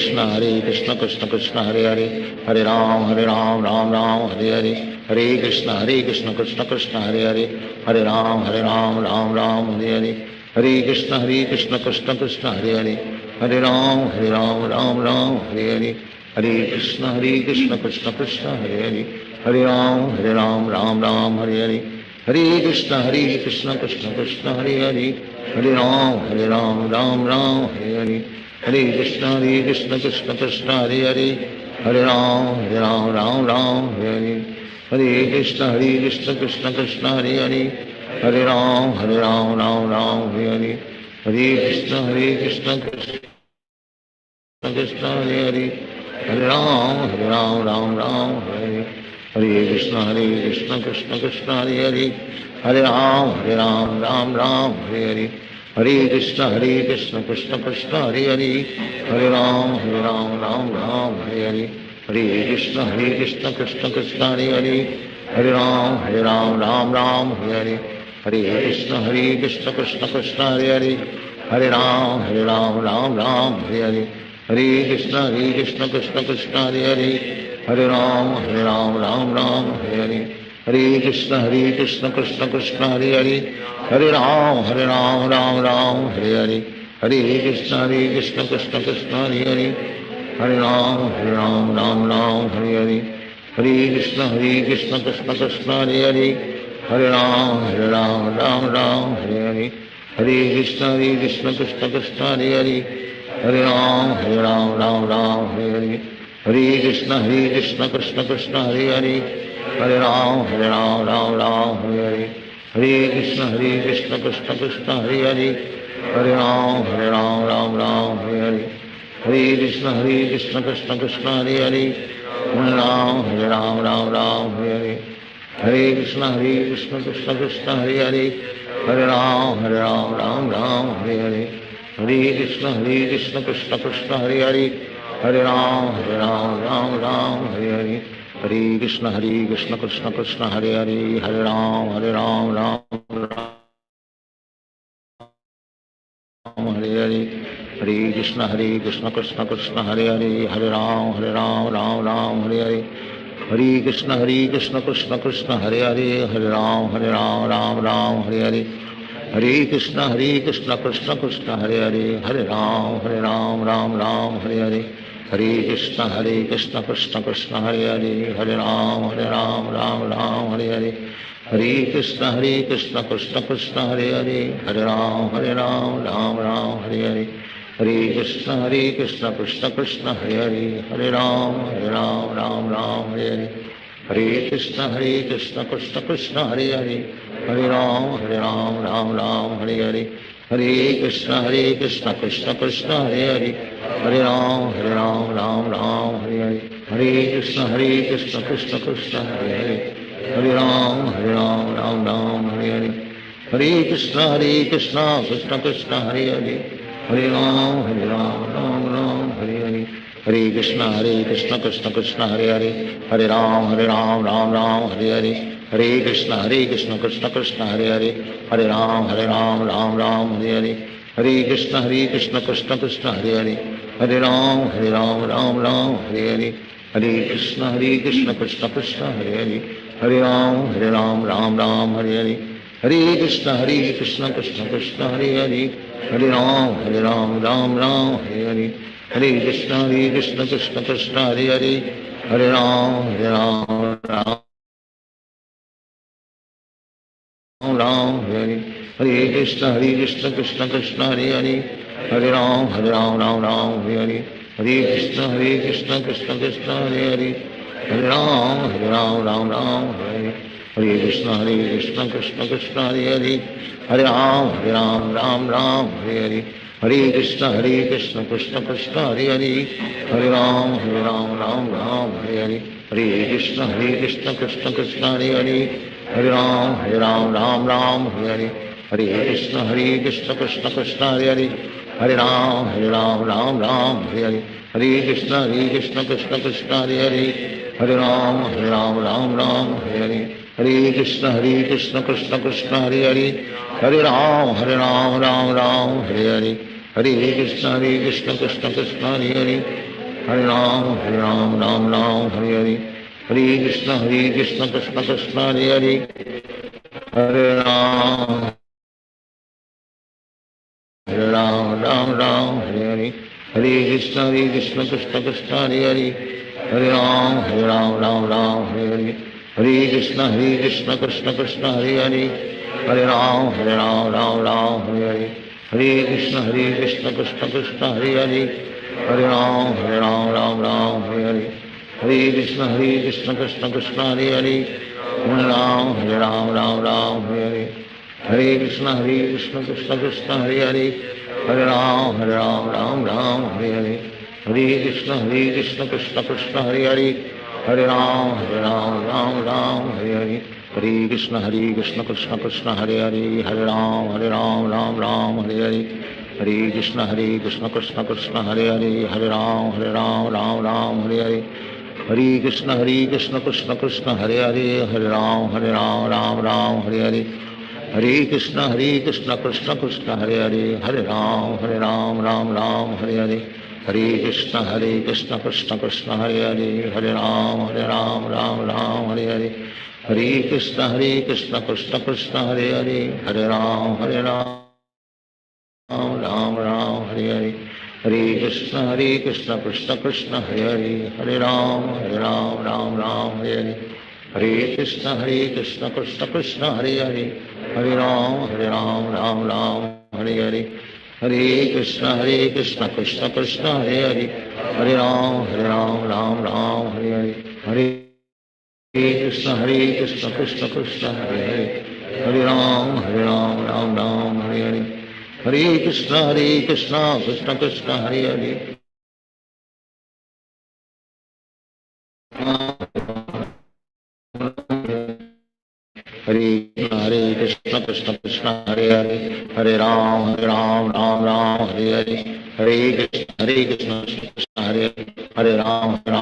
हरे कृष्ण कृष्ण कृष्ण हरे हरे, हरे राम राम हरे हरे, हरे कृष्ण कृष्ण कृष्ण हरे हरे, हरे राम राम हरे हरे, हरे कृष्ण कृष्ण कृष्ण हरे हरे, हरे राम राम हरे हरे, हरे कृष्ण कृष्ण कृष्ण हरे हरे, हरे राम राम हरे हरे, हरे कृष्ण कृष्ण कृष्ण हरे हरे, हरे राम राम हरे हरे, हरे कृष्ण कृष्ण कृष्ण हरे हरे, हरे राम राम हरे हरे, हरे कृष्ण कृष्ण कृष्ण हरे हरे, हरे राम राम हरे हरे, हरे कृष्ण कृष्ण कृष्ण हरे हरे, हरे राम राम हरे हरे, हरे कृष्ण कृष्ण कृष्ण हरे हरे, हरे राम राम हरे हरे, हरे कृष्ण कृष्ण कृष्ण हरे हरे, हरे राम राम हरे हरे, हरे कृष्ण कृष्ण कृष्ण हरे हरे, हरे राम राम हरे हरे, हरे कृष्ण कृष्ण कृष्ण हरे हरे, हरे राम राम हरे हरे, हरे कृष्ण कृष्ण कृष्ण हरे हरे, हरे राम राम हरे हरे, हरे कृष्ण कृष्ण कृष्ण हरे हरे, हरे राम राम हरे हरे, हरे कृष्ण कृष्ण कृष्ण हरे हरे, हरे राम राम हरे हरे, हरे कृष्ण कृष्ण कृष्ण हरे हरे, हरे राम राम हरे हरे, हरे कृष्ण कृष्ण कृष्ण हरे हरे, हरे राम राम हरे हरे, हरे कृष्ण कृष्ण कृष्ण हरे हरे, हरे राम राम हरे हरे, हरे कृष्ण कृष्ण कृष्ण हरे हरे, हरे राम राम हरे हरे, हरे कृष्ण कृष्ण कृष्ण हरे हरे, हरे राम राम हरे हरे, हरे कृष्ण कृष्ण कृष्ण हरे हरे, हरे राम राम हरे हरे, हरे कृष्ण कृष्ण कृष्ण हरे हरे, हरे राम राम हरे हरे, हरे कृष्ण कृष्ण कृष्ण हरे हरे, हरे राम हरे हरे, हरे कृष्ण कृष्ण कृष्ण हरे हरे, हरे राम राम हरे हरे, हरे कृष्ण कृष्ण कृष्ण हरे हरे, हरे राम राम हरे हरे, हरे कृष्ण कृष्ण कृष्ण हरे हरे, हरे राम राम हरे हरे, हरे कृष्ण कृष्ण कृष्ण हरे हरे, हरे राम राम हरे हरे, हरे कृष्ण कृष्ण कृष्ण हरे हरे, हरे राम राम हरे हरे, हरे कृष्ण कृष्ण कृष्ण हरे हरे, हरे राम राम हरे हरे, हरे कृष्ण कृष्ण कृष्ण हरे हरे, हरे राम हरे हरे, हरे कृष्ण कृष्ण कृष्ण हरे हरे, हरे राम हरे हरे, हरे कृष्ण कृष्ण कृष्ण हरे हरे, हरे राम हरे हरे, हरे कृष्ण कृष्ण कृष्ण हरे हरे, हरे राम हरे हरे, हरे कृष्ण कृष्ण कृष्ण हरे हरे, हरे राम राम हरे हरे, हरे कृष्ण कृष्ण कृष्ण हरे हरे, हरे राम राम हरे हरे, हरे कृष्ण कृष्ण कृष्ण हरे हरे, हरे राम राम हरे हरे, हरे Krishna Krishna Krishna Hare Hare, Hare Ram, Ram Ram, Hare Hare. Hare Krishna Krishna Krishna Hare Hare. Hare Ram, Ram Ram, Hare Hare. Hare Krishna Krishna Krishna Hare Hare. Hare Ram, Ram Ram, Hare Hare. Hare Krishna Krishna Krishna Hare Hare. Hare Ram, Ram Ram, Hare Hare. Hare Krishna Krishna Krishna Hare Hare. Hare Ram, Ram Ram, Hare Hare. Hare Krishna Krishna Krishna Hare Hare. Hare Ram, Ram Ram, Hare Hare. Hare Krishna Krishna Krishna Hare Hare. Hare Ram, Ram Ram, Hare Hare. Hare Krishna Krishna Krishna Hare Hare. Hare Ram, Ram Ram, Hare Hare. Hare Krishna Krishna Krishna Hare Hare. Hare Ram, Ram Ram, Hare Hare. Hare Krishna Krishna Krishna Hare Hare. Hare Ram, Ram Hare Hare. Hare Krishna Krishna Krishna Hare Hare. Hare Ram, Ram Hare Hare. Hare Krishna Krishna Krishna Hare Hare. Hare Ram, Ram Hare Hare. Hare Krishna Krishna Krishna Hare Hare. Hare Ram, Ram Hare Hare. Hare Krishna Krishna Krishna Hare Hare. Hare Ram, Hare Hare. Hare Krishna Krishna Krishna Hare Hare. Hare Ram, Hare Hare. Hare Krishna Krishna Krishna Hare Hare. Hare Ram, Hare Hare. Hare Krishna Krishna Krishna Hare Hare. Hare Ram, Hare Hare. Hare Krishna Krishna Krishna Hare Hare. Hare Ram, Hare Hare. Hare Krishna Krishna Krishna Hare Hare. Hare Ram, Hare Hare. Hare Krishna Krishna Krishna Hare Hare. Hare Ram, Hare Hare. Hare Krishna Krishna Krishna Hare Hare. Hare Ram, Hare Hare. Hare Krishna Krishna Krishna Hare Hare. Hare Ram, Hare Hare. Hare Krishna Krishna Krishna Hare Hare. Hare Ram, Hare Hare. Hare Krishna Krishna Krishna Hare Hare. Hare Ram, Hare Hare. Hare Krishna Krishna Krishna Hare Hare. Hare Ram, Hare Hare. Hare Krishna Krishna Krishna Hare Hare. Hare Ram, Hare Hare. Hare Krishna Krishna Krishna Hare Hare. Hare Ram, Hare Hare. Hare Krishna Krishna Krishna Hare Hare. Hare Ram, Hare Hare. Hare Krishna Krishna Krishna Hare Hare. Hare Ram, Hare Hare. Hare Krishna Krishna Krishna Hare Hare. Hare Krishna Krishna Krishna Hare Hare. Hare Ram, Hare Hare. Hare Krishna Krishna Hare Hare. Hare Ram, Hare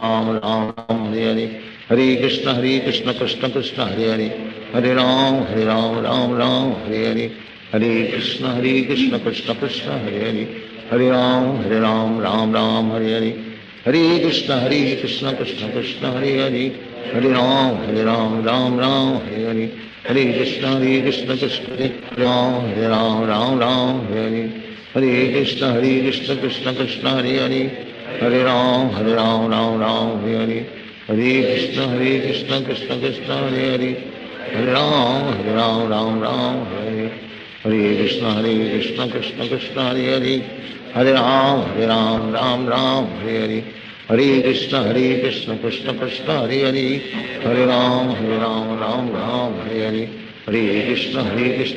Hare. Hare Krishna Krishna Krishna Hare Hare. Hare Ram, Hare Hare. Hare Krishna Krishna Krishna Hare Hare. Hare Ram, Hare Hare. Hare Krishna Krishna Krishna Hare Hare. Hare Ram, Hare Hare. Hare Krishna Krishna Krishna Hare Hare. Hare Krishna Krishna Krishna Hare Hare. Hare Ram, Hare Hare. Hare Krishna Krishna Krishna Hare Hare. Hare Ram, Hare Hare. Hare Krishna Krishna Krishna Hare Hare. Hare Ram, Hare Hare. Hare Krishna Krishna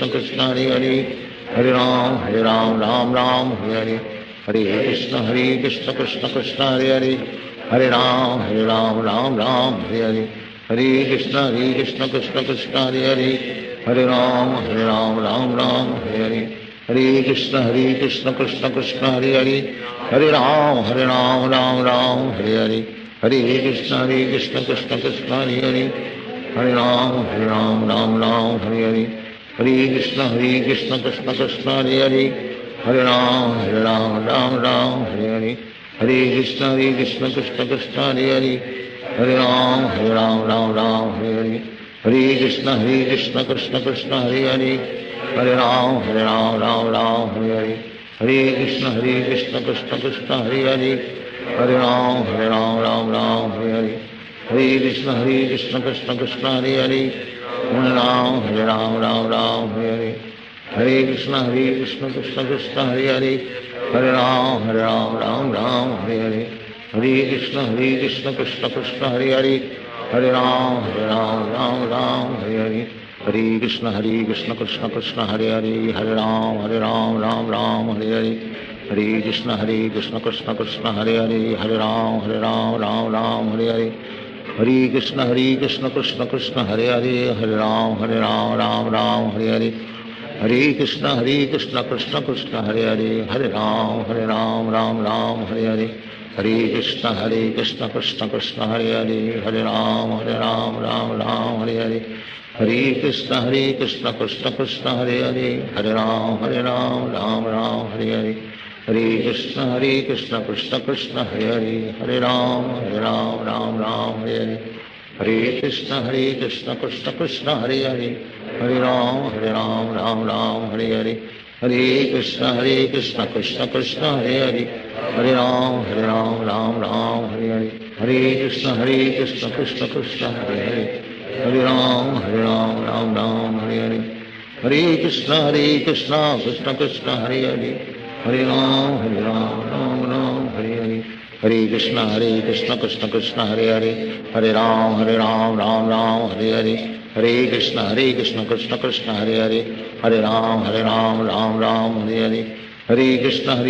Krishna Hare Hare. Hare Ram, Hare Hare. Hare Krishna Krishna Krishna Hare Hare. Hare Ram, Hare Hare. Hare Krishna Krishna Krishna Hare Hare. Hare Ram, Hare Hare. Hare Krishna Krishna Krishna Hare Hare. Hare Ram, Hare Hare. Hare Krishna Krishna Krishna Hare Hare. Hare Ram, Hare Hare. Hare Krishna Krishna Krishna Hare Hare. Hare Ram, Hare Hare. Hare Krishna Krishna Krishna Hare Hare. Hare Ram, Hare Hare. Hare Krishna Krishna Krishna Hare Hare. Hare Ram Ram Ram Hare Hare Hare Krishna Krishna Krishna Hare Hare Hare Ram Ram Ram Hare Hare Hare Krishna Krishna Krishna Hare Hare Hare Ram Ram Ram Hare Hare Hare Krishna Krishna Krishna Hare Hare Hare Ram Ram Ram Hare Hare Hare Krishna Krishna Krishna Hare Hare Hare Ram Ram Ram Hare Hare Hare Krishna Krishna Krishna Hare Hare Hare Ram Ram Hare Hare Hare Krishna Krishna Krishna Hare Hare Hare Ram Ram Hare Hare Hare Krishna Krishna Krishna Hare Hare Hare Ram Ram Hare Hare Hare Krishna Krishna Krishna Hare Hare Hare Ram Ram Hare Hare Hare Krishna Krishna Krishna Hare Hare Hare Ram Ram Hare Hare Hare Krishna Krishna Krishna Hare Hare Hare Ram Ram Hare Hare Hare Krishna Krishna Krishna Hare Hare Hare Ram Ram Hare Hare Hare Krishna Krishna Krishna Hare Hare Hare Ram Ram Hare Hare Hare Krishna Krishna Krishna Hare Hare Hare Ram Ram Hare Hare Hare Krishna Krishna Krishna Hare Hare Hare Ram Ram Hare Hare Hare Krishna Krishna Krishna Hare Hare Hare Ram Ram Hare Hare Hare Krishna Krishna Krishna Hare Hare Hare Ram Hare Hare Hare Krishna Krishna Krishna Hare Hare Hare Ram Hare Hare Hare Krishna Krishna Krishna Hare Hare Hare Ram Hare Hare Hare Krishna Krishna Krishna Hare Hare Hare Ram Hare Hare Hare Krishna Krishna Krishna Hare Hare Hare Ram Hare Hare Hare Krishna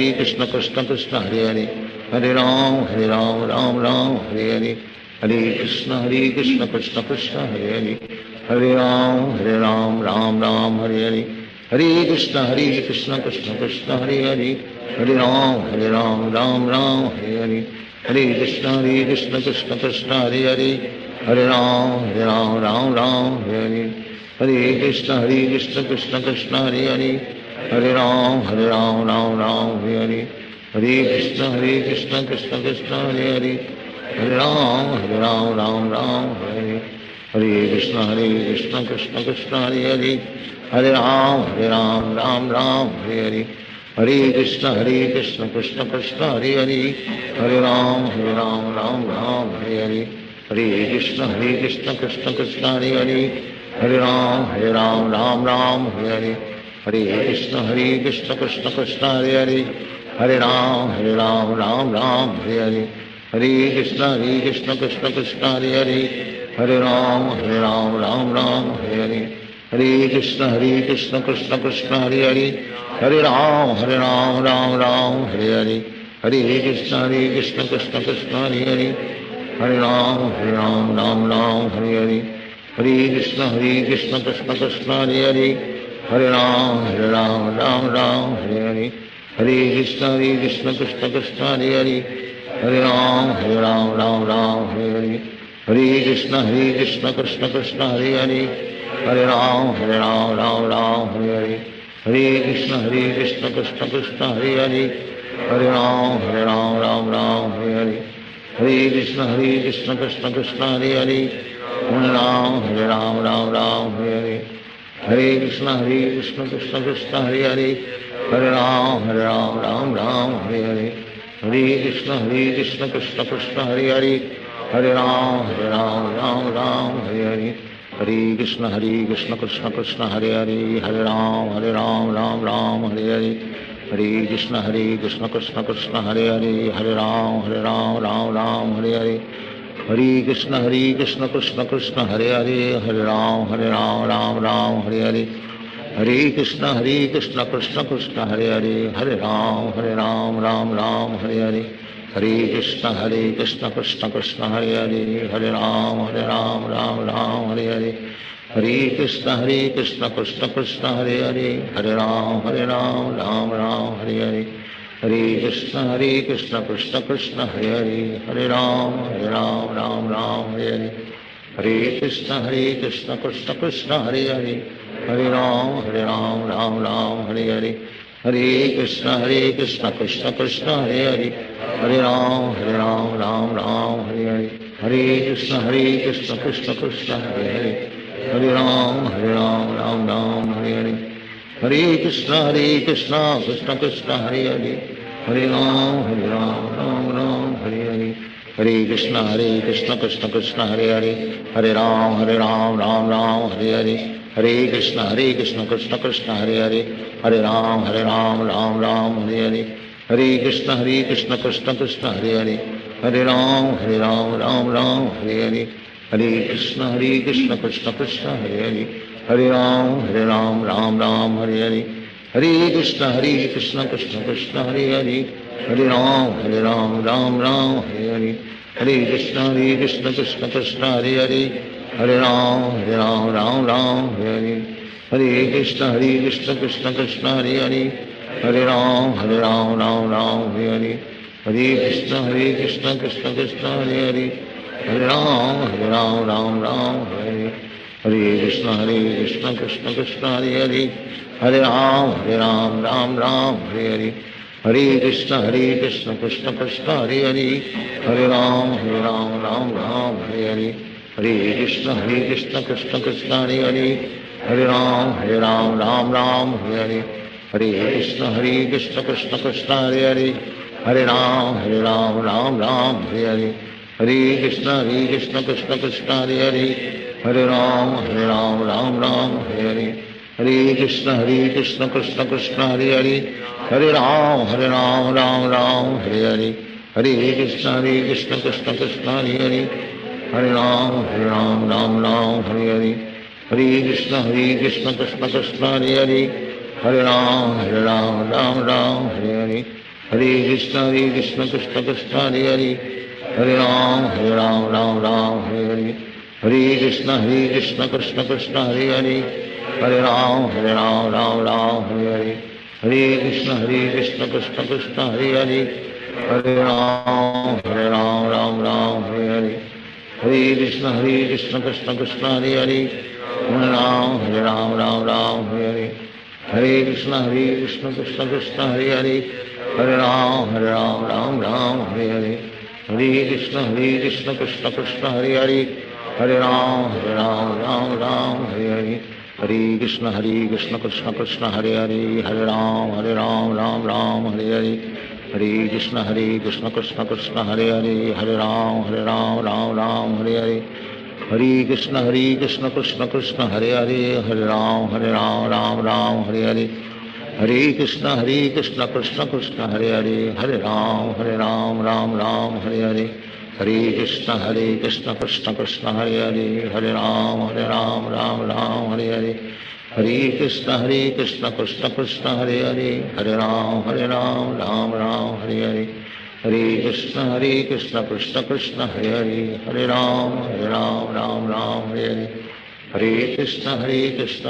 Krishna Krishna Hare Hare Hare Ram Hare Hare Hare Krishna Krishna Krishna Hare Hare Hare Ram Hare Hare Hare Krishna Krishna Krishna Hare Hare Hare Ram Hare Hare Hare Krishna Krishna Krishna Hare Hare Hare Ram Hare Hare Hare Krishna Krishna Krishna Hare Hare Hare Ram Hare Hare Hare Krishna Krishna Krishna Hare Hare Hare Ram Hare Hare Hare Krishna Krishna Krishna Hare Hare Hare Ram Hare Hare Hare Krishna Krishna Krishna Hare Hare Hare Ram Hare Hare Hare Krishna Krishna Krishna Hare Hare Hare Ram Hare Hare Hare Krishna Krishna Krishna Hare Hare Hare Ram Hare Hare Hare Krishna Krishna Krishna Hare Hare Hare Ram Hare Hare Hare Krishna Krishna Krishna Hare Hare Hare Ram Hare Hare Hare Krishna Krishna Krishna Hare Hare Hare Ram Hare Hare Hare Krishna Krishna Krishna Hare Hare Hare Ram Hare Hare Hare Krishna Krishna Krishna Hare Hare Hare Ram Hare Hare Hare Krishna Krishna Krishna Hare Hare Hare Ram Hare Hare Hare Krishna Krishna Krishna Hare Hare Hare Ram Hare Hare Hare Krishna Krishna Krishna Hare Hare Hare Ram Hare Hare Hare Krishna Krishna Krishna Hare Hare Hare Ram Hare Hare Hare Krishna Krishna Krishna Hare Hare Hare Ram Hare Hare Hare Krishna Krishna Krishna Hare Hare Hare Ram Hare Hare Hare Krishna Krishna Krishna Hare Hare Hare Ram Hare Hare Hare Krishna Krishna Krishna Hare Hare Hare Ram Hare Hare Hare Krishna Krishna Krishna Hare Hare Hare Ram Hare Hare Hare Krishna Krishna Krishna Hare Hare Hare Ram Hare Hare Hare Krishna Krishna Krishna Hare Hare Hare Ram Hare Hare Hare Krishna Krishna Krishna Hare Hare Hare Ram Hare Hare हरे कृष्ण कृष्ण कृष्ण हरे हरे, हरे राम राम राम हरे हरे, हरे कृष्ण कृष्ण कृष्ण हरे हरे, हरे राम राम हरे हरे, हरे कृष्ण कृष्ण कृष्ण हरे हरे, हरे राम राम राम हरे हरे, हरे कृष्ण कृष्ण कृष्ण हरे हरे, हरे राम राम राम हरे हरे, हरे कृष्ण कृष्ण कृष्ण हरे हरे, हरे राम राम हरे हरे, हरे कृष्ण कृष्ण कृष्ण हरे हरे, हरे राम राम हरे हरे, हरे कृष्ण कृष्ण कृष्ण हरे हरे, हरे राम राम हरे हरे, हरे कृष्ण कृष्ण कृष्ण हरे हरे, हरे राम राम हरे हरे, हरे कृष्ण कृष्ण कृष्ण हरे हरे, हरे राम राम हरे हरे, हरे कृष्ण कृष्ण कृष्ण हरे हरे, हरे राम राम हरे हरे, हरे कृष्ण कृष्ण कृष्ण हरे हरे, हरे राम राम हरे हरे, हरे कृष्ण कृष्ण कृष्ण हरे हरे, हरे राम राम हरे हरे, हरे कृष्ण कृष्ण कृष्ण हरे हरे, हरे राम राम हरे हरे, हरे कृष्ण कृष्ण कृष्ण हरे हरे, हरे राम राम हरे हरे, हरे कृष्ण कृष्ण कृष्ण हरे हरे, हरे राम राम हरे हरे, हरे कृष्ण कृष्ण कृष्ण हरे हरे, हरे राम राम हरे हरे, हरे कृष्ण कृष्ण कृष्ण हरे हरे, हरे राम राम हरे हरे, हरे कृष्ण कृष्ण कृष्ण हरे हरे, हरे राम राम हरे हरे, हरे कृष्ण कृष्ण कृष्ण हरे हरे, हरे राम राम हरे हरे, हरे कृष्ण कृष्ण कृष्ण हरे हरे, हरे राम राम हरे हरे, हरे कृष्ण कृष्ण कृष्ण हरे हरे, हरे राम राम हरे हरे, हरे कृष्ण कृष्ण कृष्ण हरे हरे, हरे राम हरे हरे, हरे कृष्ण कृष्ण कृष्ण हरे हरे, हरे राम राम हरे हरे, हरे कृष्ण कृष्ण कृष्ण हरे हरे, हरे राम राम हरे हरे, हरे कृष्ण कृष्ण कृष्ण हरे हरे, हरे राम राम हरे हरे, हरे कृष्ण कृष्ण कृष्ण हरे हरे, हरे राम राम हरे हरे, हरे कृष्ण कृष्ण कृष्ण हरे हरे, हरे राम राम हरे हरे, हरे कृष्ण कृष्ण कृष्ण हरे हरे, हरे राम राम हरे हरे, हरे कृष्ण कृष्ण कृष्ण हरे हरे, हरे राम राम हरे हरे, हरे कृष्ण कृष्ण कृष्ण हरे हरे, हरे राम राम हरे हरे, हरे कृष्ण कृष्ण कृष्ण हरे हरे, हरे राम राम हरे हरे, हरे कृष्ण कृष्ण कृष्ण हरे हरे, हरे राम राम हरे हरे, हरे कृष्ण कृष्ण कृष्ण हरे हरे, हरे राम राम हरे हरे, हरे कृष्ण कृष्ण कृष्ण हरे हरे, हरे राम राम हरे हरे, हरे कृष्ण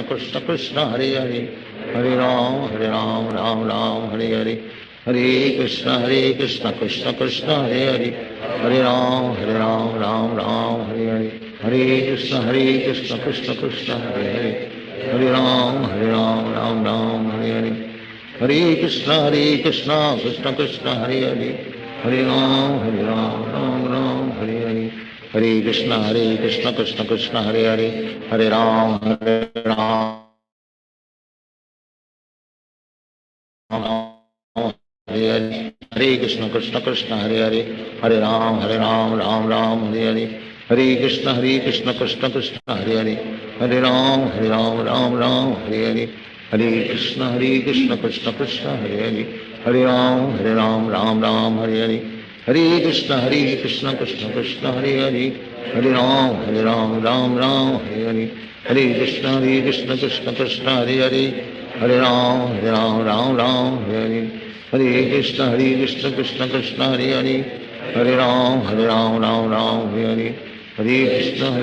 कृष्ण कृष्ण हरे हरे, हरे राम हरे हरे, हरे कृष्ण कृष्ण कृष्ण हरे हरे, हरे राम हरे हरे, हरे कृष्ण कृष्ण कृष्ण हरे हरे, हरे राम राम हरे हरे, हरे कृष्ण कृष्ण कृष्ण हरे हरे, हरे राम हरे हरे, हरे कृष्ण कृष्ण कृष्ण हरे हरे, हरे राम राम हरे हरे, हरे कृष्ण कृष्ण कृष्ण हरे हरे, हरे राम राम हरे हरे, हरे कृष्ण कृष्ण कृष्ण हरे हरे, हरे राम हरे हरे, हरे कृष्ण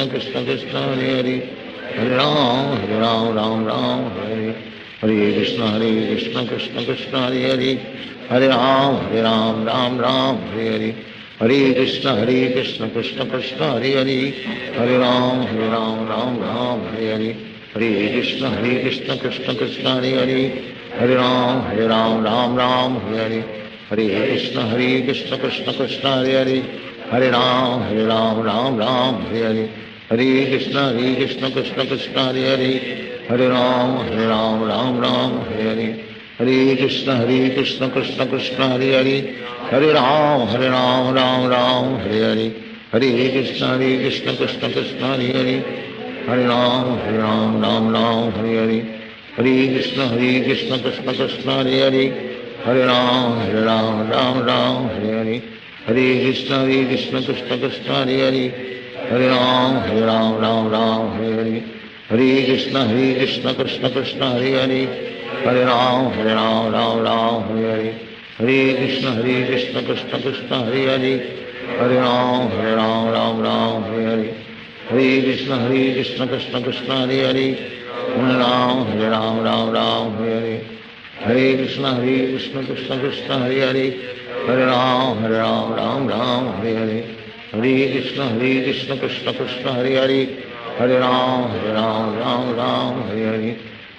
कृष्ण कृष्ण हरे हरे, हरे राम राम हरे हरे, हरे कृष्ण कृष्ण कृष्ण हरे हरे, हरे राम हरे हरे, हरे कृष्ण कृष्ण कृष्ण हरे हरे, हरे राम राम हरे हरे, हरे कृष्ण कृष्ण कृष्ण हरे हरे, हरे राम हरे हरे, हरे कृष्ण कृष्ण कृष्ण हरे हरे, हरे राम राम हरे हरे, हरे कृष्ण कृष्ण कृष्ण हरे हरे, हरे राम राम राम हरे हरे, हरे कृष्ण कृष्ण कृष्ण हरे हरे, हरे राम राम हरे हरे, हरे कृष्ण कृष्ण कृष्ण हरे हरे, हरे राम राम हरे हरे, हरे कृष्ण कृष्ण कृष्ण हरे हरे, हरे राम राम हरे हरे, हरे कृष्ण कृष्ण कृष्ण हरे हरे, हरे राम राम हरे हरे, हरे कृष्ण कृष्ण कृष्ण हरे हरे, हरे राम राम हरे हरे, हरे कृष्ण कृष्ण कृष्ण हरे हरे, हरे राम राम हरे हरे, हरे कृष्ण कृष्ण कृष्ण हरे हरे, हरे राम राम हरे हरे, हरे कृष्ण कृष्ण कृष्ण हरे हरे, हरे राम हरे हरे, हरे कृष्ण कृष्ण कृष्ण हरे हरे, हरे राम हरे हरे, हरे कृष्ण कृष्ण कृष्ण हरे हरे, हरे राम हरे हरे, हरे कृष्ण कृष्ण कृष्ण हरे हरे, हरे राम हरे हरे,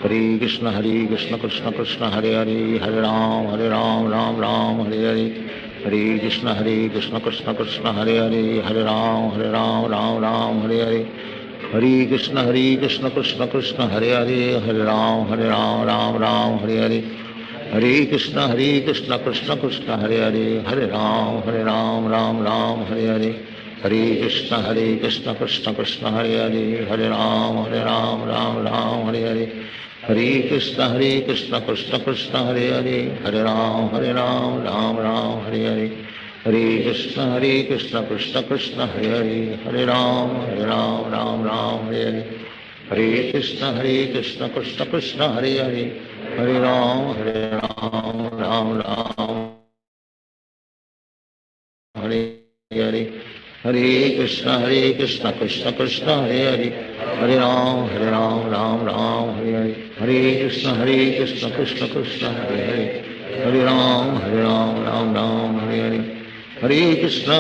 हरे कृष्ण कृष्ण कृष्ण हरे हरे, हरे राम हरे हरे, हरे कृष्ण कृष्ण कृष्ण हरे हरे, हरे राम हरे हरे, हरे कृष्ण कृष्ण कृष्ण हरे हरे, हरे राम हरे हरे, हरे कृष्ण कृष्ण कृष्ण हरे हरे, हरे राम हरे हरे, हरे कृष्ण कृष्ण कृष्ण हरे हरे, हरे राम हरे हरे, हरे कृष्ण कृष्ण कृष्ण हरे हरे, हरे राम हरे हरे, हरे कृष्ण कृष्ण कृष्ण हरे हरे, हरे राम हरे हरे, हरे कृष्ण कृष्ण कृष्ण हरे हरे, हरे राम हरे हरे, हरे कृष्ण कृष्ण कृष्ण हरे हरे, हरे राम हरे हरे, हरे कृष्ण कृष्ण कृष्ण हरे हरे, हरे राम हरे हरे, हरे कृष्ण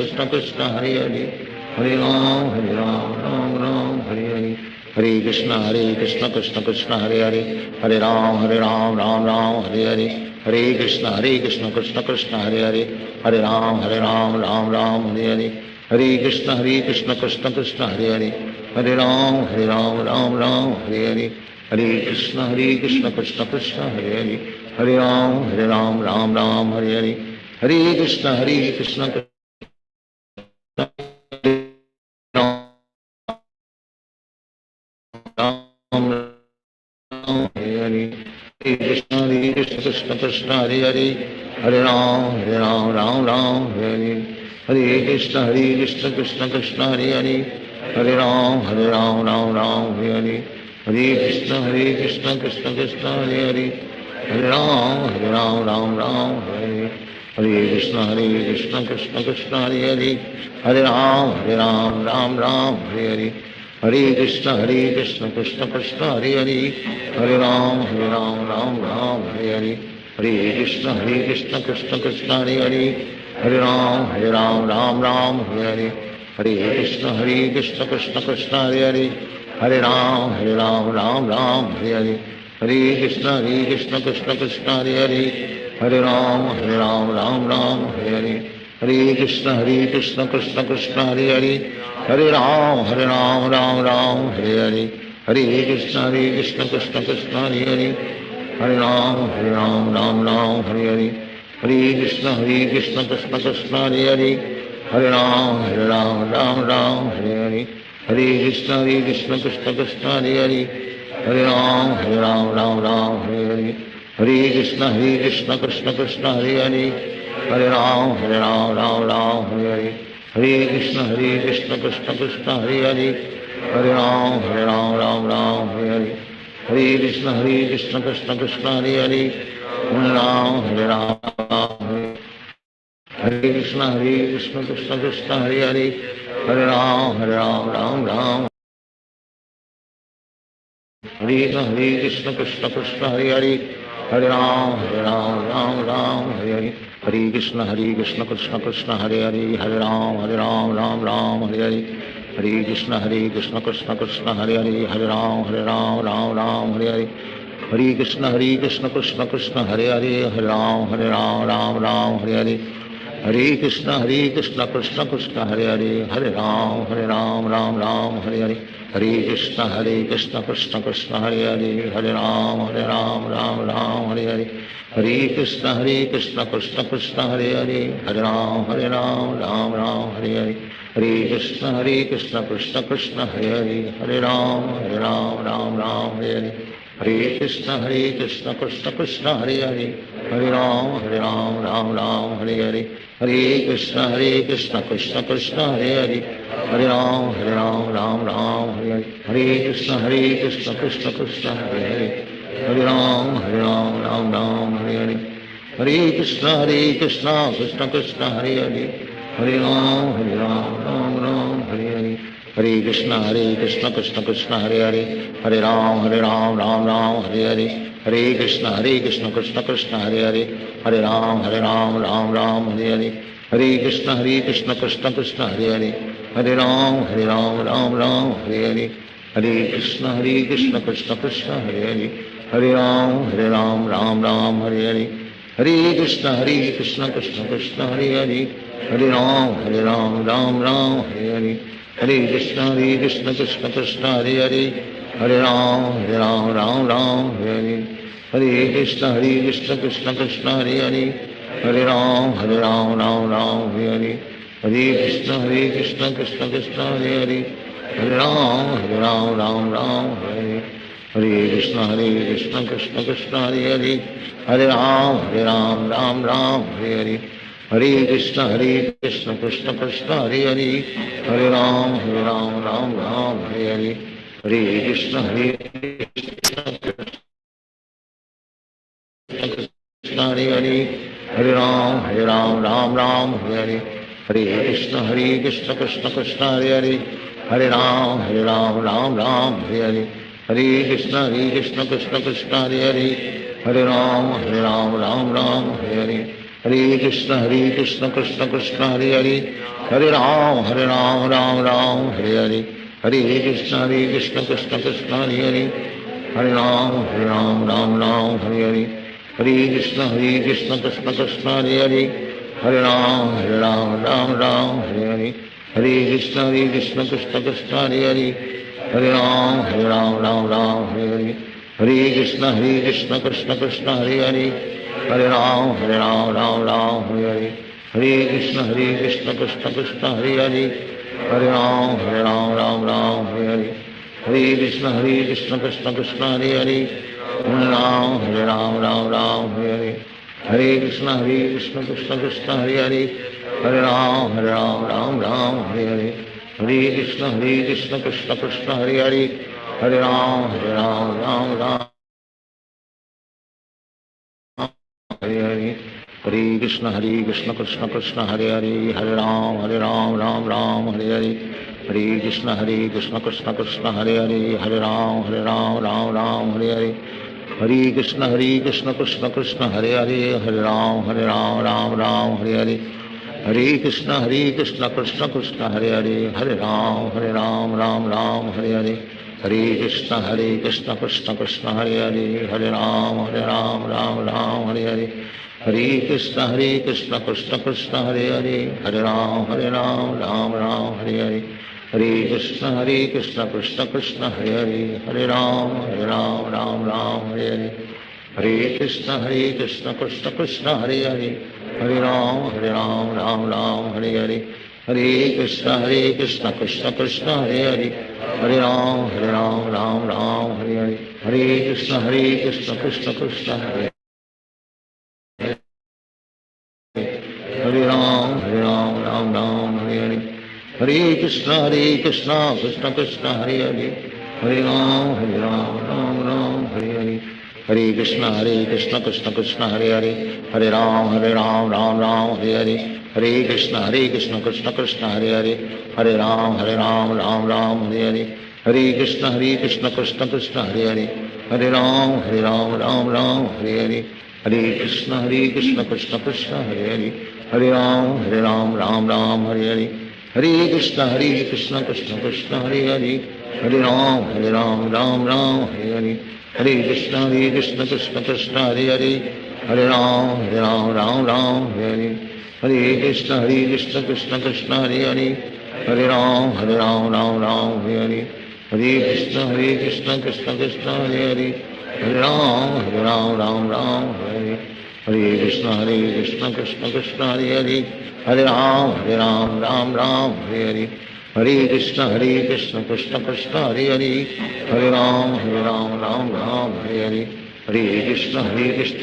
कृष्ण कृष्ण हरे हरे, हरे राम हरे हरे, हरे कृष्ण कृष्ण कृष्ण हरे हरे, हरे राम हरे हरे, हरे कृष्ण कृष्ण कृष्ण हरे हरे, हरे राम हरे हरे, हरे कृष्ण कृष्ण कृष्ण हरे हरे, हरे राम हरे हरे, हरे कृष्ण कृष्ण राम हरे हरे, हरे कृष्ण कृष्ण हरे हरे, हरे राम हरे हरे, हरे कृष्ण कृष्ण कृष्ण हरे हरे, हरे राम हरे हरे, हरे कृष्ण कृष्ण कृष्ण हरे हरे, हरे राम हरे हरे, हरे कृष्ण कृष्ण कृष्ण हरे हरे, हरे राम हरे हरे, हरे कृष्ण कृष्ण कृष्ण हरे हरे, हरे राम हरे हरे, हरे कृष्ण कृष्ण कृष्ण हरे हरे, हरे राम हरे हरे, हरे कृष्ण कृष्ण कृष्ण हरे हरे, हरे राम हरे हरे, हरे कृष्ण कृष्ण कृष्ण हरे हरे, हरे राम हरे हरे, हरे कृष्ण कृष्ण कृष्ण हरे हरे, हरे राम हरे हरे, हरे कृष्ण कृष्ण कृष्ण हरे हरे, हरे राम हरे हरे, हरे कृष्ण कृष्ण कृष्ण हरे हरे, हरे राम हरे हरे, हरे कृष्ण कृष्ण कृष्ण हरे हरे, हरे राम हरे हरे, हरे कृष्ण कृष्ण कृष्ण हरे हरे, हरे राम हरे हरे, हरे कृष्ण कृष्ण कृष्ण हरे हरे, हरे राम हरे हरे, हरे कृष्ण कृष्ण कृष्ण हरे हरे, हरे राम हरे, हरे कृष्ण कृष्ण कृष्ण हरे हरे, हरे राम हरे कृष्ण कृष्ण कृष्ण हरे हरे, हरे राम हरे हरे, हरे कृष्ण कृष्ण कृष्ण हरे हरे, हरे राम हरे हरे, हरे कृष्ण कृष्ण कृष्ण हरे हरे, हरे राम हरे हरे, हरे कृष्ण कृष्ण कृष्ण हरे हरे, हरे राम हरे हरे, हरे कृष्ण कृष्ण कृष्ण हरे हरे, हरे राम राम राम हरे हरे, हरे कृष्ण कृष्ण कृष्ण हरे हरे, हरे राम राम राम हरे हरे, हरे कृष्ण कृष्ण कृष्ण हरे हरे, हरे राम राम राम हरे हरे, हरे कृष्ण कृष्ण कृष्ण हरे हरे, हरे राम राम राम हरे हरे, हरे कृष्ण कृष्ण कृष्ण हरे हरे, हरे राम राम राम हरे हरे, हरे कृष्ण कृष्ण कृष्ण हरे हरे, हरे राम राम राम हरे हरे, हरे कृष्ण कृष्ण कृष्ण हरे हरे, हरे राम राम राम हरे हरे, हरे कृष्ण कृष्ण कृष्ण हरे हरे, हरे राम राम राम हरे हरे, हरे कृष्ण कृष्ण कृष्ण हरे हरे, हरे राम राम राम हरे हरे, हरे कृष्ण कृष्ण कृष्ण हरे हरे, हरे राम राम राम हरे हरे, हरे कृष्ण कृष्ण कृष्ण हरे हरे, हरे राम राम राम हरे हरे, हरे कृष्ण कृष्ण कृष्ण हरे हरे, हरे राम राम राम हरे हरे, हरे कृष्ण कृष्ण कृष्ण हरे हरे, हरे राम राम राम हरे हरे, हरे कृष्ण कृष्ण कृष्ण हरे हरे, हरे राम राम राम हरे हरे, हरे कृष्ण कृष्ण कृष्ण हरे हरे, हरे राम राम राम हरे हरे, हरे कृष्ण कृष्ण कृष्ण हरे हरे, हरे राम राम राम हरे हरे, हरे कृष्ण कृष्ण कृष्ण हरे हरे, हरे राम राम राम हरे हरे, हरे कृष्ण कृष्ण कृष्ण हरे हरे, हरे राम राम राम हरे हरे, हरे कृष्ण कृष्ण हरे हरे, हरे राम राम हरे हरे, हरे कृष्ण कृष्ण कृष्ण हरे हरे, हरे राम राम राम हरे हरे, हरे कृष्ण कृष्ण कृष्ण हरे हरे, हरे राम राम राम हरे हरे, हरे कृष्ण कृष्ण कृष्ण हरे हरे, हरे राम राम राम हरे हरे, हरे कृष्ण कृष्ण कृष्ण हरे हरे, हरे राम राम राम हरे हरे, हरे कृष्ण कृष्ण कृष्ण हरे हरे, हरे राम राम राम हरे हरे, हरे कृष्ण कृष्ण कृष्ण हरे हरे, हरे राम राम राम हरे हरे, हरे कृष्ण कृष्ण कृष्ण हरे हरे, हरे राम राम राम हरे हरे, हरे कृष्ण कृष्ण कृष्ण हरे हरे, हरे राम राम राम हरे हरे, हरे कृष्ण कृष्ण कृष्ण हरे हरे, हरे राम राम राम हरे हरे, हरे कृष्ण कृष्ण कृष्ण हरे हरे, हरे राम राम राम हरे हरे, हरे कृष्ण कृष्ण कृष्ण हरे हरे, हरे राम राम राम हरे हरे, हरे कृष्ण कृष्ण कृष्ण हरे हरे, हरे राम राम राम हरे हरे, हरे कृष्ण कृष्ण कृष्ण हरे हरे, हरे राम राम राम हरे हरे, हरे कृष्ण कृष्ण कृष्ण हरे हरे, हरे राम राम राम हरे हरे, हरे कृष्ण कृष्ण कृष्ण हरे हरे, हरे राम राम राम हरे हरे, हरे कृष्ण कृष्ण कृष्ण हरे हरे, हरे राम राम राम हरे हरे, हरे कृष्ण कृष्ण कृष्ण हरे हरे, हरे राम राम राम हरे हरे, हरे कृष्ण कृष्ण कृष्ण हरे हरे, हरे राम राम राम हरे हरे, हरे कृष्ण कृष्ण कृष्ण हरे हरे, हरे राम राम राम हरे हरे, हरे कृष्ण कृष्ण कृष्ण हरे हरे, हरे राम राम राम हरे हरे, हरे कृष्ण कृष्ण कृष्ण हरे हरे राम राम राम हरे हरे, हरे कृष्ण कृष्ण कृष्ण हरे हरे, हरे राम राम राम हरे हरे, हरे कृष्ण कृष्ण कृष्ण हरे हरे, हरे राम राम राम हरे हरे, हरे कृष्ण कृष्ण कृष्ण हरे हरे, हरे राम राम राम हरे हरे, हरे कृष्ण कृष्ण कृष्ण हरे हरे, हरे राम राम राम हरे हरे, हरे कृष्ण कृष्ण कृष्ण हरे हरे, हरे राम राम राम हरे हरे, हरे कृष्ण कृष्ण कृष्ण हरे हरे, हरे राम राम राम हरे हरे, हरे कृष्ण कृष्ण कृष्ण हरे हरे, हरे राम राम राम हरे हरे, हरे कृष्ण कृष्ण कृष्ण हरे हरे हरे राम राम राम हरे हरे हरे कृष्ण कृष्ण कृष्ण हरे हरे हरे राम राम हरे हरे कृष्ण कृष्ण कृष्ण हरे हरे हरे राम राम हरे हरे हरे कृष्ण कृष्ण कृष्ण हरे हरे हरे राम राम हरे हरे हरे कृष्ण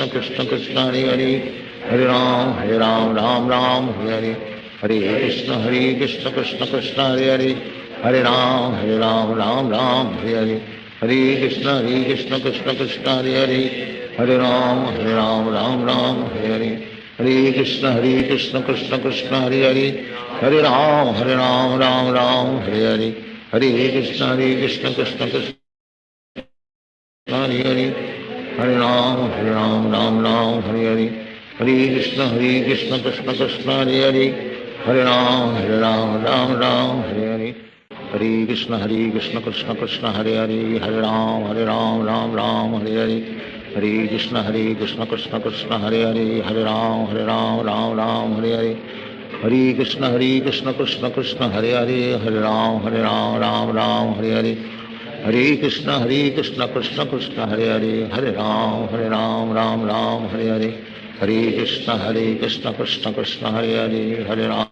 कृष्ण कृष्ण हरे हरे हरे राम राम हरे हरे हरे कृष्ण कृष्ण कृष्ण हरे हरे हरे राम राम हरे हरे हरे कृष्ण कृष्ण कृष्ण हरे हरे हरे राम राम हरे हरे हरे कृष्ण कृष्ण कृष्ण हरे हरे हरे राम राम हरे हरे हरे कृष्ण कृष्ण कृष्ण हरे हरे हरे राम हरे हरे हरे कृष्ण कृष्ण कृष्ण हरे हरे हरे राम राम हरे हरे हरे कृष्ण कृष्ण कृष्ण हरे हरे हरे राम राम हरे हरे हरे कृष्ण कृष्ण कृष्ण हरे हरे हरे राम राम हरे हरे हरे कृष्ण कृष्ण कृष्ण हरे हरे हरे राम राम हरे हरे हरे कृष्ण कृष्ण कृष्ण हरे हरे हरे राम राम हरे हरे हरे कृष्ण कृष्ण कृष्ण हरे हरे हरे राम